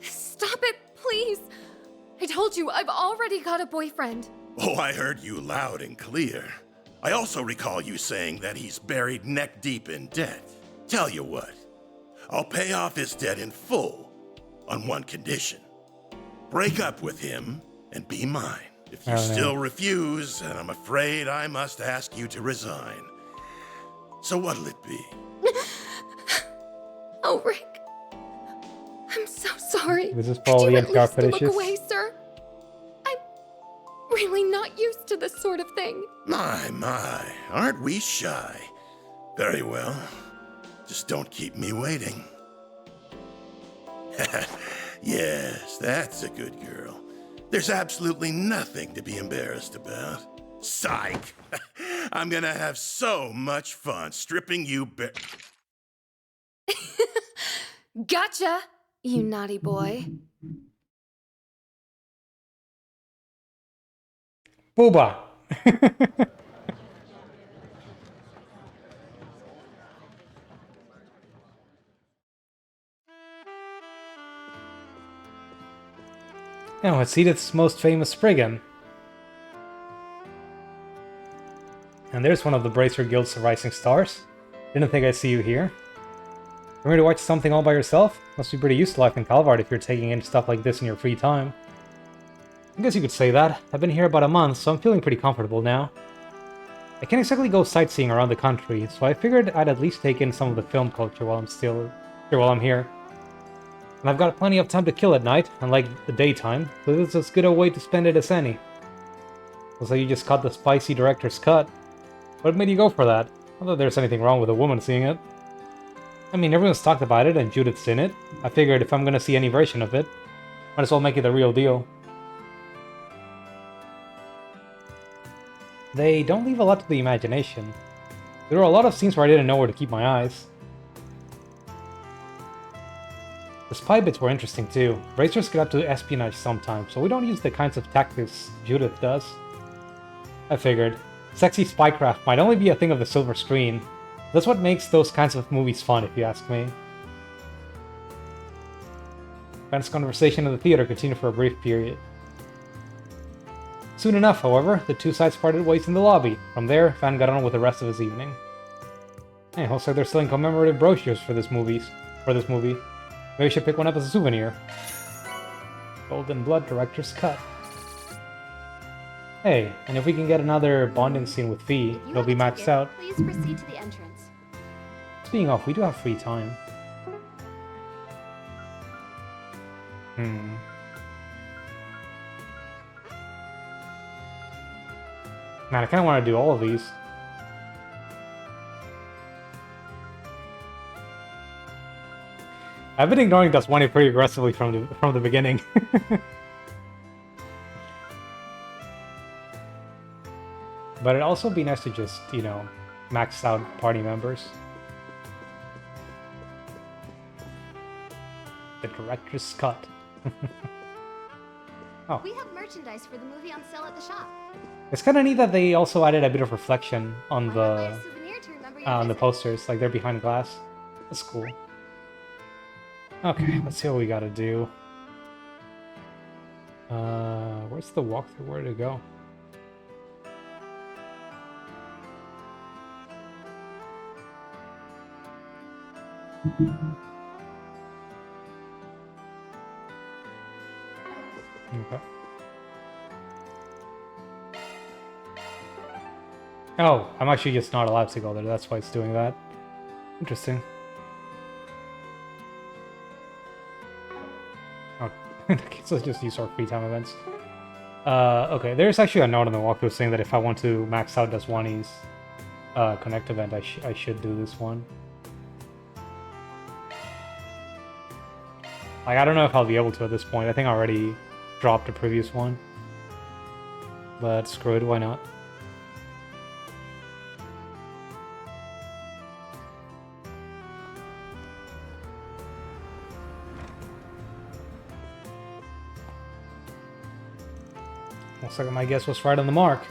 [SPEAKER 8] Stop it, please!
[SPEAKER 16] I told you, I've already got a boyfriend.
[SPEAKER 14] Oh, I heard you loud and clear. I also recall you saying that he's buried neck deep in debt. Tell you what, I'll pay off his debt in full on one condition. Break up with him and be mine. If you still refuse, then I'm afraid I must ask you to resign. So what'll it be?
[SPEAKER 16] Oh, Rick. I'm so sorry.
[SPEAKER 1] This is
[SPEAKER 16] Could
[SPEAKER 1] probably
[SPEAKER 16] you at
[SPEAKER 1] NPR
[SPEAKER 16] least look
[SPEAKER 1] fetishes.
[SPEAKER 16] away, sir? I'm really not used to this sort of thing.
[SPEAKER 14] My, aren't we shy? Very well. Just don't keep me waiting. Yes, that's a good girl. There's absolutely nothing to be embarrassed about. Psych! I'm gonna have so much fun stripping you bare.
[SPEAKER 16] Gotcha, you naughty boy.
[SPEAKER 1] Booba! Now, it's Edith's most famous Spriggan. And there's one of the Bracer Guild's rising stars. Didn't think I'd see you here. You ready to watch something all by yourself? Must be pretty used to life in Calvard if you're taking in stuff like this in your free time. I guess you could say that. I've been here about a month, so I'm feeling pretty comfortable now. I can't exactly go sightseeing around the country, so I figured I'd at least take in some of the film culture while I'm here. And I've got plenty of time to kill at night, unlike the daytime, so this is as good a way to spend it as any. Looks like you just caught the spicy director's cut. What made you go for that? Not that there's anything wrong with a woman seeing it. I mean, everyone's talked about it, and Judith's in it. I figured if I'm gonna see any version of it, might as well make it the real deal. They don't leave a lot to the imagination. There were a lot of scenes where I didn't know where to keep my eyes. The spy bits were interesting too. Racers get up to espionage sometimes, so we don't use the kinds of tactics Judith does. I figured, sexy spycraft might only be a thing of the silver screen. That's what makes those kinds of movies fun, if you ask me. Van's conversation in the theater continued for a brief period. Soon enough, however, the two sides parted ways in the lobby. From there, Van got on with the rest of his evening. Hey, looks like they're selling commemorative brochures for this movie. Maybe we should pick one up as a souvenir. Golden Blood Director's Cut. Hey, and if we can get another bonding scene with Fee, it'll be maxed out.
[SPEAKER 16] Please proceed to the entrance.
[SPEAKER 1] Speaking of, we do have free time. Man, I kind of want to do all of these. I've been ignoring Daswani pretty aggressively from the beginning. But it'd also be nice to just, you know, max out party members. The director's cut. Oh.
[SPEAKER 16] We have merchandise for the movie on sale at the shop.
[SPEAKER 1] It's kind of neat that they also added a bit of reflection on the posters, like they're behind glass. That's cool. Okay, let's see what we gotta do. Where's the walkthrough? Where to go? Okay. Oh, I'm actually just not allowed to go there. That's why it's doing that. Interesting. Oh, so let's just use our free time events. Okay, there's actually a note on the walkthrough saying that if I want to max out Daswani's Connect event, I should do this one. Like, I don't know if I'll be able to at this point. I think I already dropped the previous one. But screw it, why not? Looks like my guess was right on the mark.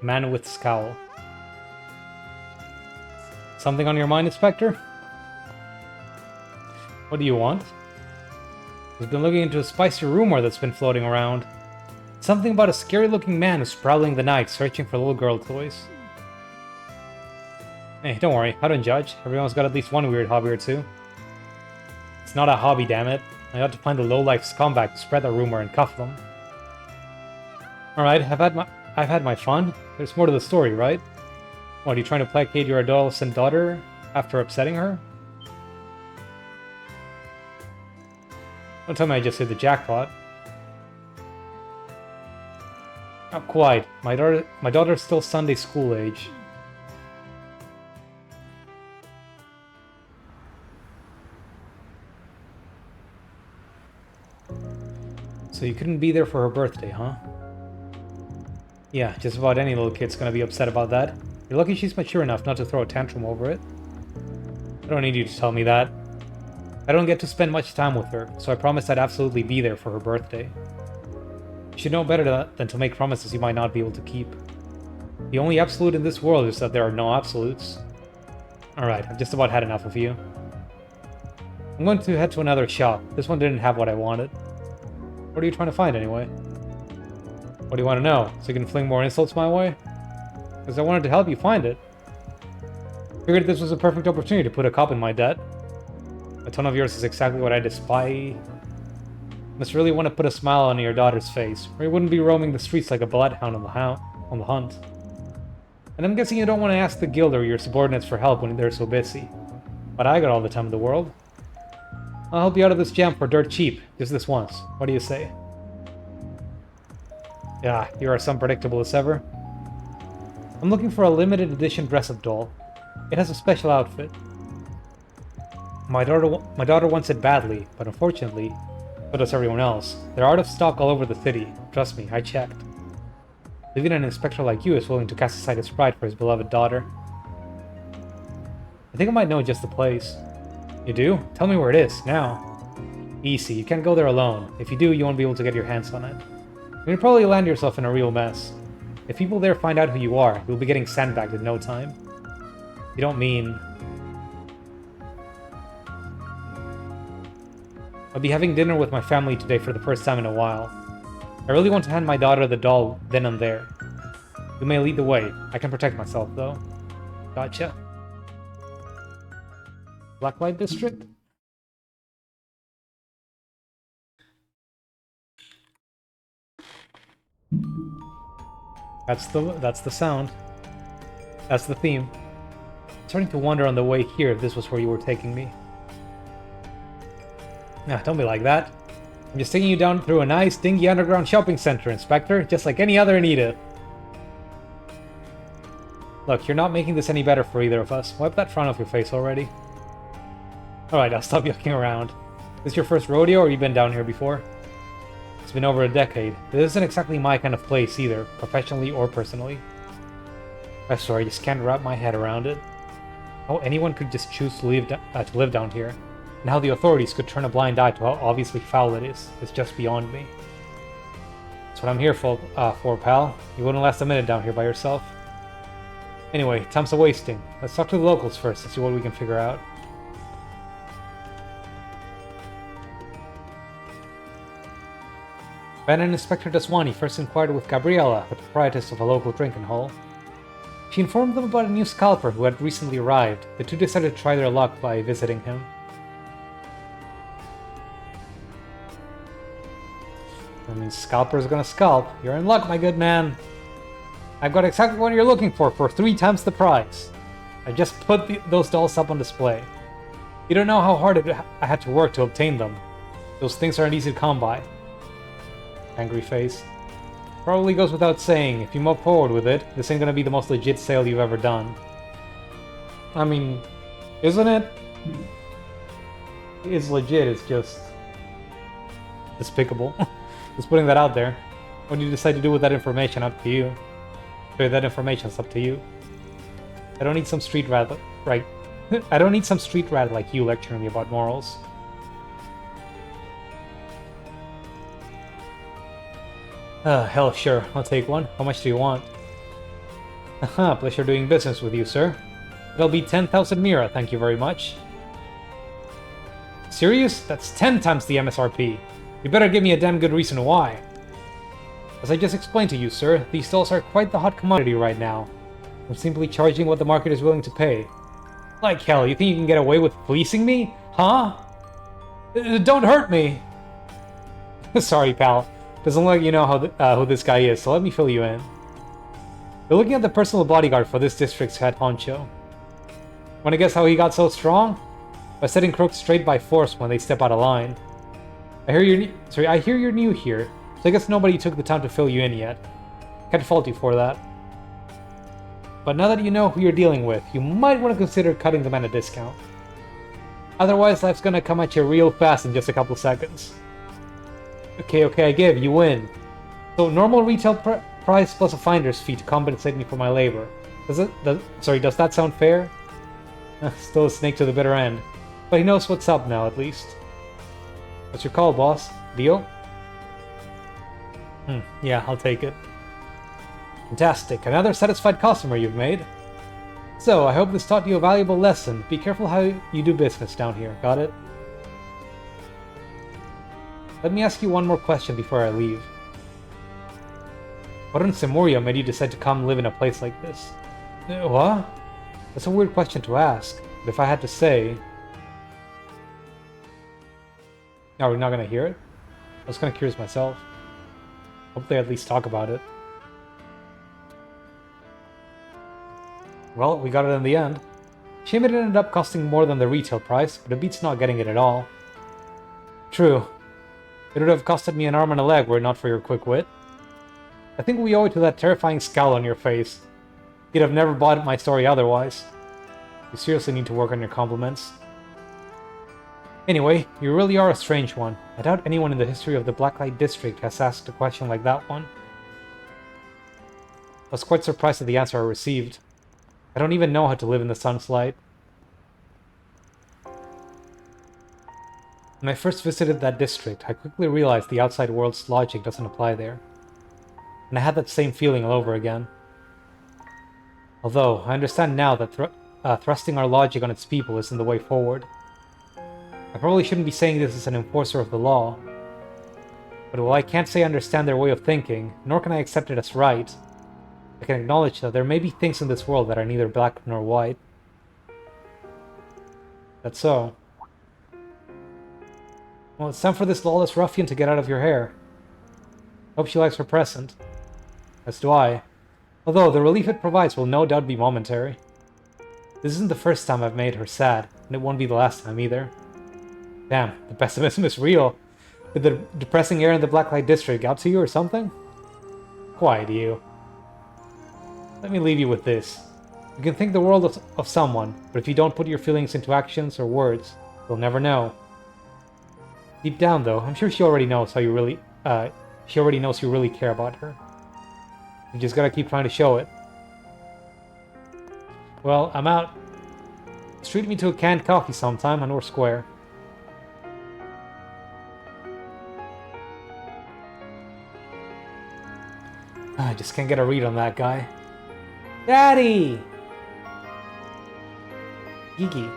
[SPEAKER 1] Man with scowl. Something on your mind, Inspector? What do you want? He's been looking into a spicy rumor that's been floating around. Something about a scary-looking man who's prowling the night searching for little girl toys. Hey, don't worry, I don't judge. Everyone's got at least one weird hobby or two. It's not a hobby, damn it. I ought to find the low-life scumbag to spread the rumor and cuff them. Alright, I've had my fun. There's more to the story, right? What, are you trying to placate your adolescent daughter after upsetting her? Don't tell me I just hit the jackpot. Not quite. My daughter's still Sunday school age. So you couldn't be there for her birthday, huh? Yeah, just about any little kid's gonna be upset about that. You're lucky she's mature enough not to throw a tantrum over it. I don't need you to tell me that. I don't get to spend much time with her, so I promised I'd absolutely be there for her birthday. You should know better than to make promises you might not be able to keep. The only absolute in this world is that there are no absolutes. Alright, I've just about had enough of you. I'm going to head to another shop. This one didn't have what I wanted. What are you trying to find anyway? What do you want to know? So you can fling more insults my way? Because I wanted to help you find it. Figured this was a perfect opportunity to put a cop in my debt. A tone of yours is exactly what I despise. Must really want to put a smile on your daughter's face, or you wouldn't be roaming the streets like a bloodhound on the hunt. And I'm guessing you don't want to ask the guild or your subordinates for help when they're so busy. But I got all the time in the world. I'll help you out of this jam for dirt cheap, just this once. What do you say? Yeah, you are as unpredictable as ever. I'm looking for a limited edition dress-up doll. It has a special outfit. My daughter wants it badly, but unfortunately, so does everyone else. They're out of stock all over the city. Trust me, I checked. Even an inspector like you is willing to cast aside his pride for his beloved daughter. I think I might know just the place. You do? Tell me where it is, now. Easy, you can't go there alone. If you do, you won't be able to get your hands on it. You'll probably land yourself in a real mess. If people there find out who you are, you'll be getting sandbagged in no time. You don't mean... I'll be having dinner with my family today for the first time in a while. I really want to hand my daughter the doll then and there. You may lead the way. I can protect myself, though. Gotcha. Blacklight District? That's the sound. That's the theme. I'm starting to wonder on the way here if this was where you were taking me. Nah, don't be like that. I'm just taking you down through a nice, dingy underground shopping center, Inspector, just like any other in Edith. Look, you're not making this any better for either of us. Wipe that frown off your face already. Alright, I'll stop yucking around. This your first rodeo, or you been down here before? It's been over a decade. This isn't exactly my kind of place either, professionally or personally. I'm sorry, I just can't wrap my head around it. How anyone could just choose to live down here, and how the authorities could turn a blind eye to how obviously foul it is just beyond me. That's what I'm here for, pal. You wouldn't last a minute down here by yourself. Anyway, time's a-wasting. Let's talk to the locals first and see what we can figure out. Ben and Inspector Daswani first inquired with Gabriella, the proprietress of a local drinking hall. She informed them about a new scalper who had recently arrived. The two decided to try their luck by visiting him. I mean, scalper's gonna scalp. You're in luck, my good man. I've got exactly what you're looking for 3 times the price. I just put those dolls up on display. You don't know how hard I had to work to obtain them. Those things aren't easy to come by. Angry face. Probably goes without saying, if you move forward with it, this ain't gonna be the most legit sale you've ever done. I mean, isn't it? It's legit, it's just... despicable. Just putting that out there. What you decide to do with that information, up to you. So that information's up to you. I don't need some street rat, right? I don't need some street rat like you lecturing me about morals. Hell sure, I'll take one. How much do you want? Aha, pleasure doing business with you, sir. It'll be 10,000 Mira, thank you very much. Serious? That's 10 times the MSRP. You better give me a damn good reason why. As I just explained to you, sir, these stalls are quite the hot commodity right now. I'm simply charging what the market is willing to pay. Like hell, you think you can get away with fleecing me? Huh? Don't hurt me! Sorry, pal. Doesn't look like you know who this guy is, so let me fill you in. You're looking at the personal bodyguard for this district's head honcho. Wanna guess how he got so strong? By setting crooks straight by force when they step out of line. I hear you're new here, so I guess nobody took the time to fill you in yet. Can't fault you for that. But now that you know who you're dealing with, you might want to consider cutting them at a discount. Otherwise, life's gonna come at you real fast in just a couple seconds. Okay, I give, you win. So normal retail price plus a finder's fee to compensate me for my labor. Does that sound fair? Still a snake to the bitter end. But he knows what's up now, at least. What's your call, boss? Deal? Yeah, I'll take it. Fantastic. Another satisfied customer you've made. So, I hope this taught you a valuable lesson. Be careful how you do business down here. Got it? Let me ask you one more question before I leave. What in Simuria made you decide to come live in a place like this? What? That's a weird question to ask, but if I had to say... Are we not gonna hear it? I was kinda curious myself. Hope they at least talk about it. Well, we got it in the end. Shame it ended up costing more than the retail price, but it beats not getting it at all. True. It would have costed me an arm and a leg were it not for your quick wit. I think we owe it to that terrifying scowl on your face. You'd have never bought my story otherwise. You seriously need to work on your compliments. Anyway, you really are a strange one. I doubt anyone in the history of the Blacklight District has asked a question like that one. I was quite surprised at the answer I received. I don't even know how to live in the sun's light. When I first visited that district, I quickly realized the outside world's logic doesn't apply there. And I had that same feeling all over again. Although, I understand now that thrusting our logic on its people isn't the way forward. I probably shouldn't be saying this as an enforcer of the law. But while I can't say I understand their way of thinking, nor can I accept it as right, I can acknowledge that there may be things in this world that are neither black nor white. That's so. Well, it's time for this lawless ruffian to get out of your hair. Hope she likes her present. As do I. Although, the relief it provides will no doubt be momentary. This isn't the first time I've made her sad, and it won't be the last time either. Damn, the pessimism is real. Did the depressing air in the Blacklight District got to you or something? Quiet, you. Let me leave you with this. You can think the world of someone, but if you don't put your feelings into actions or words, you'll never know. Deep down, though, I'm sure she already knows how you really, she already knows you really care about her. You just gotta keep trying to show it. Well, I'm out. Treat me to a canned coffee sometime and we're square. I just can't get a read on that guy. Daddy! Gigi.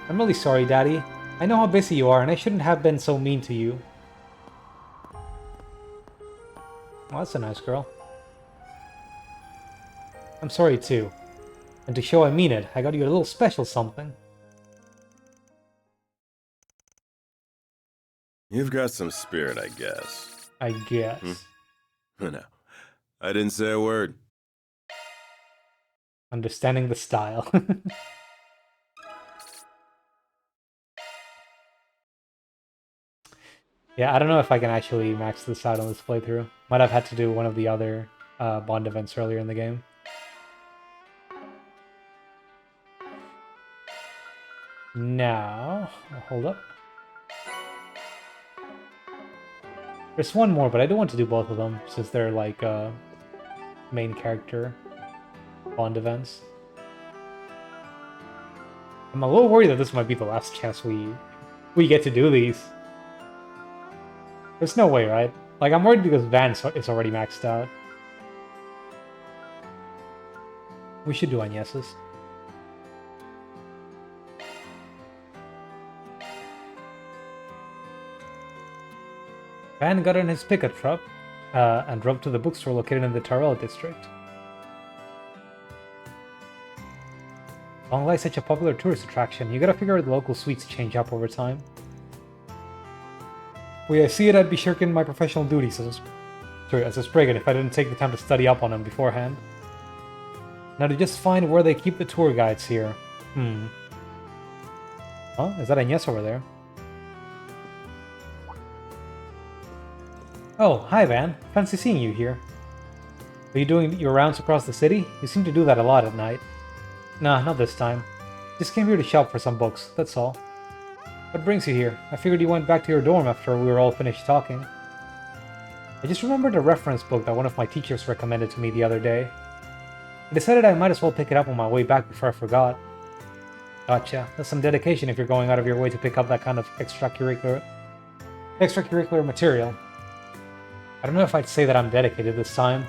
[SPEAKER 1] I'm really sorry, Daddy. I know how busy you are, and I shouldn't have been so mean to you. Well, that's a nice girl. I'm sorry, too. And to show I mean it, I got you a little special something.
[SPEAKER 17] You've got some spirit, I guess.
[SPEAKER 1] I guess.
[SPEAKER 17] No, I didn't say a word.
[SPEAKER 1] Understanding the style. Yeah, I don't know if I can actually max this out on this playthrough. Might have had to do one of the other Bond events earlier in the game. Now, hold up. There's one more, but I don't want to do both of them since they're like main character Bond events. I'm a little worried that this might be the last chance we get to do these. There's no way, right? Like, I'm worried because Van is already maxed out. We should do Agnes's. Van got in his pickup truck and drove to the bookstore located in the Tyrell district. Longlai is such a popular tourist attraction, you gotta figure the local sweets change up over time. Well, I see it, I'd be shirking my professional duties as a Spriggan if I didn't take the time to study up on them beforehand. Now to just find where they keep the tour guides here. Oh, is that Agnes over there? Oh, hi Van. Fancy seeing you here. Are you doing your rounds across the city? You seem to do that a lot at night. Nah, not this time. Just came here to shop for some books, that's all. What brings you here? I figured you went back to your dorm after we were all finished talking. I just remembered a reference book that one of my teachers recommended to me the other day. I decided I might as well pick it up on my way back before I forgot. Gotcha. That's some dedication if you're going out of your way to pick up that kind of extracurricular material. I don't know if I'd say that I'm dedicated this time.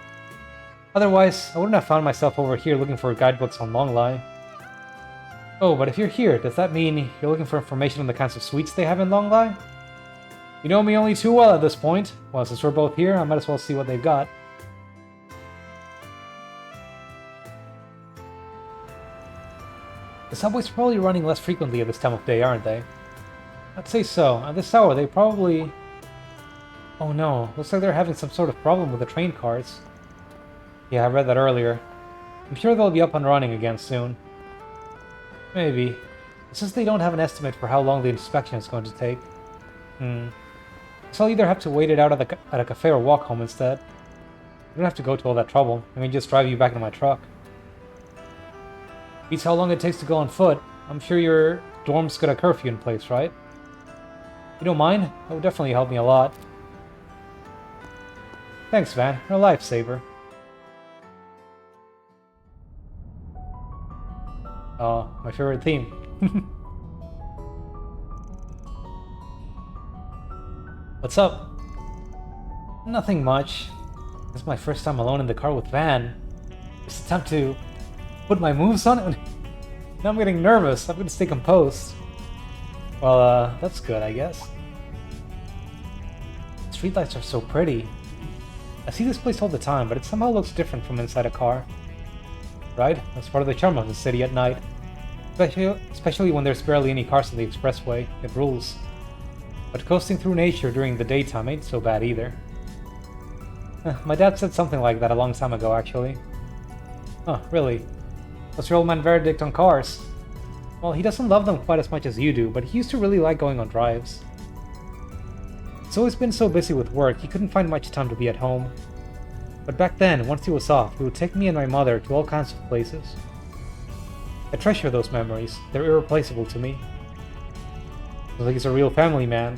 [SPEAKER 1] Otherwise, I wouldn't have found myself over here looking for guidebooks on Longlai. Oh, but if you're here, does that mean you're looking for information on the kinds of sweets they have in Longlai? You know me only too well at this point. Well, since we're both here, I might as well see what they've got. The subways are probably running less frequently at this time of day, aren't they? I'd say so. At this hour, they probably... Oh no, looks like they're having some sort of problem with the train cars. Yeah, I read that earlier. I'm sure they'll be up and running again soon. Maybe. It's just they don't have an estimate for how long the inspection is going to take. So I'll either have to wait it out at a cafe or walk home instead. I don't have to go to all that trouble. I can just drive you back in my truck. Beats how long it takes to go on foot. I'm sure your dorm's got a curfew in place, right? You don't mind? That would definitely help me a lot. Thanks, Van. You're a lifesaver. Oh, my favorite theme. What's up? Nothing much. This is my first time alone in the car with Van. It's time to put my moves on it. Now I'm getting nervous. I'm gonna stay composed. Well, that's good, I guess. Streetlights are so pretty. I see this place all the time, but it somehow looks different from inside a car. Right? That's part of the charm of the city at night. Especially when there's barely any cars on the expressway. It rules. But coasting through nature during the daytime ain't so bad either. My dad said something like that a long time ago, actually. Oh, really? What's your old man verdict on cars? Well, he doesn't love them quite as much as you do, but he used to really like going on drives. He's always been so busy with work, he couldn't find much time to be at home. But back then, once he was off, he would take me and my mother to all kinds of places. I treasure those memories. They're irreplaceable to me. Feels like he's a real family man.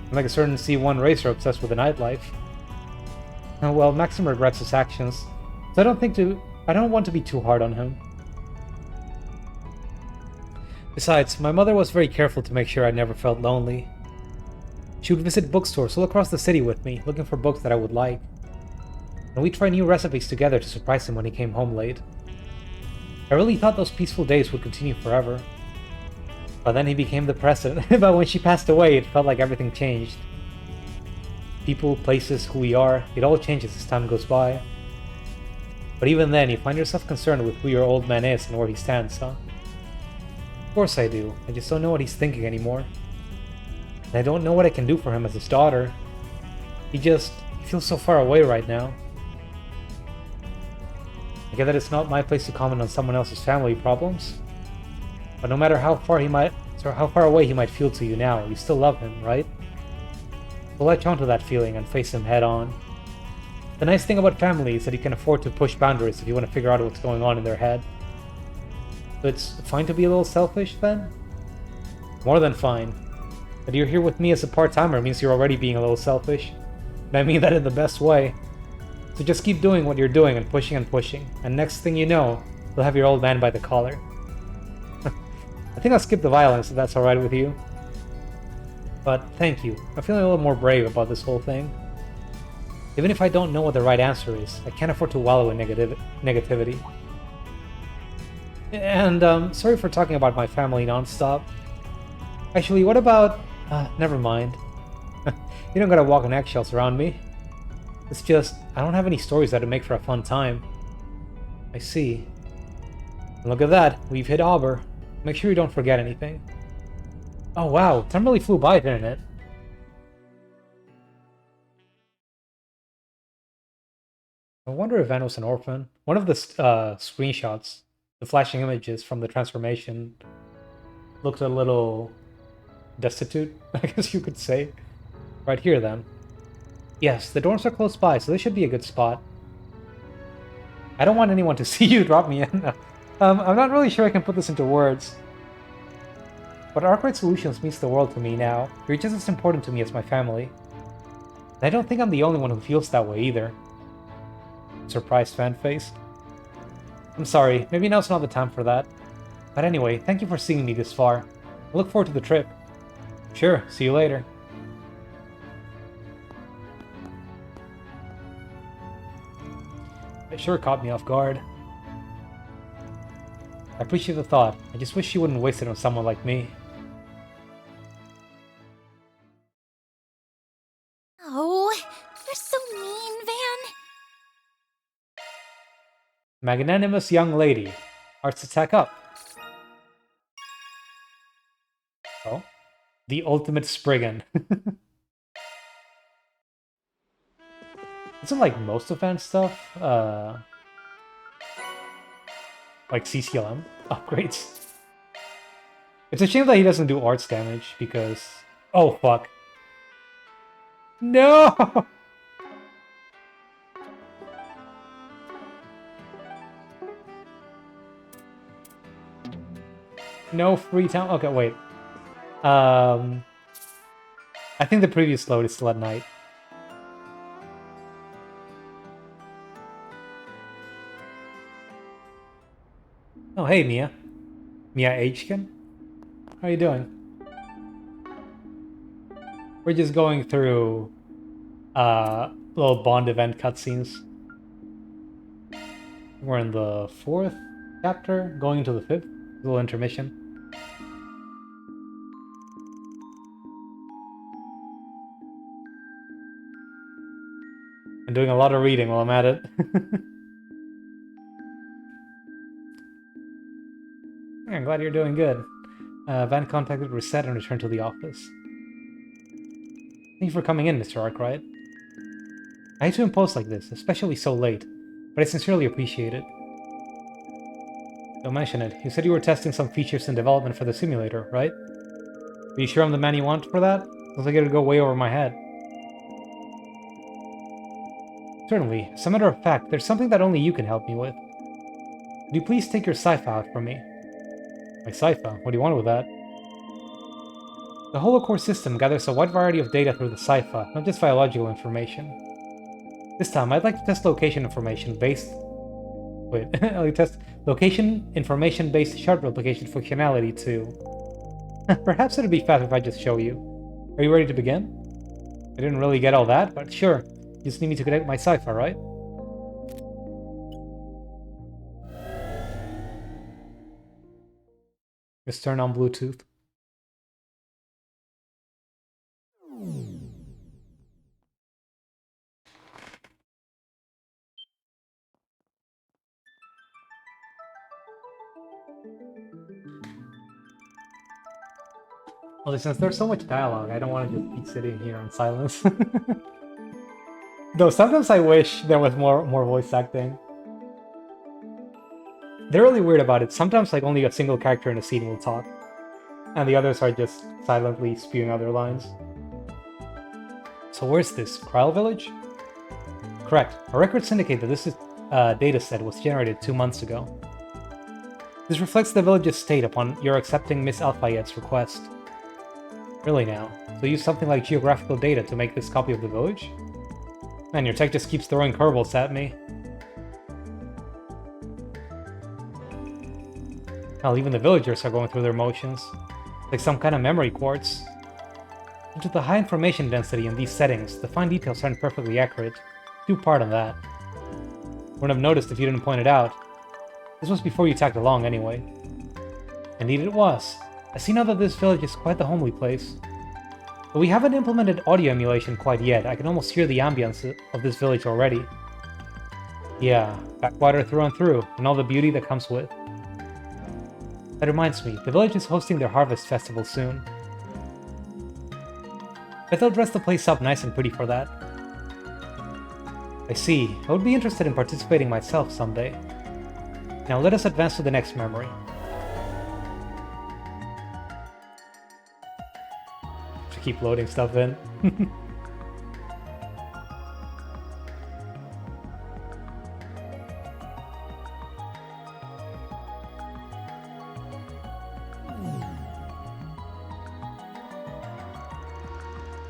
[SPEAKER 1] I'm like a certain C1 racer obsessed with the nightlife. Well, Maxim regrets his actions, so I don't want to be too hard on him. Besides, my mother was very careful to make sure I never felt lonely. She would visit bookstores all across the city with me, looking for books that I would like. And we'd try new recipes together to surprise him when he came home late. I really thought those peaceful days would continue forever. But then he became the president. But when she passed away, it felt like everything changed. People, places, who we are, it all changes as time goes by. But even then, you find yourself concerned with who your old man is and where he stands, huh? Of course I do. I just don't know what he's thinking anymore. And I don't know what I can do for him as his daughter. He feels so far away right now. I get that it's not my place to comment on someone else's family problems. But no matter how far away he might feel to you now, you still love him, right? So latch onto that feeling and face him head on. The nice thing about family is that you can afford to push boundaries if you want to figure out what's going on in their head. So it's fine to be a little selfish, then? More than fine. That you're here with me as a part-timer means you're already being a little selfish. And I mean that in the best way. So just keep doing what you're doing and pushing, and next thing you know, you'll have your old man by the collar. I think I'll skip the violence if that's alright with you. But thank you. I'm feeling a little more brave about this whole thing. Even if I don't know what the right answer is, I can't afford to wallow in negativity. And sorry for talking about my family non-stop. Actually, what about... never mind. You don't gotta walk on eggshells around me. It's just, I don't have any stories that'd make for a fun time. I see. Look at that, we've hit Auber. Make sure you don't forget anything. Oh wow, time really flew by, didn't it? I wonder if Van was an orphan. One of the screenshots, the flashing images from the transformation, looked a little destitute, I guess you could say. Right here, then. Yes, the dorms are close by, so this should be a good spot. I don't want anyone to see you drop me in. I'm not really sure I can put this into words. But Arkwright Solutions means the world to me now. You're just as important to me as my family. And I don't think I'm the only one who feels that way either. Surprised fan face. I'm sorry, maybe now's not the time for that. But anyway, thank you for seeing me this far. I look forward to the trip. Sure, see you later. It sure caught me off guard. I appreciate the thought. I just wish you wouldn't waste it on someone like me.
[SPEAKER 2] Oh, you're so mean, Van.
[SPEAKER 1] Magnanimous young lady. Arts attack up. Oh. The ultimate Spriggan. Isn't like most of Van's stuff, like CCLM upgrades? It's a shame that he doesn't do arts damage, because... Oh, fuck. No! No free town? Okay, wait. I think the previous load is still at night. Oh, hey, Mia. Mia Hkin? How are you doing? We're just going through little Bond event cutscenes. We're in the 4th chapter, going into the 5th. Little intermission. I'm doing a lot of reading while I'm at it. I'm glad you're doing good. Van contacted Reset and returned to the office. Thank you for coming in, Mr. Arkwright. I hate to impose like this, especially so late, but I sincerely appreciate it. Don't mention it. You said you were testing some features in development for the simulator, right? Are you sure I'm the man you want for that? Looks like it'll go way over my head. Certainly. As a matter of fact, there's something that only you can help me with. Would you please take your cipher out for me? My cipher? What do you want with that? The holocore system gathers a wide variety of data through the cipher, not just biological information. This time, I'd like to test location information based... Wait, I'll test location information-based shard replication functionality too. Perhaps it'd be faster if I just show you. Are you ready to begin? I didn't really get all that, but sure. You just need me to connect my cipher, right? Just turn on Bluetooth. Well, since there's so much dialogue, I don't want to just be sitting here in silence. Though sometimes I wish there was more voice acting. They're really weird about it. Sometimes like only a single character in a scene will talk, and the others are just silently spewing out their lines. So where's this? Kryl Village? Correct. Our records indicate that this dataset was generated 2 months ago. This reflects the village's state upon your accepting Miss Alfayette's request. Really now? So use something like geographical data to make this copy of the village? Man, your tech just keeps throwing curveballs at me. Hell, even the villagers are going through their motions. Like some kind of memory quartz. Due to the high information density in these settings, the fine details aren't perfectly accurate. Do pardon that. Wouldn't have noticed if you didn't point it out. This was before you tagged along, anyway. Indeed it was. I see now that this village is quite the homely place. But we haven't implemented audio emulation quite yet. I can almost hear the ambience of this village already. Yeah, backwater through and through, and all the beauty that comes with. That reminds me, the village is hosting their harvest festival soon. Bet they'll dress the place up nice and pretty for that. I see. I would be interested in participating myself someday. Now let us advance to the next memory. To keep loading stuff in.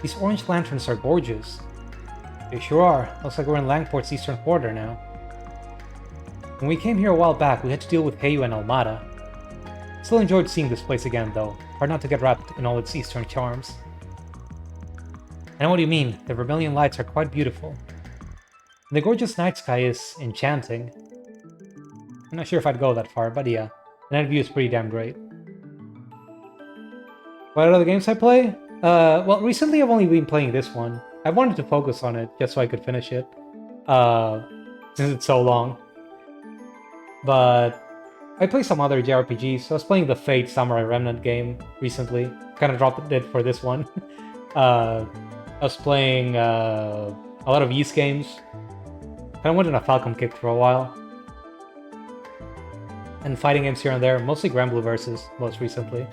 [SPEAKER 1] These orange lanterns are gorgeous. They sure are. Looks like we're in Langport's eastern quarter now. When we came here a while back, we had to deal with Heiyu and Almada. Still enjoyed seeing this place again, though. Hard not to get wrapped in all its eastern charms. I know what you mean. The vermilion lights are quite beautiful. And the gorgeous night sky is enchanting. I'm not sure if I'd go that far, but yeah. The night view is pretty damn great. What other games I play? Well, recently I've only been playing this one. I wanted to focus on it just so I could finish it, since it's so long. But I play some other JRPGs. I was playing the Fate Samurai Remnant game recently. Kind of dropped it for this one. I was playing a lot of Ys games. Kind of went on a Falcom kick for a while. And fighting games here and there, mostly Granblue Versus most recently.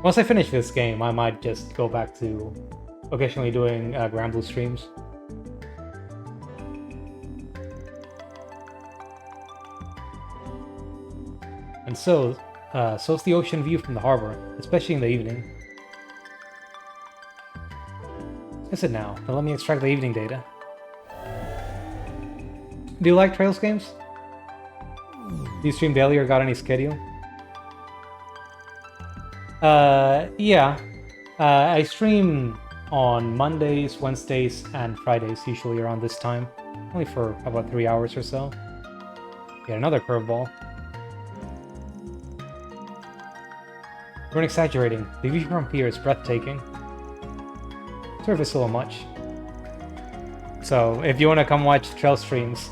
[SPEAKER 1] Once I finish this game, I might just go back to occasionally doing Granblue streams. And so's the ocean view from the harbor, especially in the evening. Is it now? Then let me extract the evening data. Do you like Trails games? Do you stream daily or got any schedule? Yeah. I stream on Mondays, Wednesdays, and Fridays, usually around this time. Only for about 3 hours or so. Yeah, another curveball. We're exaggerating. The view from here is breathtaking. Sort of is a little much. So, if you want to come watch trail streams,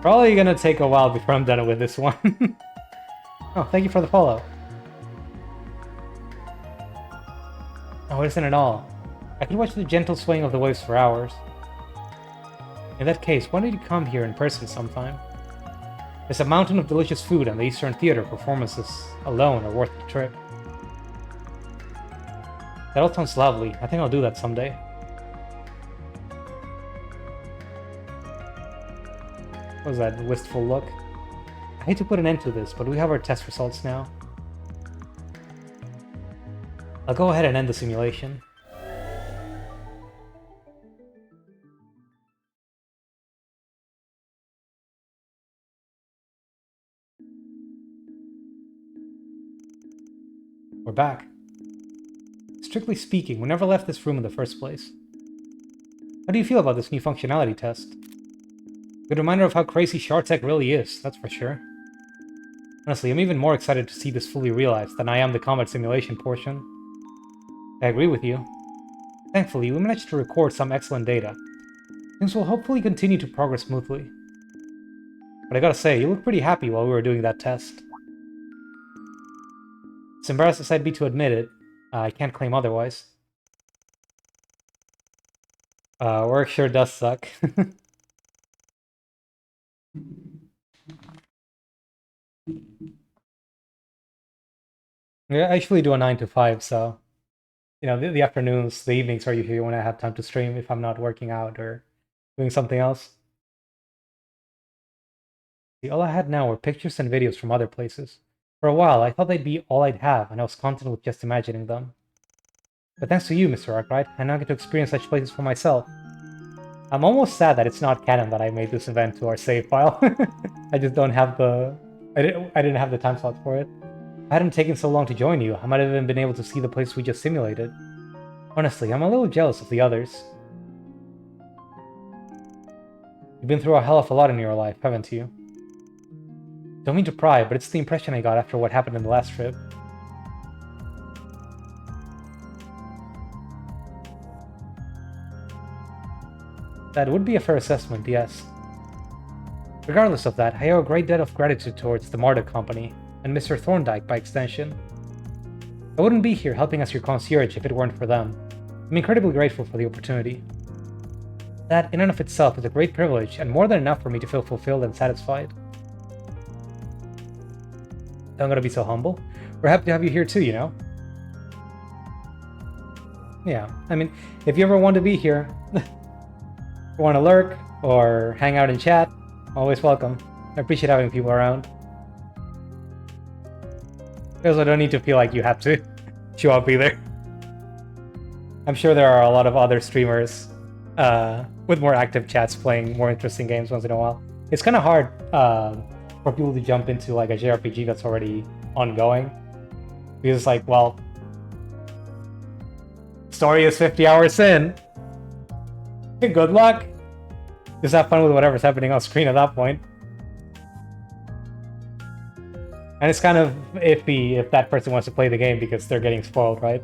[SPEAKER 1] probably gonna take a while before I'm done with this one. Oh, thank you for the follow. Oh, it isn't at all. I could watch the gentle swaying of the waves for hours. In that case, why don't you come here in person sometime? There's a mountain of delicious food, and the Eastern Theater performances alone are worth the trip. That all sounds lovely. I think I'll do that someday. What was that wistful look? I hate to put an end to this, but we have our test results now. I'll go ahead and end the simulation. We're back. Strictly speaking, we never left this room in the first place. How do you feel about this new functionality test? Good reminder of how crazy SharTech really is, that's for sure. Honestly, I'm even more excited to see this fully realized than I am the combat simulation portion. I agree with you. Thankfully, we managed to record some excellent data. Things will hopefully continue to progress smoothly. But I gotta say, you look pretty happy while we were doing that test. As embarrassed as I'd be to admit it, I can't claim otherwise. Work sure does suck. I actually do a 9 to 5, so... You know, the afternoons, the evenings are usually when I have time to stream if I'm not working out or doing something else. See, all I had now were pictures and videos from other places. For a while, I thought they'd be all I'd have, and I was content with just imagining them. But thanks to you, Mr. Arkwright, I now get to experience such places for myself. I'm almost sad that it's not canon that I made this event to our save file. I just don't have the... I didn't have the time slot for it. If I hadn't taken so long to join you, I might have even been able to see the place we just simulated. Honestly, I'm a little jealous of the others. You've been through a hell of a lot in your life, haven't you? Don't mean to pry, but it's the impression I got after what happened in the last trip. That would be a fair assessment, yes. Regardless of that, I owe a great debt of gratitude towards the Marduk Company, and Mr. Thorndyke by extension. I wouldn't be here helping as your concierge if it weren't for them. I'm incredibly grateful for the opportunity. That, in and of itself, is a great privilege, and more than enough for me to feel fulfilled and satisfied. I'm gonna be so humble. We're happy to have you here too, you know? Yeah, I mean, if you ever want to be here, want to lurk, or hang out and chat, always welcome. I appreciate having people around. Because I don't need to feel like you have to show up either. I'm sure there are a lot of other streamers with more active chats playing more interesting games once in a while. It's kind of hard for people to jump into like a JRPG that's already ongoing. Because it's like, well, story is 50 hours in. Good luck. Just have fun with whatever's happening on screen at that point. And it's kind of iffy if that person wants to play the game because they're getting spoiled, right?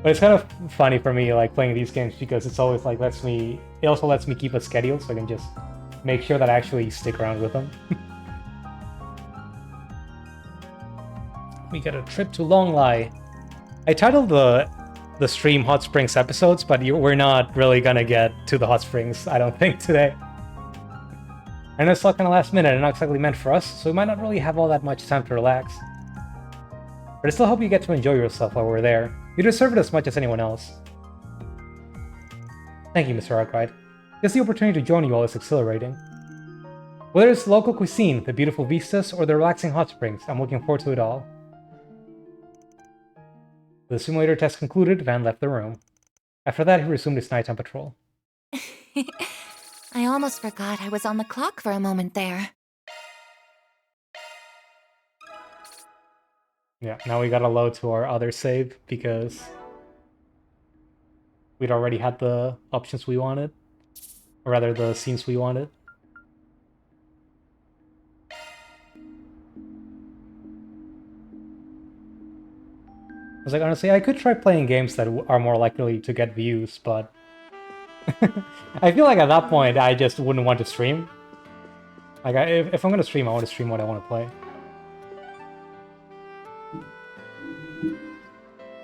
[SPEAKER 1] But it's kind of funny for me, like, playing these games because it's always like it also lets me keep a schedule so I can just make sure that I actually stick around with them. We got a trip to Longlai. I titled the stream Hot Springs episodes, but we're not really gonna get to the hot springs, I don't think, today. And it's all kind of last minute and not exactly meant for us, so we might not really have all that much time to relax. But I still hope you get to enjoy yourself while we're there. You deserve it as much as anyone else. Thank you, Mr. Arkwright. Just the opportunity to join you all is exhilarating. Whether it's local cuisine, the beautiful vistas, or the relaxing hot springs, I'm looking forward to it all. With the simulator test concluded, Van left the room. After that, he resumed his nighttime patrol.
[SPEAKER 2] I almost forgot I was on the clock for a moment there.
[SPEAKER 1] Yeah, now we gotta load to our other save because we'd already had the options we wanted. Or rather, the scenes we wanted. I was like, honestly, I could try playing games that are more likely to get views, but I feel like at that point, I just wouldn't want to stream. Like, if I'm gonna stream, I want to stream what I want to play.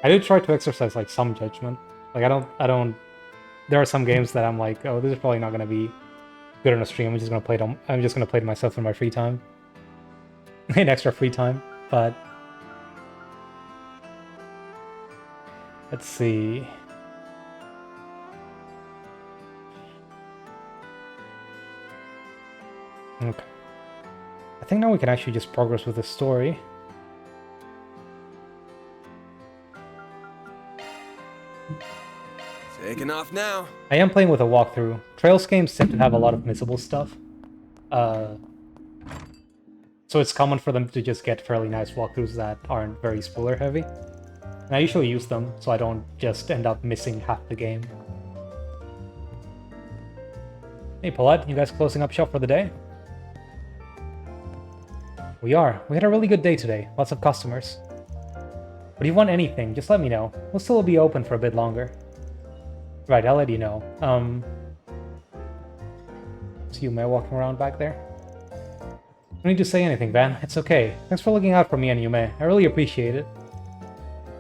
[SPEAKER 1] I do try to exercise, like, some judgment. Like, I don't... There are some games that I'm like, oh, this is probably not gonna be good on a stream. I'm just gonna play it myself in my free time. In extra free time, but... Let's see... Okay. I think now we can actually just progress with the story.
[SPEAKER 17] Taking off now.
[SPEAKER 1] I am playing with a walkthrough. Trails games tend to have a lot of missable stuff. So it's common for them to just get fairly nice walkthroughs that aren't very spoiler heavy. And I usually use them so I don't just end up missing half the game. Hey Paulette, you guys closing up shop for the day? We are. We had a really good day today. Lots of customers. But if you want anything, just let me know. We'll still be open for a bit longer. Right, I'll let you know. See you, May, walking around back there? No need to say anything, Van. It's okay. Thanks for looking out for me and Yume. I really appreciate it.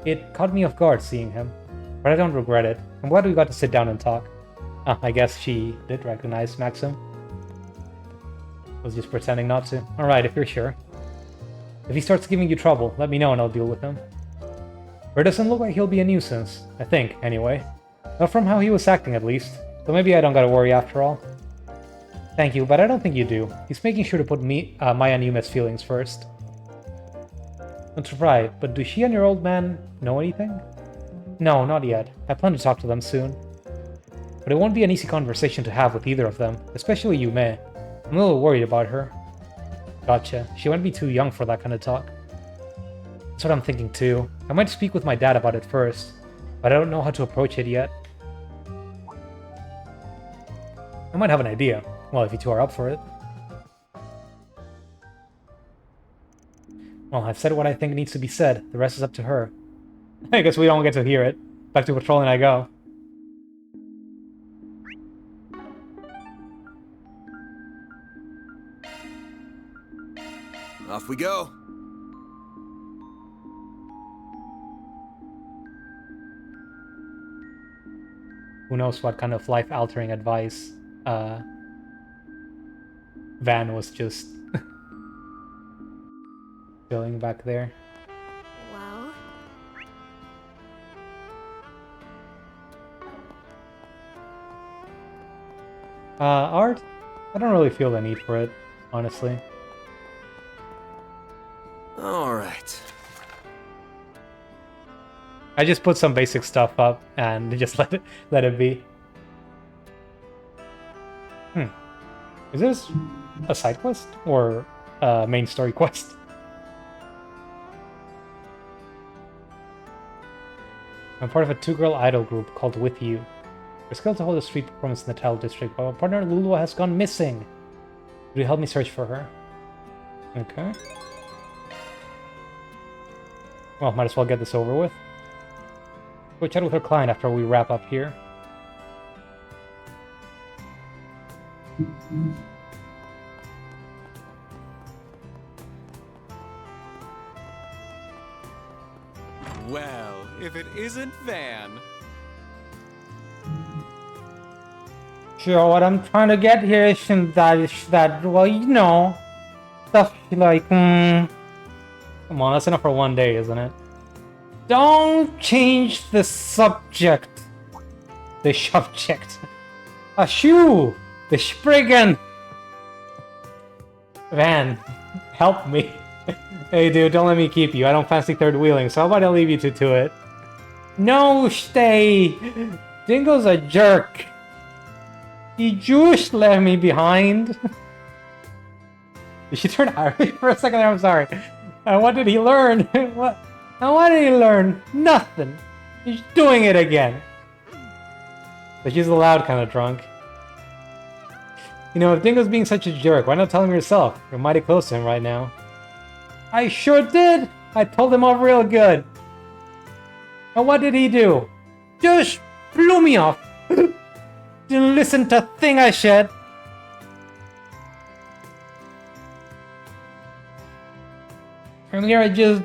[SPEAKER 1] It caught me off guard seeing him, but I don't regret it. I'm glad we got to sit down and talk. I guess she did recognize Maxim. Was just pretending not to. Alright, if you're sure. If he starts giving you trouble, let me know and I'll deal with him. Or it doesn't look like he'll be a nuisance. I think, anyway. Not from how he was acting, at least. So maybe I don't gotta worry after all. Thank you, but I don't think you do. He's making sure to put Maya and Yume's feelings first. That's right, but do she and your old man know anything? No, not yet. I plan to talk to them soon. But it won't be an easy conversation to have with either of them, especially Yume. I'm a little worried about her. Gotcha. She might be too young for that kind of talk. That's what I'm thinking too. I might speak with my dad about it first, but I don't know how to approach it yet. I might have an idea. Well, if you two are up for it. Well, I've said what I think needs to be said. The rest is up to her. I guess we don't get to hear it. Back to patrolling I go.
[SPEAKER 17] Off we go.
[SPEAKER 1] Who knows what kind of life-altering advice Van was just filling back there.
[SPEAKER 2] Well,
[SPEAKER 1] Art? I don't really feel the need for it, honestly.
[SPEAKER 17] Alright.
[SPEAKER 1] I just put some basic stuff up and just let it be. Is this a side quest or a main story quest? I'm part of a two-girl idol group called With You. We're scheduled to hold a street performance in the Tile District, but our partner Lulu has gone missing. Will you help me search for her? Okay. Well, might as well get this over with. Go chat with her client after we wrap up here.
[SPEAKER 6] Well, if it isn't Van.
[SPEAKER 1] Sure, what I'm trying to get here is that, well, you know, stuff like, Come on, that's enough for one day, isn't it? Don't change the subject. The subject. A shoe! The Spriggan! Van, help me. Hey dude, don't let me keep you. I don't fancy third wheeling, so how about I leave you two to it? No, stay! Dingo's a jerk. He just left me behind. Did she turn Irish for a second there? I'm sorry. What did he learn? What? Now what did he learn? Nothing. He's doing it again. But she's the loud kind of drunk. You know, if Dingo's being such a jerk, why not tell him yourself? You're mighty close to him right now. I sure did! I told him off real good. And what did he do? Just blew me off. Didn't listen to a thing I said. From here, I just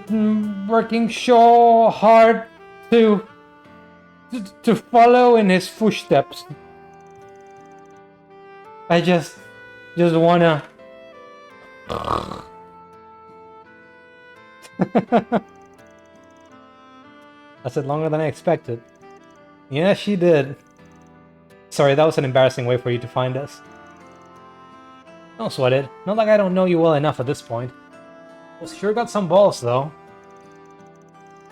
[SPEAKER 1] working so hard to follow in his footsteps. I just wanna. I said longer than I expected. Yeah, she did. Sorry, that was an embarrassing way for you to find us. Don't sweat it. Not like I don't know you well enough at this point. Well, sure got some balls, though.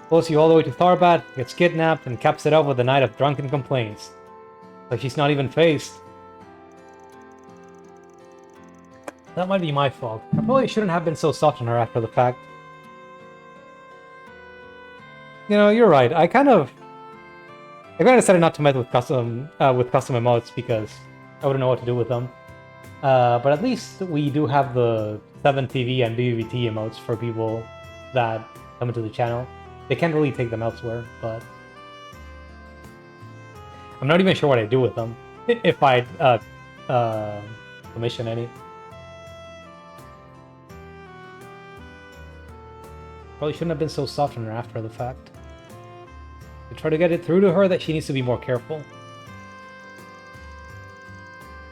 [SPEAKER 1] Pulls you all the way to Tharbat, gets kidnapped, and caps it off with a night of drunken complaints. Like she's not even faced. That might be my fault. I probably shouldn't have been so soft on her after the fact. You know, you're right. I kind of decided not to mess with custom emotes because I wouldn't know what to do with them. But at least we do have the 7TV and BBT emotes for people that come into the channel. They can't really take them elsewhere, but I'm not even sure what I do with them if I commission any. Probably shouldn't have been so soft on her after the fact. I try to get it through to her that she needs to be more careful.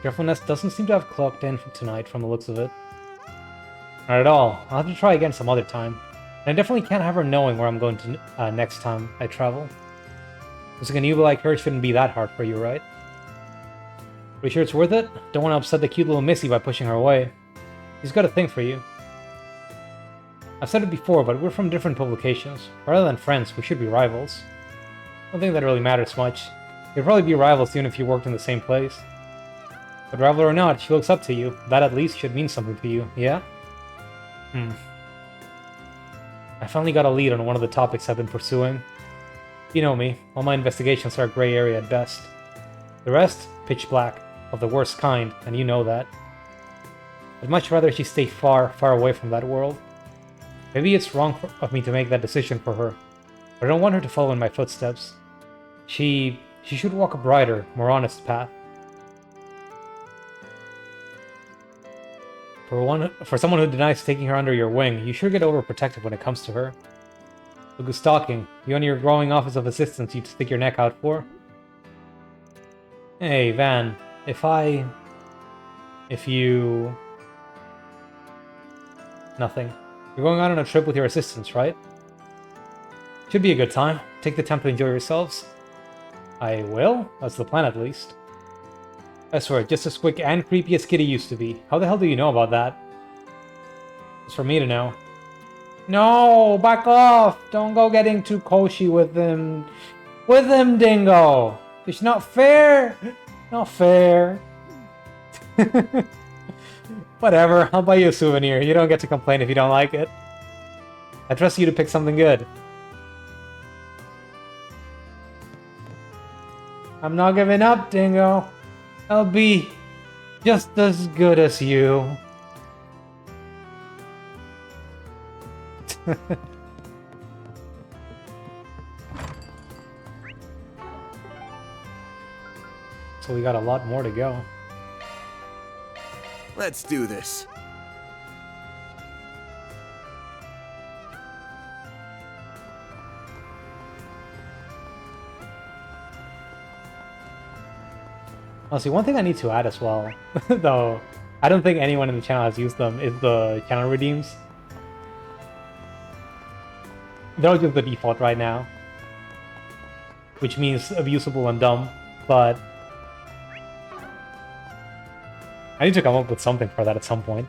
[SPEAKER 1] Carefulness doesn't seem to have clocked in for tonight from the looks of it. Not at all. I'll have to try again some other time. And I definitely can't have her knowing where I'm going to next time I travel. Losing a newbie like her shouldn't be that hard for you, right? Are you sure it's worth it? Don't want to upset the cute little Missy by pushing her away. She's got a thing for you. I've said it before, but we're from different publications. Rather than friends, we should be rivals. I don't think that really matters much. You'd probably be rivals even if you worked in the same place. But rival or not, she looks up to you. That at least should mean something to you, yeah? I finally got a lead on one of the topics I've been pursuing. You know me, all my investigations are a gray area at best. The rest, pitch black, of the worst kind, and you know that. I'd much rather she stay far, far away from that world. Maybe it's wrong of me to make that decision for her, but I don't want her to follow in my footsteps. She should walk a brighter, more honest path. For someone who denies taking her under your wing, you sure get overprotective when it comes to her. Look who's stalking. You and your growing office of assistance you'd stick your neck out for? Hey, Van. If you... Nothing. You're going out on a trip with your assistants, right? Should be a good time. Take the time to enjoy yourselves. I will? That's the plan, at least. I swear, just as quick and creepy as Kitty used to be. How the hell do you know about that? It's for me to know. No! Back off! Don't go getting too koshy with him. With him, Dingo! It's not fair! Not fair. Whatever, I'll buy you a souvenir. You don't get to complain if you don't like it. I trust you to pick something good. I'm not giving up, Dingo. I'll be just as good as you. So we got a lot more to go.
[SPEAKER 12] Let's do this.
[SPEAKER 1] Honestly, one thing I need to add as well, though I don't think anyone in the channel has used them, is the channel redeems. They're just the default right now, which means abusable and dumb, but I need to come up with something for that at some point.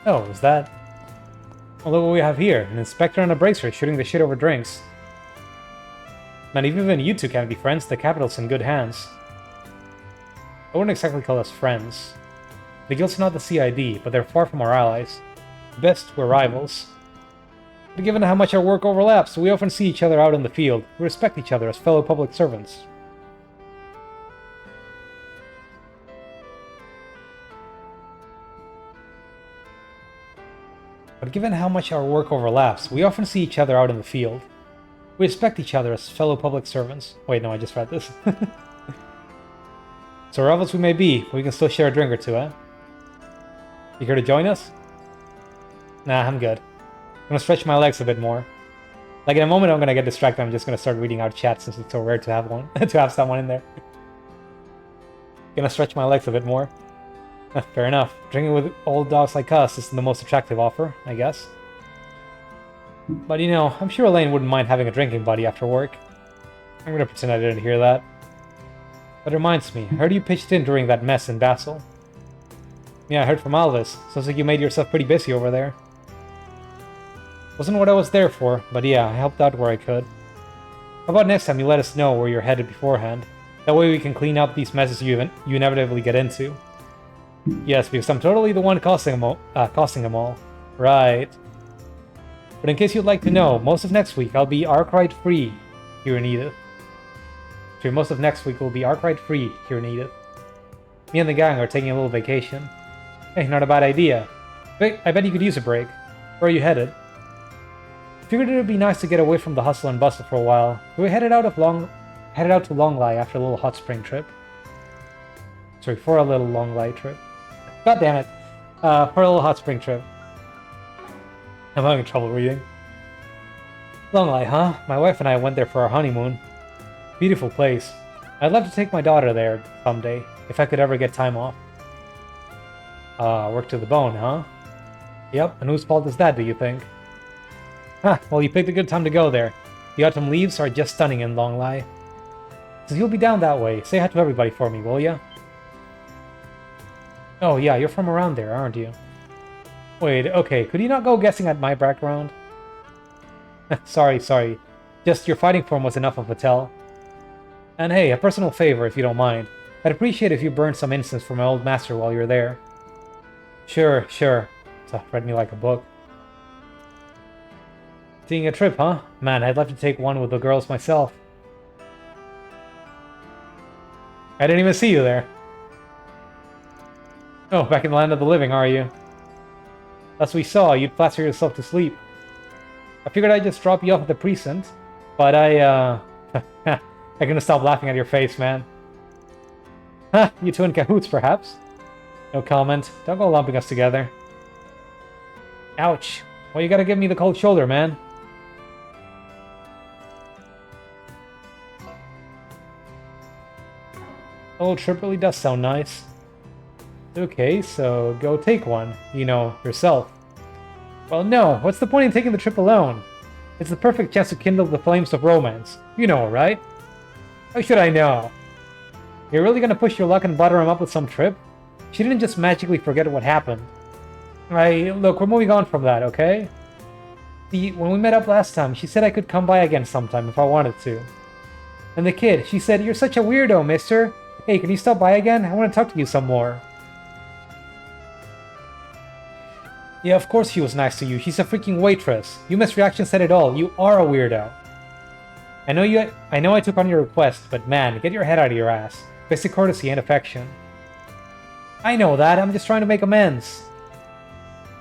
[SPEAKER 1] Oh, is that... Oh, look what we have here. An inspector and a bracer shooting the shit over drinks. Man, even you two can't be friends. The capital's in good hands. I wouldn't exactly call us friends. The guild's not the CID, but they're far from our allies. At best, we're rivals. But given how much our work overlaps, we often see each other out in the field. We respect each other as fellow public servants. But given how much our work overlaps, we often see each other out in the field. We respect each other as fellow public servants. Wait, no, I just read this. So rivals we may be, but we can still share a drink or two, eh? You here to join us? Nah, I'm good. I'm gonna stretch my legs a bit more. Like in a moment I'm gonna get distracted, I'm just gonna start reading out chat since it's so rare to have one, to have someone in there. Gonna stretch my legs a bit more. Fair enough. Drinking with old dogs like us isn't the most attractive offer, I guess. But you know, I'm sure Elaine wouldn't mind having a drinking buddy after work. I'm gonna pretend I didn't hear that. That reminds me, I heard you pitched in during that mess in Basel. Yeah, I heard from Alvis. Sounds like you made yourself pretty busy over there. Wasn't what I was there for, but yeah, I helped out where I could. How about next time you let us know where you're headed beforehand? That way we can clean up these messes you inevitably get into. Yes, because I'm totally the one costing them all. Right. But in case you'd like to know, most of next week I'll be Arkwright free here in Edith. Sure, most of next week will be Arkwright free here in Edith. Me and the gang are taking a little vacation. Hey, not a bad idea. I bet you could use a break. Where are you headed? Figured it would be nice to get away from the hustle and bustle for a while. So we headed out to Longlai after a little hot spring trip. Sorry, for a little Longlai trip. God damn it. For a little hot spring trip. I'm having trouble reading. Longlai, huh? My wife and I went there for our honeymoon. Beautiful place. I'd love to take my daughter there someday, if I could ever get time off. Work to the bone, huh? Yep, and whose fault is that, do you think? Huh, well you picked a good time to go there. The autumn leaves are just stunning in Longlai. So you'll be down that way. Say hi to everybody for me, will ya? Oh yeah, you're from around there, aren't you? Wait, okay, could you not go guessing at my background? sorry. Just your fighting form was enough of a tell. And hey, a personal favor if you don't mind. I'd appreciate if you burned some incense for my old master while you're there. Sure. So read me like a book. Taking a trip, huh? Man, I'd love to take one with the girls myself. I didn't even see you there. Oh, back in the land of the living, are you? As we saw, you'd plaster yourself to sleep. I figured I'd just drop you off at the precinct. But I couldn't stop laughing at your face, man. Ha! You two in cahoots, perhaps? No comment. Don't go lumping us together. Ouch. Well, you gotta give me the cold shoulder, man. Oh, trip really does sound nice. Okay, so go take one. You know, yourself. Well, no. What's the point in taking the trip alone? It's the perfect chance to kindle the flames of romance. You know, right? How should I know? You're really gonna push your luck and butter him up with some trip? She didn't just magically forget what happened. Look, we're moving on from that, okay? See, when we met up last time, she said I could come by again sometime if I wanted to. And the kid, she said, "You're such a weirdo, mister. Hey, can you stop by again? I want to talk to you some more." Yeah, of course she was nice to you. She's a freaking waitress. You misreaction said it all. You are a weirdo. I know I took on your request, but man, get your head out of your ass. Basic courtesy and affection. I know that. I'm just trying to make amends.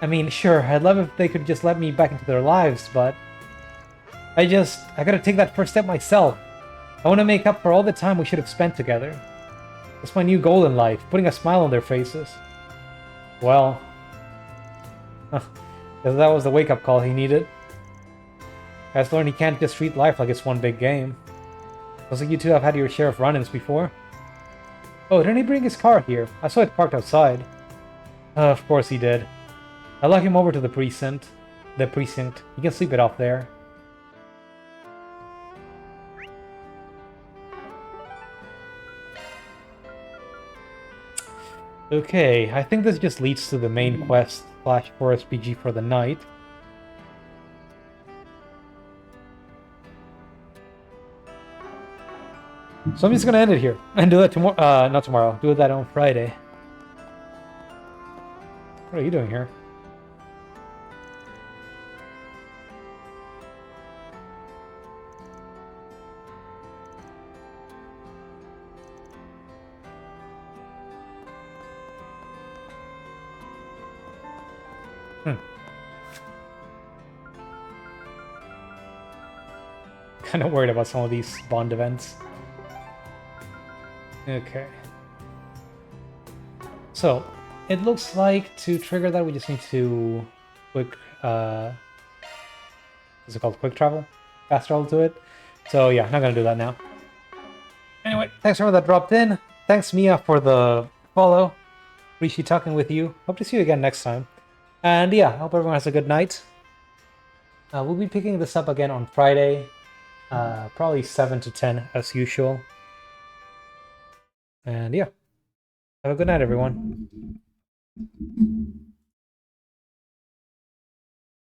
[SPEAKER 1] I mean, sure, I'd love if they could just let me back into their lives, but I gotta take that first step myself. I want to make up for all the time we should have spent together. That's my new goal in life, putting a smile on their faces. Well, guess that was the wake-up call he needed. Guys learned he can't just treat life like it's one big game. Looks like you two have had your share of run-ins before. Oh, didn't he bring his car here? I saw it parked outside. Of course he did. I locked him over to the precinct. You can sleep it off there. Okay, I think this just leads to the main quest / 4SPG for the night. So I'm just gonna end it here and do that tomorrow. Not tomorrow. Do that on Friday. What are you doing here? Kind of worried about some of these Bond events. Okay. So, it looks like to trigger that we just need to quick, what's it called? Quick travel? Fast travel to it. So yeah, not gonna do that now. Anyway, thanks for everyone that dropped in. Thanks Mia for the follow. Appreciate talking with you. Hope to see you again next time. And yeah, hope everyone has a good night. We'll be picking this up again on Friday. Probably 7 to 10 as usual. And yeah, have a good night, everyone.